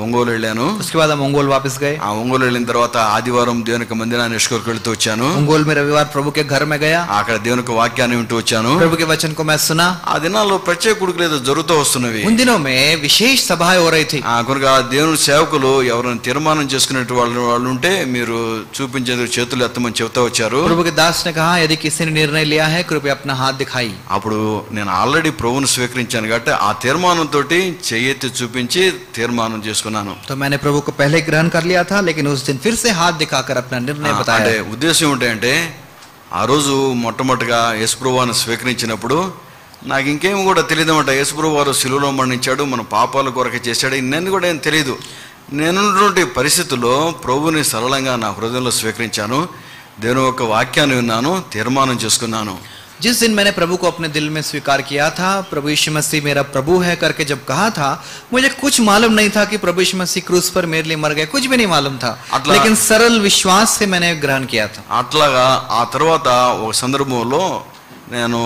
ఒంగోలు వెళ్ళాను. उसके बाद हम ओंगोल वापस गए। ఆ ఒంగోలు వెళ్ళిన తర్వాత ఆదివారం దేవుని యొక్క మందిరాన్ని నిష్కర్కి వెళ్తూ వచ్చాను. ओंगोल में रविवार प्रभु के घर में गया, అక్కడ దేవుని యొక్క వాక్యాన్ని వింటూ వచ్చాను. प्रभु के वचन को मैं सुना। ఆ దినాల్లో ప్రత్యేక కుడుకులు ఏదో జరుగుతూ వస్తున్నవి. उन दिनों में विशेष सभाएं हो रही थी। కనుక దేవుని సేవకులు ఎవరైనా తీర్మానం చేసుకునే వాళ్ళు ఉంటే మీరు చూపించేందుకు చేతులు ఎత్తమని చెబుతా వచ్చారు. प्रभु के दास ने कहा, यदि किसी ने निर्णय लिया है कृपया अपना हाथ दिखाई। అప్పుడు నేను ఆల్రెడీ ప్రభువును స్వీకరించాను కాబట్టి ఆ తీర్మానంతో చెయ్యెత్తి చూపించి తీర్మానం చేసుకున్నాను. तो मैंने प्रभु को पहले ग्रहण कर लिया था, लेकिन उस दिन फिर से हाथ दिखाकर अपना निर्णय అంటే बताया। ఉద్దేశం ఏంటంటే, ఆ రోజు మొట్టమొదటిగా యేసుప్రభువును స్వీకరించినప్పుడు నాకు ఇంకేం కూడా తెలియదు అన్నమాట. యేసుప్రభు వారు శిలువలో మరణించాడు, మన పాపాల కొరకు చేశాడు, ఇన్ని కూడా ఏం తెలియదు. నేనున్నటువంటి పరిస్థితుల్లో ప్రభువుని సరళంగా నా హృదయంలో స్వీకరించాను, దేవుని యొక్క వాక్యాన్ని విన్నాను, తీర్మానం చేసుకున్నాను. जिस दिन मैंने प्रभु को अपने दिल में स्वीकार किया था, प्रभु यीशु मसीह मेरा प्रभु है करके जब कहा था, मुझे कुछ मालूम नहीं था कि प्रभु यीशु मसीह क्रूस पर मेरे लिए मर गए, कुछ भी नहीं मालूम था, लेकिन सरल विश्वास से मैंने ग्रहण किया था। అట్లాగా ఆ తర్వాత ఒక సందర్భంలో నేను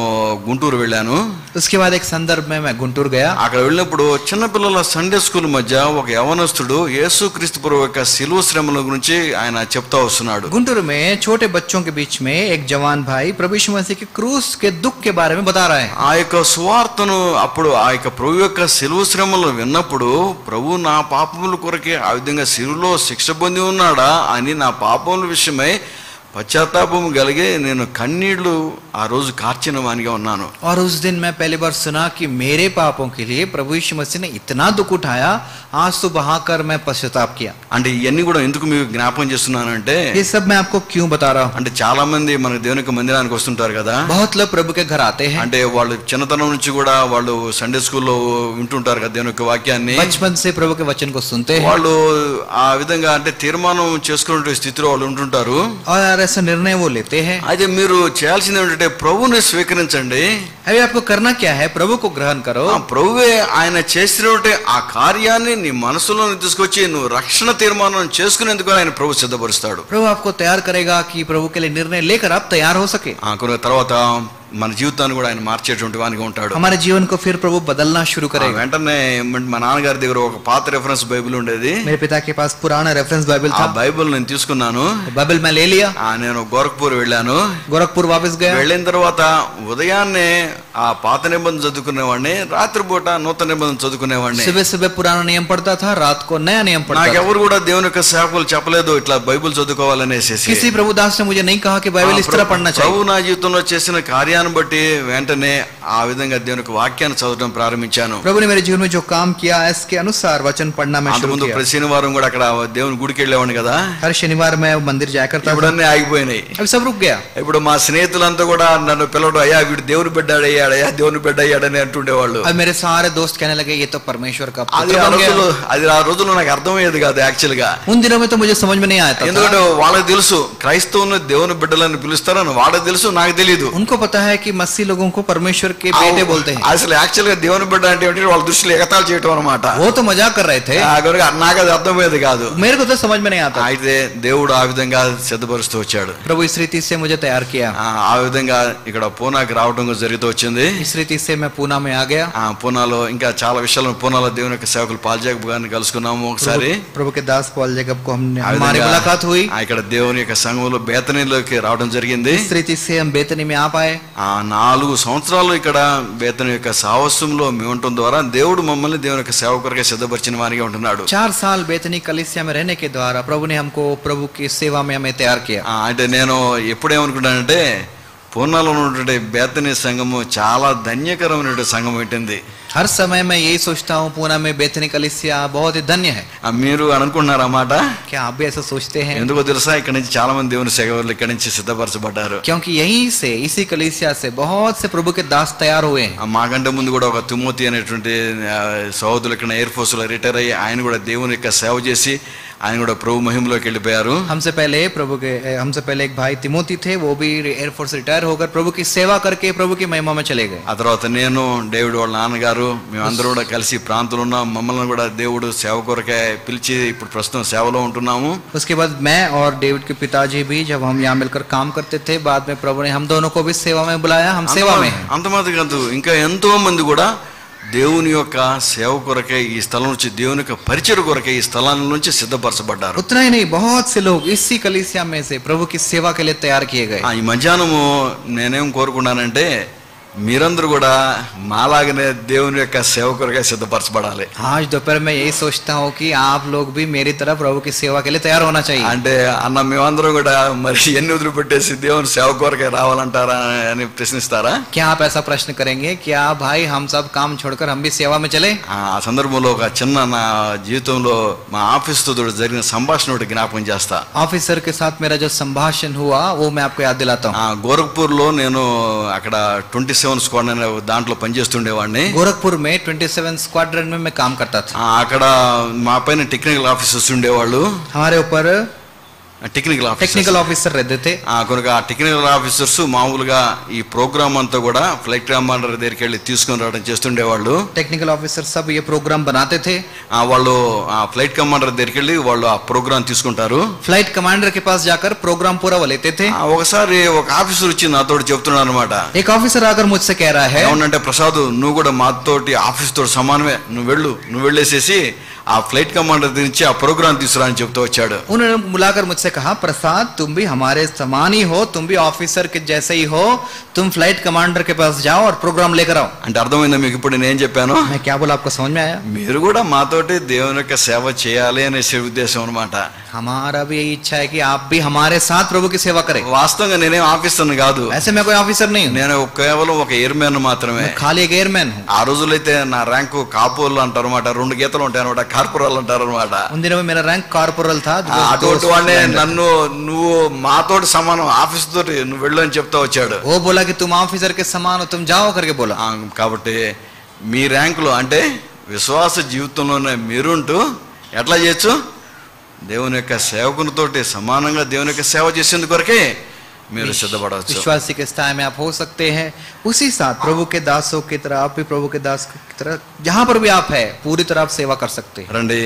గుంటూరు వెళ్ళాను. उसके बाद एक संदर्भ में मैं गुंटूर गया। అక్కడ వెళ్ళినప్పుడు చిన్నపిల్లల సండే స్కూల్ మధ్య ఒక యవనస్తుడు యేసుక్రీస్తు ప్రభు యొక్క శిలువ శ్రమల గురించి ఆయన చెప్తా వస్తున్నాడు. गुंटूर में छोटे बच्चों के बीच में एक जवान भाई प्रभु यीशु मसीह के क्रूस के दुख के बारे में बता रहा है। ఆ యొక్క సువార్తను అప్పుడు ఆ యొక్క ప్రభు యొక్క శిలువ శ్రమలు విన్నప్పుడు, ప్రభు నా పాపముల కొరకే ఆ విధంగా శిలువలో శిక్ష పొంది ఉన్నాడా అని నా పాపముల విషయమై పశ్చాత్తాపం కలిగే నేను కన్నీళ్లు ఆ రోజు కార్చిన వానిగా ఉన్నాను. और उस दिन मैं पहली बार सुना कि मेरे पापों के लिए प्रभु यीशु मसीह ने इतना दुख उठाया, आंसू बहाकर मैं पश्चाताप किया। అంటే ఇవన్నీ కూడా ఎందుకు మీకు జ్ఞాపకం చేస్తున్నానంటే, ये सब मैं आपको क्यों बता रहा हूँ? అంటే చాలా మంది మన దేవుని యొక్క మందిరానికి వస్తుంటారు కదా. बहुत लोग प्रभु के घर आते हैं, అంటే వాళ్ళు చిన్నతనం నుంచి కూడా వాళ్ళు సండే స్కూల్లో వింటుంటారు కదా దేవుని యొక్క వాక్యాన్ని. बचपन से प्रभु के वचन को सुनते हैं, వాళ్ళు ఆ విధంగా అంటే తీర్మానం చేసుకునే స్థితిలో వాళ్ళు ఉంటుంటారు. और ऐसा निर्णय वो लेते हैं। అయితే మీరు చేయాల్సింది ఏంటంటే ప్రభువుని స్వీకరించండి. अभी आपको करना क्या है? प्रभु को ग्रहण करो। ఆ ప్రభువే ఆయన చేసినటువంటి ఆ కార్యాన్ని నీ మనసులో తీసుకొచ్చి నువ్వు రక్షణ తీర్మానం చేసుకునేందుకు ఆయన ప్రభు సిద్ధపరుస్తాడు. प्रभु आपको तैयार करेगा कि प्रभु के लिए निर्णय लेकर आप तैयार हो सके। కొన్ని తర్వాత మన జీవితాన్ని కూడా ఆయన మార్చేటువంటి వానిగా ఉంటాడు. हमारे जीवन को फिर प्रभु बदलना शुरू करेगा। వెంటనే మా నాన్నగారి దగ్గర ఒక పాత రెఫరెన్స్ బైబిల్ ఉండేది. मेरे पिता के पास पुराना रेफरेंस बाइबल ఆ था, బైబిల్ నేను తీసుకున్నాను. बाइबल मैं ले लिया। నేను గోరఖ్పూర్ వెళ్ళాను. गोरखपुर वापस गया। వెళ్ళిన తర్వాత ఉదయాన్నే ఆ పాత నిబంధన చదువుకునేవాడిని, రాత్రిపూట నూతన నిబంధన చదువుకునేవాడిని. सुबह सुबह पुराना नियम पढ़ता था, रात को नया नियम पढ़ता था। నాకెవరు కూడా దేవుని యొక్క సేవకులు చెప్పలేదు ఇట్లా బైబిల్ చదువుకోవాలనేసి. किसी प्रभु दास ने मुझे नहीं कहा कि बाइबल इस तरह पढ़ना चाहिए। ప్రభు నా జీవితంలో చేసిన కార్యాన్ని బట్టి వెంటనే ఆ విధంగా దేవుని యొక్క వాక్యాన్ని చదవడం ప్రారంభించాను. प्रभु ने मेरे जीवन में जो काम किया इसके अनुसार वचन पढ़ना मैं शुरू అంతకుముందు किया। ప్రతి శనివారం కూడా అక్కడ దేవుని గుడికి వెళ్ళేవాడిని కదా. हर शनिवार मैं मंदिर जाया करता था, ఇప్పుడన్నీ ఆగిపోయినాయి. अब सब रुक गया। ఇప్పుడు మా స్నేహితులంతా కూడా నన్ను పిల్లడు, అయ్యా వీడు దేవుని బిడ్డ అయ్యాడయ్యా, దేవుని బిడ్డ అయ్యాడని అంటుండేవాళ్ళు. अब मेरे सारे दोस्त कहने लगे ये तो परमेश्वर का అది पुत्र ఆ बन गया। రోజుల్లో నాకు అర్థమయ్యేది కాదు యాక్చువల్ గా. उन दिनों में तो मुझे समझ में नहीं आया था। ఎందుకంటే వాళ్ళకి తెలుసు క్రైస్తవుని దేవుని బిడ్డలని పిలుస్తారని వాళ్ళకి తెలుసు, నాకు తెలియదు. उनको पता है है कि मसीह लोगों को परमेश्वर के बेटे बोलते हैं। అసలు యాక్చువల్ గా దేవుని బిడ్డ అంటే ఏంటి, వాళ్ళ దృష్టిలో ఎగతాళి చేయటం అనమాట. वो तो मजाक कर रहे थे, నాకు అది అర్థమయ్యేది కాదు. मेरे को तो समझ में नहीं आता। అయితే దేవుడు ఆ విధంగా సిద్ధపరుస్తూ వచ్చాడు. प्रभु इस रीति से मुझे तैयार किया। ఆ విధంగా ఇక్కడ పూనాకి రావడం జరుగుతూ వచ్చింది. इस रीति से मैं पूना में आ गया। పూనాలో ఇంకా చాలా విషయాలు, పూనాలో దేవుని యొక్క సేవకులు పాల్ జాకబ్ గారిని కలుసుకున్నాము ఒకసారి. प्रभु के दास पॉल जैकब को हमारी मुलाकात हुई। ఇక్కడ దేవుని యొక్క సంఘంలో బేతనీలోకి రావడం జరిగింది. इस रीति से हम बेतनी में आ पाए। 4 సంవత్సరాలు ఇక్కడ బేతని యొక్క సావస్యంలో మేము ఉండటం ద్వారా దేవుడు మమ్మల్ని దేవుని యొక్క సేవ కొరకే సిద్ధపరిచిన వారిగా ఉంటున్నాడు. 4 साल बेतनी कलीसिया में रहने के द्वारा प्रभु ने हमको प्रभु की सेवा में हमें तैयार किया। అంటే నేను ఎప్పుడేమనుకుంటానంటే పూనాలో ఉన్నటువంటి బేతనీ సంఘము చాలా ధన్యకరమైన సంఘం ఏంటింది. हर समय मैं यही सोचता हूँ, पूना में बेतनी कलीसिया बहुत ही धन्य है। మీరు అనుకుంటున్నారా మాట? क्या आप भी ऐसा सोचते हैं? ఎందుకో తెలుసా, ఇక్కడ నుంచి చాలా మంది దేవుని సేవకులు ఇక్కడ నుంచి సిద్ధపరచబడ్డారు. क्योंकि यहीं से, इसी कलीसिया से बहुत से प्रभु के दास तैयार हुए हैं। మాకంటే ముందు కూడా ఒక తిమోతి అనేటువంటి సహోదరులు ఇక్కడ ఎయిర్ ఫోర్స్ లో రిటైర్ అయ్యి ఆయన కూడా దేవుని యొక్క సేవ చేసి ఆయన కూడా ప్రభు మహిమలోకి వెళ్ళిపోయారు. हमसे पहले एक भाई तिमोती थे, वो भी एयरफोर्स रिटायर होकर प्रभु की सेवा करके प्रभु की महिमा में चले गए। ఆ తర్వాత నేను, డేవిడ్ వాళ్ళ నాన్నగారు, మేమందరూ కూడా కలిసి ప్రాంతంలో ఉన్నాం. మమ్మల్ని కూడా దేవుడు సేవ కొరకే పిలిచి ఇప్పుడు ప్రస్తుతం సేవలో ఉంటున్నాము. उसके बाद मैं और डेविड के पिताजी भी, जब हम यहाँ मिलकर काम करते थे, बाद में प्रभु ने हम दोनों को भी सेवा में बुलाया। हम सेवा में हैं। అంత మాత్రం కాదు, ఇంకా ఎంతో మంది కూడా దేవుని యొక్క సేవ కొరకే ఈ స్థలం నుంచి, దేవుని యొక్క పరిచయ కొరకే ఈ స్థలాల నుంచి సిద్ధపరచబడ్డారు. उतना ही नहीं, बहुत से लोग इसी कलीसिया में से प्रभु की सेवा के लिए तैयार किए गए। ఈ మధ్యాహ్నము నేనేం కోరుకున్నానంటే మీరందరూ కూడా మాలాగనే దేవుని యొక్క సేవ కొరకే సిద్ధపరచబడాలి. आज दोपहर में यही सोचता हूँ कि आप लोग भी मेरी तरह प्रभु की सेवा के लिए तैयार होना चाहिए। అంటే అన్న మేమందరం కూడా మరి ఎన్ని వదిలిపెట్టేసి దేవుని సేవ కొరకే రావాలంటారా అని ప్రశ్నిస్తారా? क्या आप ऐसा प्रश्न करेंगे, क्या भाई हम सब काम छोड़कर हम भी सेवा में चले? ఆ సందర్భంలో ఒక చిన్న నా జీవితంలో మా ఆఫీస్ తో జరిగిన సంభాషణ ఒకటి జ్ఞాపకం చేస్తా. ऑफिसर के साथ मेरा जो संभाषण हुआ वो मैं आपको याद दिलाता हूँ। గోరఖ్పూర్ లో నేను అక్కడ 27 స్క్వాడ్ అనే దాంట్లో పనిచేస్తుండేవాడిని. गोरखपुर में 27 स्क्वाड्रन में मैं काम करता था। అక్కడ మా పైన టెక్నికల్ ఆఫీసర్స్ ఉండేవాళ్ళు. हमारे ऊपर టెక్నికల్ ऑफिसर रहते थे। కనుక ఆ టెక్నికల్ ఆఫీసర్స్ మామూలుగా ఈ ప్రోగ్రామ్ అంతా కూడా ఫ్లైట్ కమాండర్ దగ్గరికి వెళ్ళి తీసుకొని రావడం చేస్తుండేవాళ్ళు. टेक्निकल ऑफिसर सब ये प्रोग्राम बनाते थे। వాళ్ళు ఆ ఫ్లైట్ కమాండర్ దగ్గరికి వెళ్ళి వాళ్ళు ఆ ప్రోగ్రామ్ తీసుకుంటారు. फ्लाइट कमांडर के पास जाकर प्रोग्राम पूरा वो लेते थे। ఒకసారి ఒక ఆఫీసర్ వచ్చి నాతో చెప్తున్నాడు అనమాట. एक ऑफिसर आकर मुझसे कह रहा है, ఏమంటే ప్రసాద్ నువ్వు కూడా మాతోటి ఆఫీస్ తోటి సమానమే, నువ్వు వెళ్ళేసేసి ఆ ఫ్లైట్ కమాండర్ నుంచి ఆ ప్రోగ్రామ్ తీసుకురా అని చెప్తూ వచ్చాడు. उन्होंने बुलाकर मुझसे कहा, प्रसाद तुम भी हमारे समान ही हो, तुम भी ऑफिसर के जैसे ही हो, तुम फ्लाइट कमांडर के पास जाओ और प्रोग्राम लेकर आओ। అంటే అర్థమైందా మీకు ఇప్పుడు నేను ఏం చెప్పాను? मैं क्या बोला आपको समझ में आया? మీరు కూడా మాతోటి దేవుని యొక్క సేవ చేయాలి అనేసే ఉద్దేశం అనమాట. हमारा भी यही इच्छा है कि आप भी हमारे साथ प्रभु की सेवा करें। వాస్తవంగా నేనేం ఆఫీసర్ని కాదు, ऐसे मैं कोई ऑफिसर नहीं हूँ, నేను కేవలం ఒక ఎయిర్మెన్ మాత్రమే. मैं खाली एक एयरमैन हूँ। ఆ రోజులైతే నా ర్యాంకు కాపోర్లు అంటారు అనమాట, 2 గీతలు ఉంటాయి అనమాట, కార్పొరాలు అంటారు అనమాట. उन दिनों में मेरा रैंक कॉर्पोरल था। అటువంటి వాడినే నన్ను నువ్వు మాతోటి సమానం ఆఫీస్ తోటి నువ్వు వెళ్ళు అని చెప్తా వచ్చాడు. वो बोला कि तुम ऑफिसर के समान हो, तुम जाओ करके बोला। కాబట్టి మీ ర్యాంకులో అంటే విశ్వాస జీవితంలోనే మీరుంటూ ఎట్లా చేయొచ్చు, దేవుని యొక్క సేవకునితోటి సమానంగా దేవుని యొక్క సేవ చేసేందుకు కొరకే మీరు సిద్ధపడవచ్చు. विश्वासी के स्थान में आप हो सकते हैं, उसी साथ प्रभु के दासों की तरह आप भी प्रभु के दास की तरह जहां पर भी आप है पूरी तरह आप सेवा कर सकते हैं। రండి,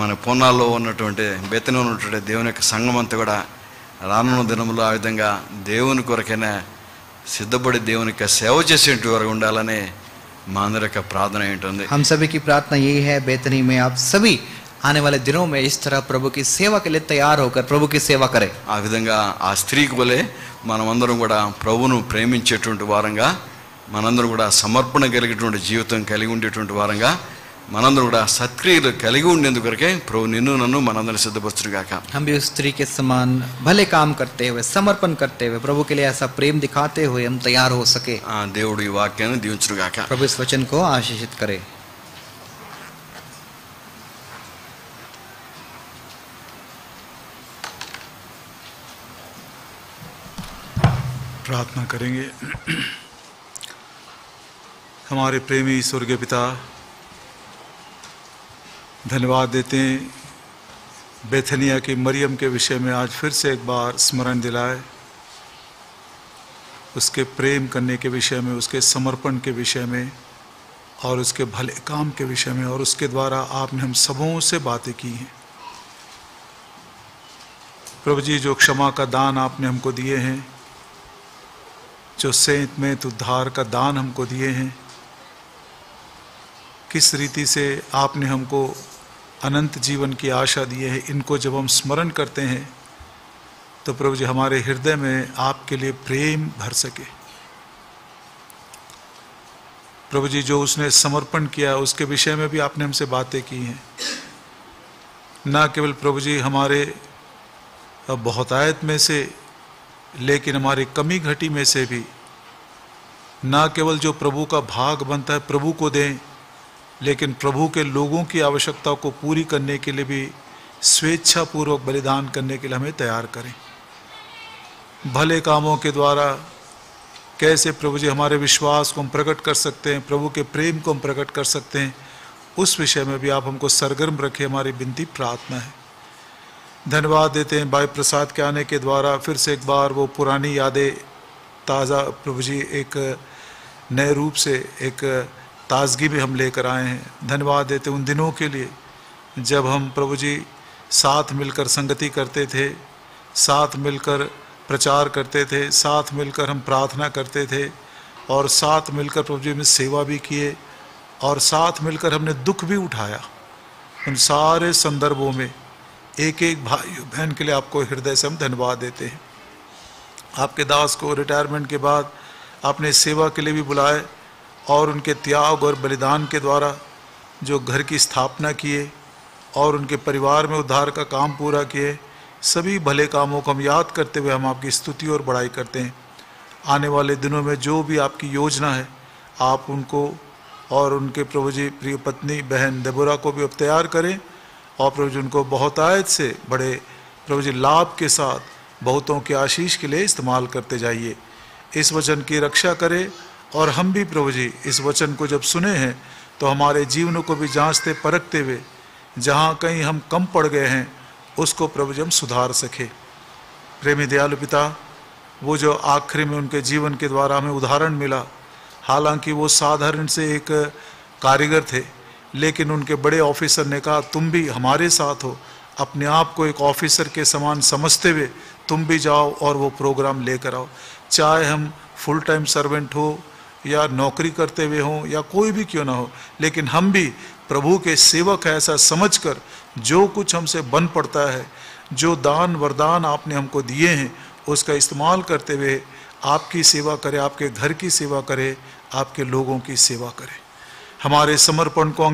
మన పూనాలో ఉన్నటువంటి బేతనీలో ఉన్నటువంటి దేవుని యొక్క సంఘం అంతా కూడా రానున్న దినములో ఆ విధంగా దేవుని కొరకైనా సిద్ధపడి దేవుని యొక్క సేవ చేసేటి వరకు ఉండాలని మా అందరి యొక్క ప్రార్థన ఉంటుంది. हम सभी की प्रार्थना यही है, बेतनी में आप सभी आने वाले दिनों में इस तरह प्रभु की सेवा के लिए तैयार होकर प्रभु की सेवा करें। ఆ విధంగా ఆ స్త్రీకి వలె మనమందరం కూడా ప్రభువును ప్రేమించేటువంటి వారంగా, మనందరం కూడా సమర్పణ కలిగేటువంటి జీవితం కలిగి ఉండేటువంటి వారంగా, మనందరం కూడా సత్క్రియలు కలిగి ఉండేందుకు కొరకే ప్రభు నిన్ను నన్ను మనందరిని సిద్ధపరచును గాక. हम भी उस स्त्री के समान भले काम करते हुए, समर्पण करते हुए, प्रभु के लिए ऐसा प्रेम दिखाते हुए हम तैयार हो सके। దేవుడు ఈ వాక్యాన్ని దీవించును గాక. प्रभु इस वचन को आशीषित करे। प्रार्थना करेंगे। हमारे प्रेमी स्वर्गीय पिता, धन्यवाद देते हैं बेथनिया की मरियम के विषय में आज फिर से एक बार स्मरण दिलाए। उसके प्रेम करने के विषय में, उसके समर्पण के विषय में और उसके भले काम के विषय में, और उसके द्वारा आपने हम सबों से बातें की हैं। प्रभु जी, जो क्षमा का दान आपने हमको दिए हैं, जो सेंत में उद्धार का दान हमको दिए हैं, किस रीति से आपने हमको अनंत जीवन की आशा दी है, इनको जब हम स्मरण करते हैं तो प्रभु जी हमारे हृदय में आपके लिए प्रेम भर सके। प्रभु जी, जो उसने समर्पण किया उसके विषय में भी आपने हमसे बातें की हैं। ना केवल प्रभु जी हमारे बहुतायत में से, लेकिन हमारी कमी घटी में से भी, ना केवल जो प्रभु का भाग बनता है प्रभु को दें, लेकिन प्रभु के लोगों की आवश्यकताओं को पूरी करने के लिए भी स्वेच्छापूर्वक बलिदान करने के लिए हमें तैयार करें। भले कामों के द्वारा कैसे प्रभु जी हमारे विश्वास को हम प्रकट कर सकते हैं, प्रभु के प्रेम को हम प्रकट कर सकते हैं, उस विषय में भी आप हमको सरगर्म रखें, हमारी विनती प्रार्थना है। धन्यवाद देते हैं भाई प्रसाद के आने के द्वारा फिर से एक बार वो पुरानी यादें ताज़ा प्रभु जी एक नए रूप से एक ताजगी भी हम लेकर आए हैं। धन्यवाद देते उन दिनों के लिए जब हम प्रभु जी साथ मिलकर संगति करते थे, साथ मिलकर प्रचार करते थे, साथ मिलकर हम प्रार्थना करते थे, और साथ मिलकर प्रभु जी में सेवा भी किए, और साथ मिलकर हमने दुख भी उठाया। उन सारे संदर्भों में एक एक भाई बहन के लिए आपको हृदय से हम धन्यवाद देते हैं। आपके दास को रिटायरमेंट के बाद आपने सेवा के लिए भी बुलाए, और उनके त्याग और बलिदान के द्वारा जो घर की स्थापना किए और उनके परिवार में उद्धार का काम पूरा किए, सभी भले कामों को हम याद करते हुए हम आपकी स्तुति और बड़ाई करते हैं। आने वाले दिनों में जो भी आपकी योजना है, आप उनको और उनके प्रभु जी प्रिय पत्नी बहन देबोरा को भी अब तैयार करें, और प्रभु जी उनको बहुतायत से बड़े प्रभु जी लाभ के साथ बहुतों की आशीष के लिए इस्तेमाल करते जाइए। इस वचन की रक्षा करें, और हम भी प्रभु जी इस वचन को जब सुने हैं तो हमारे जीवनों को भी जांचते परखते हुए जहाँ कहीं हम कम पड़ गए हैं उसको प्रभु जी हम सुधार सके। प्रेमी दयालु पिता, वो जो आखिरी में उनके जीवन के द्वारा हमें उदाहरण मिला, हालांकि वो साधारण से एक कारीगर थे, लेकिन उनके बड़े ऑफिसर ने कहा तुम भी हमारे साथ हो, अपने आप को एक ऑफिसर के समान समझते हुए तुम भी जाओ और वो प्रोग्राम लेकर आओ। चाहे हम फुल टाइम सर्वेंट हो या नौकरी करते हुए हों या कोई भी क्यों ना हो, लेकिन हम भी प्रभु के सेवक हैं ऐसा समझकर जो कुछ हमसे बन पड़ता है, जो दान वरदान आपने हमको दिए हैं, उसका इस्तेमाल करते हुए आपकी सेवा करें, आपके घर की सेवा करें, आपके लोगों की सेवा करें। हमारे समर्पण को